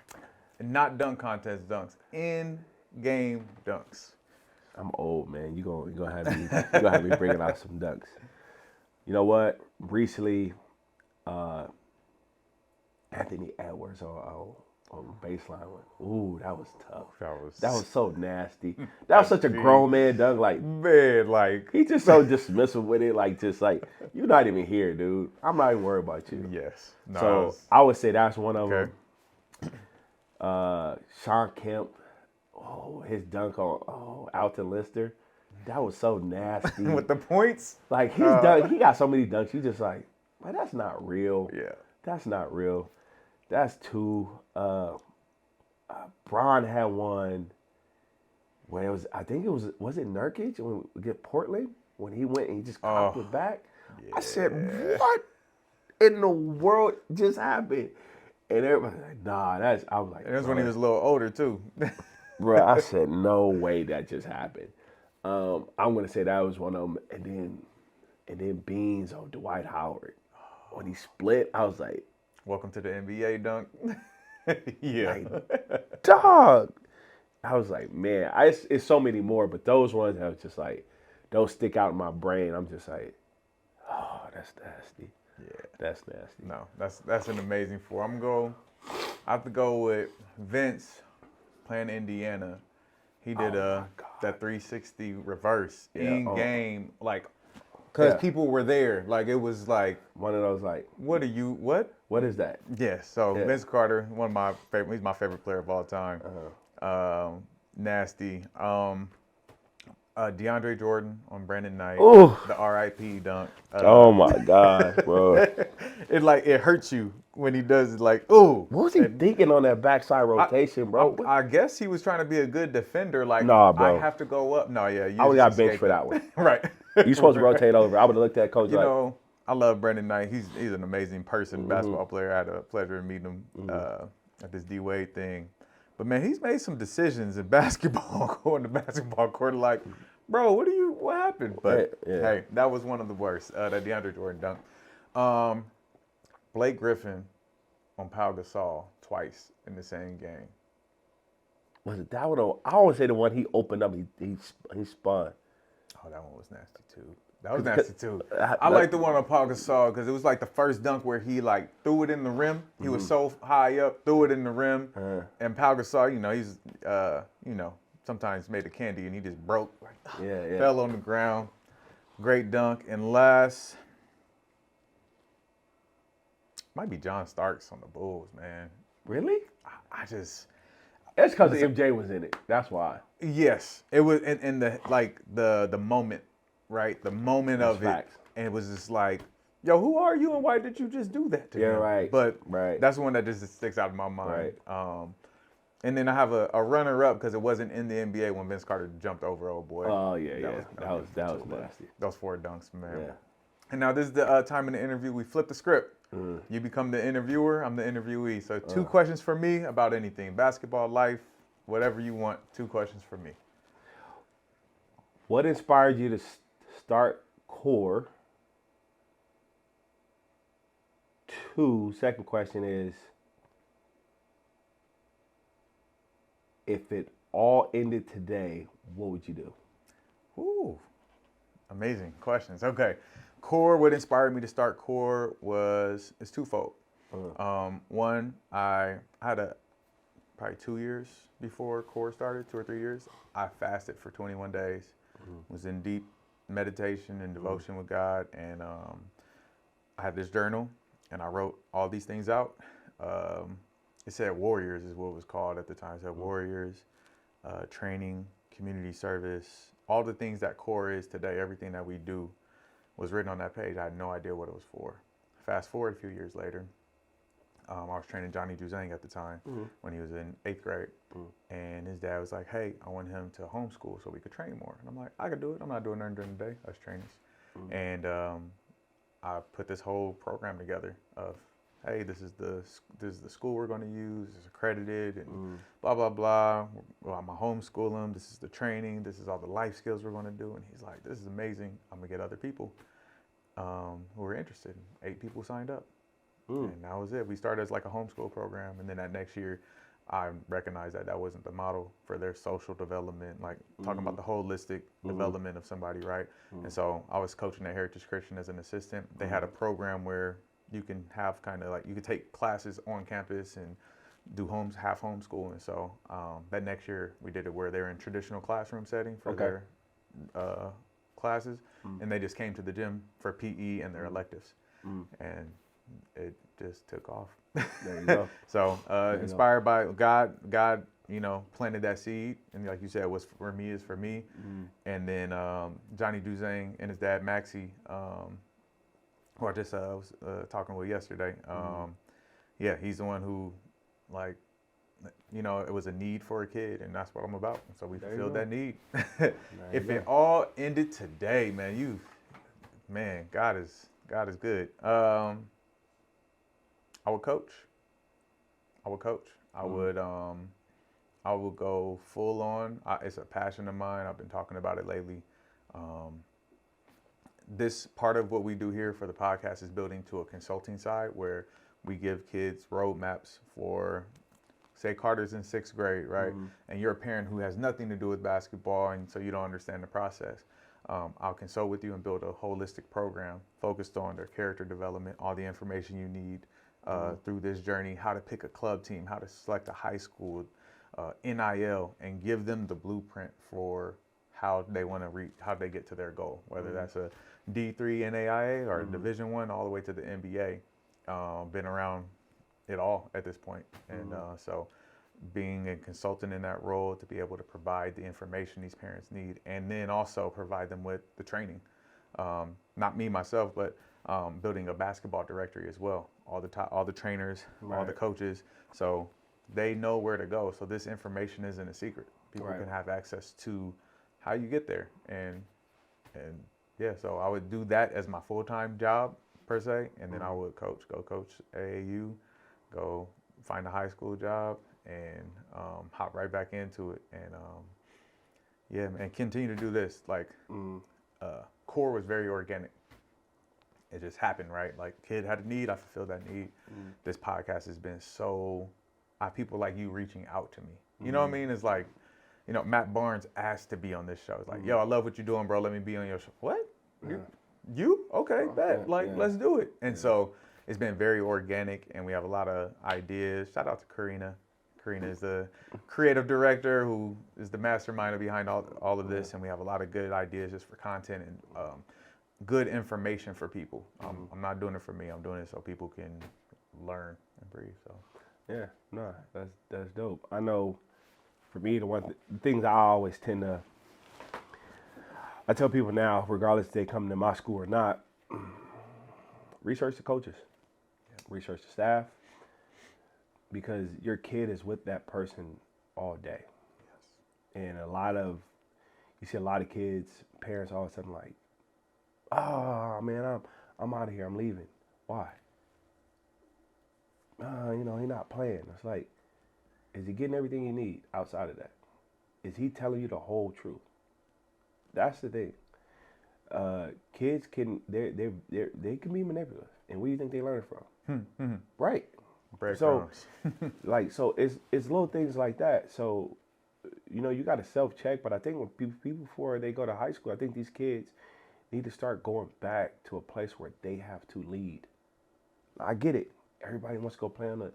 And not dunk contest dunks. In-game dunks. I'm old, man. You gonna have me bringing out some dunks. You know what? Recently, Anthony Edwards on baseline one. Ooh, that was tough. That was so nasty. That was such a grown man dunk. Like, man, like he just so dismissive with it. Like, just like, you're not even here, dude. I'm not even worried about you. yes. No, So I would say that's one of okay. them. Sean Kemp. Oh, his dunk on Alton Lister. That was so nasty. With the points? Like, his dunk, he got so many dunks. You just like, man, that's not real. Yeah. That's not real. That's two. Bron had one where it was, I think it was it Nurkic when we get Portland? When he went and he just cocked it back? Yeah. I said, what in the world just happened? And everybody was like, nah, I was like, and that's when he was a little older too. Bro, I said, no way that just happened. I'm gonna say that was one of them, and then Beans on Dwight Howard. When he split, I was like, welcome to the NBA dunk. Yeah. Like, dog. I was like, man, it's so many more, but those ones that was just like, those stick out in my brain. I'm just like, oh, that's nasty. Yeah. That's nasty. No, that's an amazing 4. I have to go with Vince playing Indiana. He did that 360 reverse in game, like, because people were there. Like, it was like one of those like, what is that? Yeah. So Vince Carter, one of my favorite. He's my favorite player of all time. Nasty. DeAndre Jordan on Brandon Knight. Ooh. The RIP dunk. Oh my God, bro! It hurts you when he does it. Like, ooh. What was he thinking on that backside rotation, bro? I guess he was trying to be a good defender. Like, nah, bro. I have to go up. No, yeah. I would have got benched for that one. Right. You supposed to rotate over. I would have looked at coach like. I love Brandon Knight. He's an amazing person, basketball player. I had a pleasure of meeting him at this D-Wade thing. But, man, he's made some decisions in basketball, going to basketball court, like, bro, what happened? But, hey, that was one of the worst, that DeAndre Jordan dunk. Blake Griffin on Pau Gasol twice in the same game. Was it that one? I always say the one he opened up, he spun. Oh, that one was nasty, too. That was nasty, too. I like the one on Pau Gasol because it was like the first dunk where he, like, threw it in the rim. He was so high up, threw it in the rim. And Pau Gasol, he's, sometimes made a candy and he just broke. Like, fell on the ground. Great dunk. And last, might be John Starks on the Bulls, man. Really? That's because MJ was in it. That's why. Yes, it was in the like the moment, right? The moment That's of facts. it, and it was just like, yo, who are you, and why did you just do that to Yeah, him? right. But Right. that's one that just sticks out in my mind. Right. And then I have a runner-up because it wasn't in the NBA when Vince Carter jumped over old boy. Oh yeah, yeah. That was beautiful, too, nasty. those 4 dunks, man. Yeah. And now this is the time in the interview we flip the script. You become the interviewer, I'm the interviewee. So 2 questions for me about anything, basketball, life, whatever you want. 2 questions for me. What inspired you to start Core? 2, second question is, if it all ended today, what would you do? Ooh, amazing questions. Okay, Core. What inspired me to start Core it's twofold. One, I had probably 2 years before Core started, 2 or 3 years. I fasted for 21 days. Was in deep meditation and devotion with God, and I had this journal, and I wrote all these things out. It said Warriors is what it was called at the time. It said Warriors, training, community service, all the things that Core is today, everything that we do was written on that page. I had no idea what it was for. Fast forward a few years later, I was training Johnny Juzang at the time when he was in 8th grade. And his dad was like, hey, I want him to homeschool so we could train more. And I'm like, I could do it. I'm not doing nothing during the day, us trainers. And I put this whole program together of, hey, this is the school we're going to use. It's accredited and blah, blah, blah. Well, I'm going to homeschool him. This is the training. This is all the life skills we're going to do. And he's like, this is amazing. I'm going to get other people who were interested. 8 people signed up. And that was it. We started as like a homeschool program. And then that next year, I recognized that wasn't the model for their social development, like talking about the holistic development of somebody, right? And so I was coaching at Heritage Christian as an assistant. They had a program where you can have kind of like, you could take classes on campus and do half homeschooling. So that next year we did it where they're in traditional classroom setting for their classes. And they just came to the gym for PE and their electives. And it just took off. There you go. So inspired by God, planted that seed, and like you said, what's for me is for me. And then Johnny Juzang and his dad Maxie, who I just was talking with yesterday. Yeah, he's the one who, like, it was a need for a kid, and that's what I'm about. So we fulfilled that need. If it all ended today, man, God is good. I would coach. I would go full on. It's a passion of mine. I've been talking about it lately. This part of what we do here for the podcast is building to a consulting side where we give kids roadmaps for, say, Carter's in 6th grade, right? And you're a parent who has nothing to do with basketball, and so you don't understand the process. I'll consult with you and build a holistic program focused on their character development, all the information you need through this journey, how to pick a club team, how to select a high school, NIL, and give them the blueprint for how they want to how they get to their goal, whether that's a D3 NAIA or Division I all the way to the NBA. Been around it all at this point. And so being a consultant in that role to be able to provide the information these parents need, and then also provide them with the training. Not me myself, but building a basketball directory as well. All the trainers, all the coaches, so they know where to go. So this information isn't a secret. People can have access to how you get there, and yeah. So I would do that as my full-time job per se, and then I would go coach AAU, go find a high school job, and hop right back into it, and yeah, man, continue to do this. Like Core was very organic. It just happened, right? Like, kid had a need, I fulfilled that need. This podcast has been people like you reaching out to me. You know what I mean? It's like, Matt Barnes asked to be on this show. It's like, yo, I love what you're doing, bro. Let me be on your show. What? You? Okay, bet. Let's do it. And so it's been very organic, and we have a lot of ideas. Shout out to Karina. Karina is the creative director who is the mastermind behind all of this, and we have a lot of good ideas just for content and good information for people. I'm not doing it for me. I'm doing it so people can learn and breathe. So yeah, no, that's dope. I know for me, the things I always I tell people now, regardless if they come to my school or not, research the coaches, research the staff, because your kid is with that person all day. And you see a lot of kids, parents all of a sudden like, oh man, I'm out of here, I'm leaving. Why? He's not playing. It's like, is he getting everything he need outside of that? Is he telling you the whole truth? That's the thing. Kids can they can be manipulative, and where do you think they learn it from? Right. So, so it's little things like that. So, you got to self check. But I think when people before they go to high school, I think these kids need to start going back to a place where they have to lead. I get it. Everybody wants to go play on the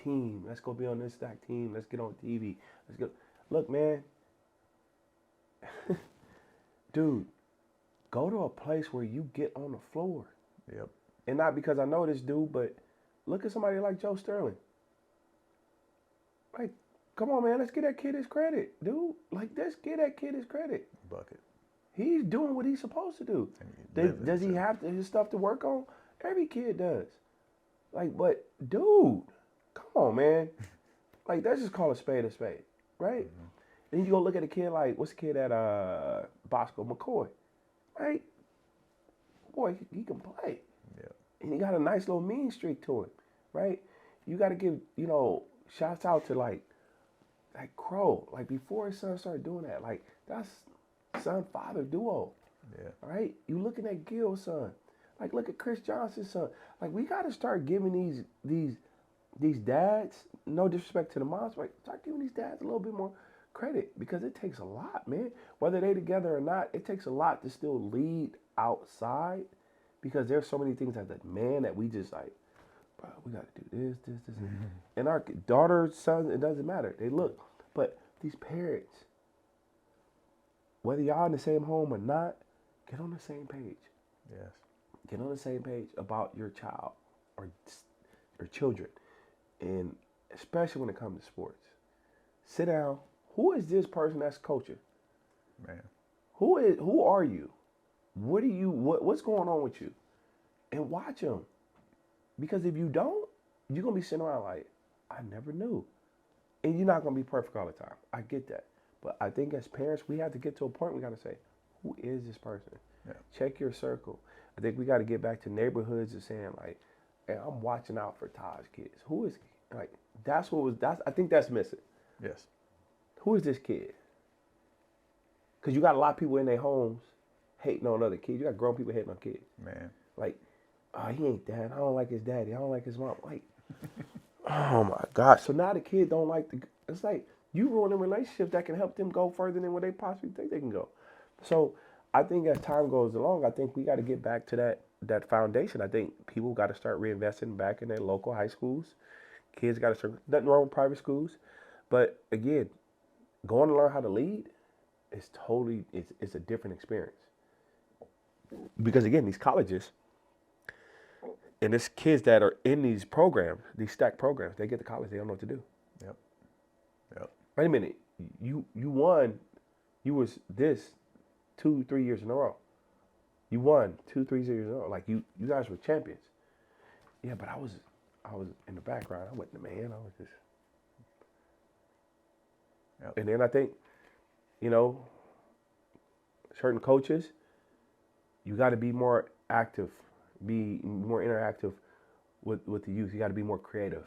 team. Let's go be on this stack team. Let's get on TV. Let's go. Look, man. Dude, go to a place where you get on the floor. Yep. And not because I know this dude, but look at somebody like Joe Sterling. Like, come on, man. Let's get that kid his credit, dude. Like, let's get that kid his credit. Bucket. He's doing what he's supposed to do. Does he have his stuff to work on? Every kid does. Like, but, dude, come on, man. Like, let's just call a spade, right? Mm-hmm. Then you go look at a kid like, what's the kid at Bosco McCoy, right? Boy, he can play. Yeah. And he got a nice little mean streak to him, right? You got to give, shouts out to like Crow. Like, before his son started doing that, like, that's son-father duo. Yeah. Right? You looking at Gil's son. Like, look at Chris Johnson's son. Like, we got to start giving these dads, no disrespect to the moms, but start giving these dads a little bit more credit, because it takes a lot, man. Whether they together or not, it takes a lot to still lead outside, because there's so many things as a man that we just like, bro, we got to do this. And our daughters, sons, it doesn't matter. They look. But these parents, whether y'all in the same home or not, get on the same page. Yes. Get on the same page about your child or children. And especially when it comes to sports. Sit down. Who is this person that's coaching? Man. Who are you? What's going on with you? And watch them. Because if you don't, you're going to be sitting around like, I never knew. And you're not going to be perfect all the time. I get that. But I think as parents, we have to get to a point we got to say, who is this person? Yeah. Check your circle. I think we got to get back to neighborhoods and saying like, hey, I'm watching out for Taj's kids. Who is he? Like, I think that's missing. Yes. Who is this kid? Because you got a lot of people in their homes hating on other kids. You got grown people hating on kids. Man. Like, oh, he ain't that. I don't like his daddy. I don't like his mom. Like, oh my God. So now the kid don't like it's like you ruining relationships that can help them go further than where they possibly think they can go. So I think as time goes along, I think we got to get back to that foundation. I think people got to start reinvesting back in their local high schools. Kids got to start, nothing wrong with private schools. But again, going to learn how to lead is it's a different experience. Because again, these colleges and these kids that are in these programs, these stacked programs, they get to college, they don't know what to do. Yep. Wait a minute, you won, you was this 2-3 years in a row. You won 2-3 years in a row. Like you guys were champions. Yeah, but I was in the background. I wasn't the man. I was just. Yep. And then I think, certain coaches, you got to be more active, be more interactive with the youth. You got to be more creative.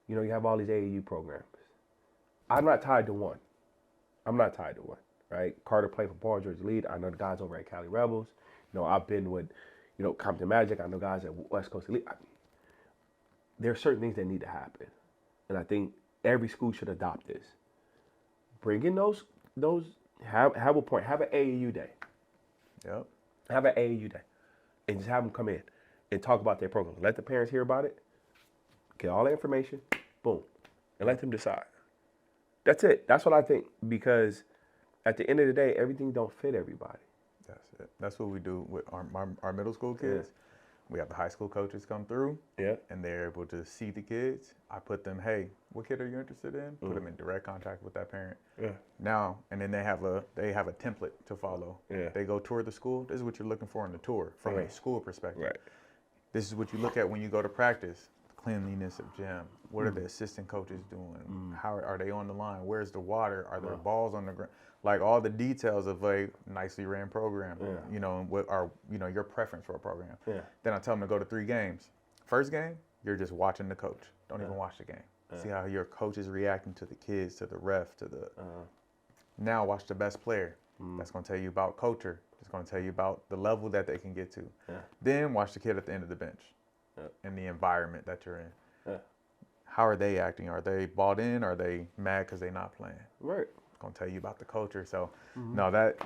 You have all these AAU programs. I'm not tied to one. Right? Carter played for Paul George Elite. I know the guys over at Cali Rebels. I've been with, Compton Magic. I know guys at West Coast Elite. There are certain things that need to happen. And I think every school should adopt this. Bring in those have an AAU day. Yep. Have an AAU day. And just have them come in and talk about their program. Let the parents hear about it. Get all the information. Boom. And let them decide. That's it. That's what I think. Because at the end of the day, everything don't fit everybody. That's it. That's what we do with our middle school kids. we have the high school coaches come through, Yeah. and they're able to see the kids. I put them, hey, what kid are you interested in? Put them in direct contact with that parent. Yeah. Now, and then they have a template to follow. Yeah. They go tour the school. This is what you're looking for in the tour from a school perspective. Right. This is what you look at when you go to practice. Cleanliness of gym. What are the assistant coaches doing? How are they on the line? Where's the water? Are there balls on the ground? Like all the details of a nicely ran program. Yeah. You know, and what are your preference for a program. Yeah. Then I tell them to go to 3 games. First game, you're just watching the coach. Don't even watch the game. See how your coach is reacting to the kids, to the ref, to the. Now watch the best player. That's going to tell you about culture. It's going to tell you about the level that they can get to. Yeah. Then watch the kid at the end of the bench and the environment that you're in. Yeah. How are they acting? Are they bought in? Are they mad because they're not playing? Right. It's going to tell you about the culture. So, no, that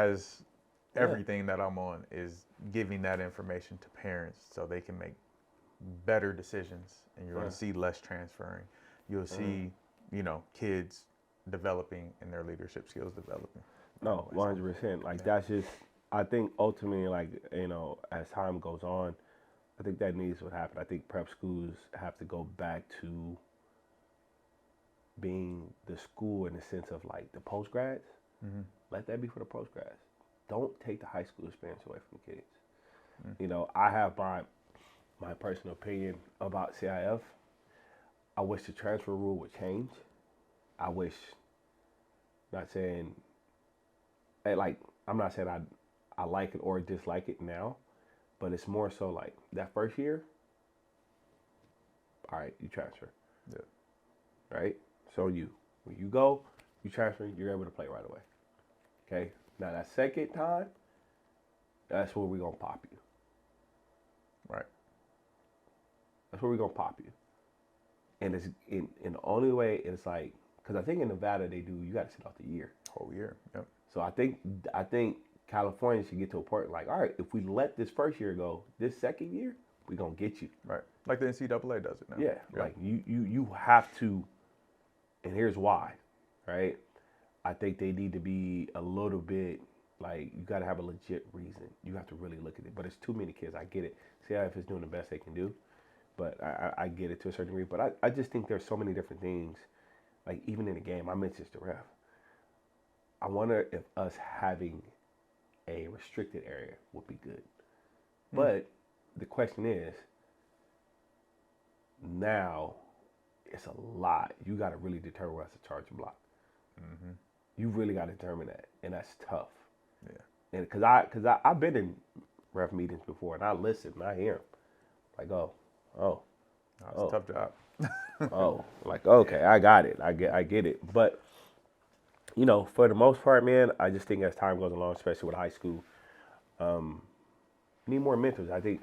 is everything that I'm on is giving that information to parents so they can make better decisions. And you're going to see less transferring. You'll see, kids developing and their leadership skills developing. No, 100%. Like that's just, I think ultimately, like, as time goes on, I think that needs to happen. I think prep schools have to go back to being the school in the sense of like the post grads. Let that be for the post grads. Don't take the high school experience away from the kids. I have my personal opinion about CIF. I wish the transfer rule would change. I wish, not saying, like, I'm not saying I like it or dislike it now, but it's more so like that first year, all right, you transfer. Yeah. Right? So when you go, you transfer, you're able to play right away. Okay? Now that second time, that's where we're going to pop you. Right. That's where we're going to pop you. And it's in the only way it's like, because I think in Nevada you got to sit out the year. Whole year. Yep. So I think California should get to a point like, all right, if we let this first year go, this second year, we're going to get you. Right. Like the NCAA does it now. Yeah. Like you have to, and here's why, right? I think they need to be a little bit, like, you got to have a legit reason. You have to really look at it. But it's too many kids. I get it. CIF is doing the best they can do. But I get it to a certain degree. But I just think there's so many different things. Like, even in the game, I mentioned this to ref. I wonder if us having a restricted area would be good. But the question is, now it's a lot. You got to really determine what's a charge block. You really got to determine that, and that's tough. Yeah. And because I've been in ref meetings before, and I listen, and I hear them. Like, It's a tough job. like, okay, I got it. I get it. But, for the most part, man, I just think as time goes along, especially with high school, need more mentors. I think,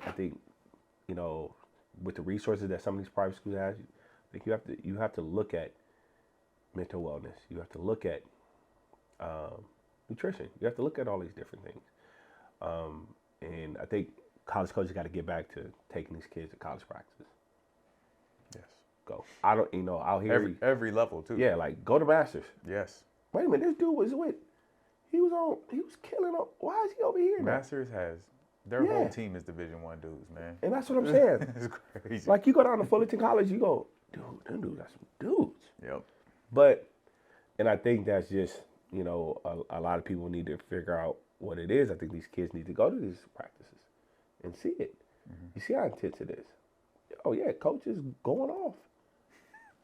with the resources that some of these private schools have, I think you have to look at mental wellness. You have to look at nutrition. You have to look at all these different things. And I think college coaches got to get back to taking these kids to college practices. Yes. Go. I don't, out here. Every level too. Yeah, like go to Masters. Yes. Wait a minute, this dude was he was killing up. Why is he over here now? Masters has their whole team is Division I dudes, man. And that's what I'm saying. It's crazy. Like you go down to Fullerton College, you go, dude, them dudes are some dudes. Yep. But, and I think that's just, a lot of people need to figure out what it is. I think these kids need to go to these practices and see it. You see how intense it is. Oh yeah, coach is going off.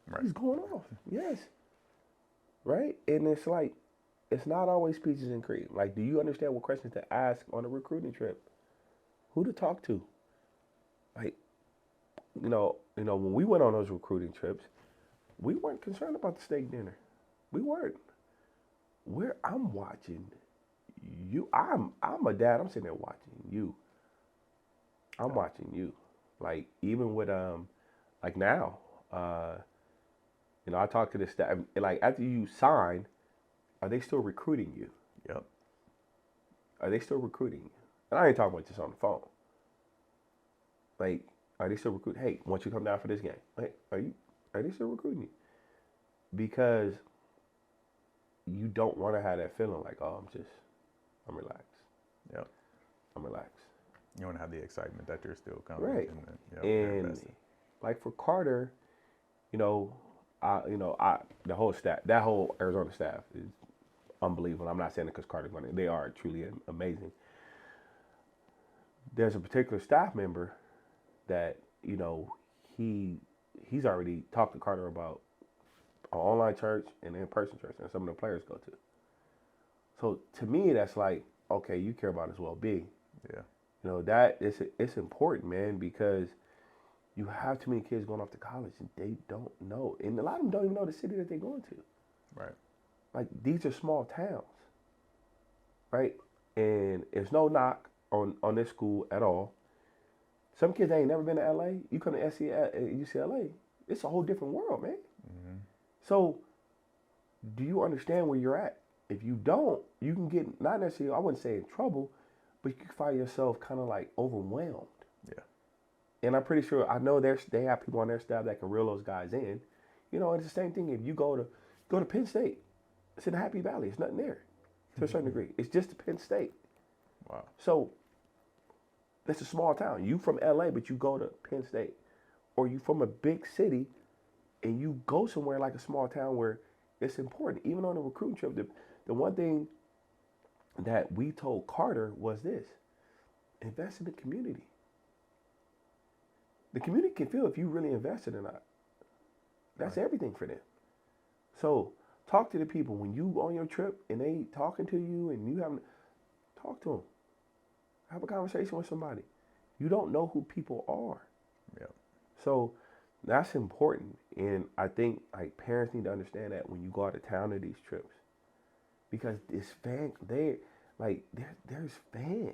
Right. He's going off. Yes. Right? And it's like, it's not always peaches and cream. Like, do you understand what questions to ask on a recruiting trip? Who to talk to? Like, when we went on those recruiting trips, we weren't concerned about the steak dinner. We weren't. I'm watching you. I'm a dad. I'm sitting there watching you. I'm watching you. Like, even with, like now, I talk to the staff, like after you sign, are they still recruiting you? Yep. Are they still recruiting you? And I ain't talking about just on the phone. Like, are they still recruiting? Hey, once you come down for this game, like, are they still recruiting you? Because you don't want to have that feeling like, I'm relaxed. Yep. I'm relaxed. You want to have the excitement that they're still coming. Right. And they're And invested. like for Carter, you know, I the whole staff, that whole Arizona staff is unbelievable. I'm not saying it because Carter's money. They are truly amazing. There's a particular staff member that, he he's already talked to Carter about an online church and an in-person church, and some of the players go to. So to me, that's like, okay, you care about his well-being. Yeah. That it's important, man, because you have too many kids going off to college and they don't know, and a lot of them don't even know the city that they're going to. Right. Like, these are small towns, right? And it's no knock on this school at all. Some kids ain't never been to LA. You come to UCLA, it's a whole different world, man. Mm-hmm. So, do you understand where you're at? If you don't, you can get, not necessarily, I wouldn't say in trouble, but you can find yourself kind of like overwhelmed. Yeah. And I'm pretty sure, I know they have people on their staff that can reel those guys in. It's the same thing if you go to Penn State. It's in the Happy Valley. It's nothing there to a certain degree. It's just Penn State. Wow. So that's a small town. You from LA, but you go to Penn State. Or you from a big city and you go somewhere like a small town where it's important. Even on a recruiting trip, the one thing that we told Carter was this: invest in the community. The community can feel if you really invested or not. That's everything for them. So talk to the people when you on your trip and they talking to you and you haven't, talk to them. Have a conversation with somebody. You don't know who people are. Yeah. So that's important. And I think like parents need to understand that when you go out of town to these trips. Because there's fans.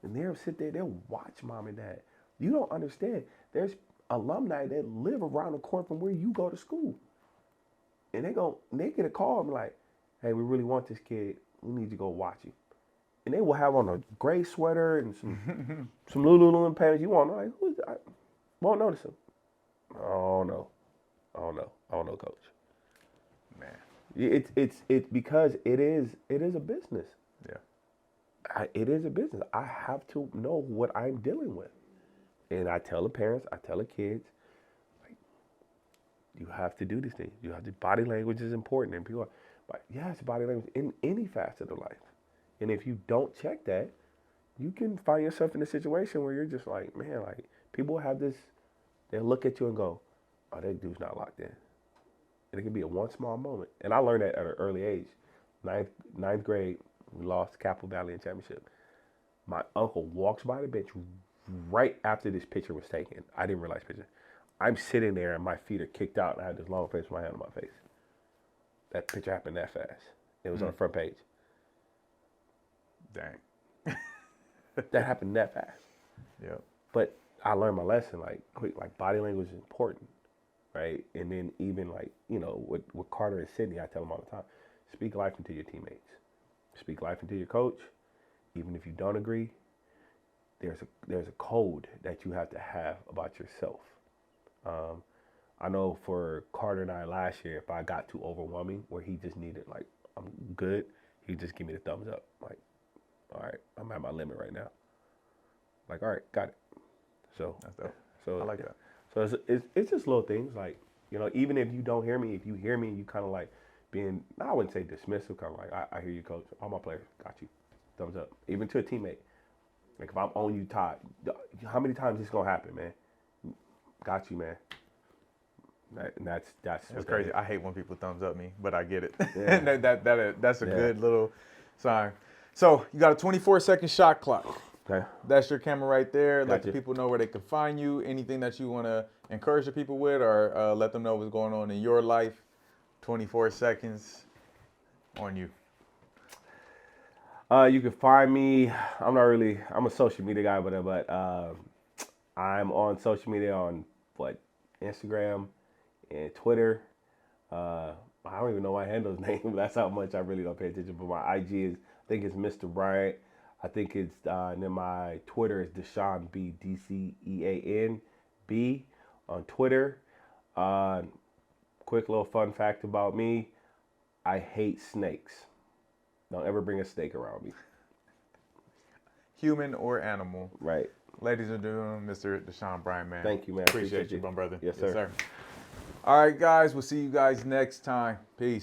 And they'll sit there, they'll watch mom and dad. You don't understand. There's alumni that live around the corner from where you go to school. And they get a call and be like, hey, we really want this kid. We need you to go watch him. And they will have on a gray sweater and some Lululemon pants. You won't know, like, who's that? I won't notice him. Oh no. I don't know, coach. Man. It's because it is a business. Yeah. It is a business. I have to know what I'm dealing with. And I tell the parents, I tell the kids, like, you have to do these things. You have to, body language is important. And people are like, yeah, it's body language in any facet of life. And if you don't check that, you can find yourself in a situation where you're just like, man, like, people have this, they'll look at you and go, oh, that dude's not locked in. And it can be a one small moment. And I learned that at an early age. Ninth grade, we lost Capitol Valley in championship. My uncle walks by the bench right after this picture was taken. I didn't realize picture. I'm sitting there and my feet are kicked out and I had this long face with my hand on my face. That picture happened that fast. It was on the front page. Dang. That happened that fast. Yep. But I learned my lesson, like body language is important, right? And then even like, with Carter and Sydney, I tell them all the time, speak life into your teammates. Speak life into your coach. Even if you don't agree, there's a code that you have to have about yourself. I know for Carter and I last year, if I got too overwhelming, where he just needed, like, I'm good, he'd just give me the thumbs up. Like, all right, I'm at my limit right now. Like, all right, got it. So That's dope. So I like that. So it's just little things, like, even if you don't hear me, if you hear me, you kind of like being, I wouldn't say dismissive, kind of like, I hear you, coach. All my players, got you. Thumbs up. Even to a teammate. Like, if I'm on you, Todd, how many times this gonna happen, man? Got you, man. That's crazy. I hate when people thumbs up me, but I get it. Yeah. That's a good little sign. So you got a 24-second shot clock. Okay. That's your camera right there. Let Gotcha. the people know where they can find you. Anything that you want to encourage the people with, or let them know what's going on in your life. 24 seconds on you. You can find me. I'm a social media guy, but I'm on social media on Instagram and Twitter. I don't even know my handle's name. That's how much I really don't pay attention. But my IG is, I think it's Mr. Bryant. I think it's, and then my Twitter is Deshaun B, DCEAN B on Twitter. Quick little fun fact about me: I hate snakes. Don't ever bring a snake around me. human or animal. Right. Ladies and gentlemen, Mr. Deshaun Bryant, man. Thank you, man. Appreciate you, my brother. Yes, sir. All right, guys. We'll see you guys next time. Peace.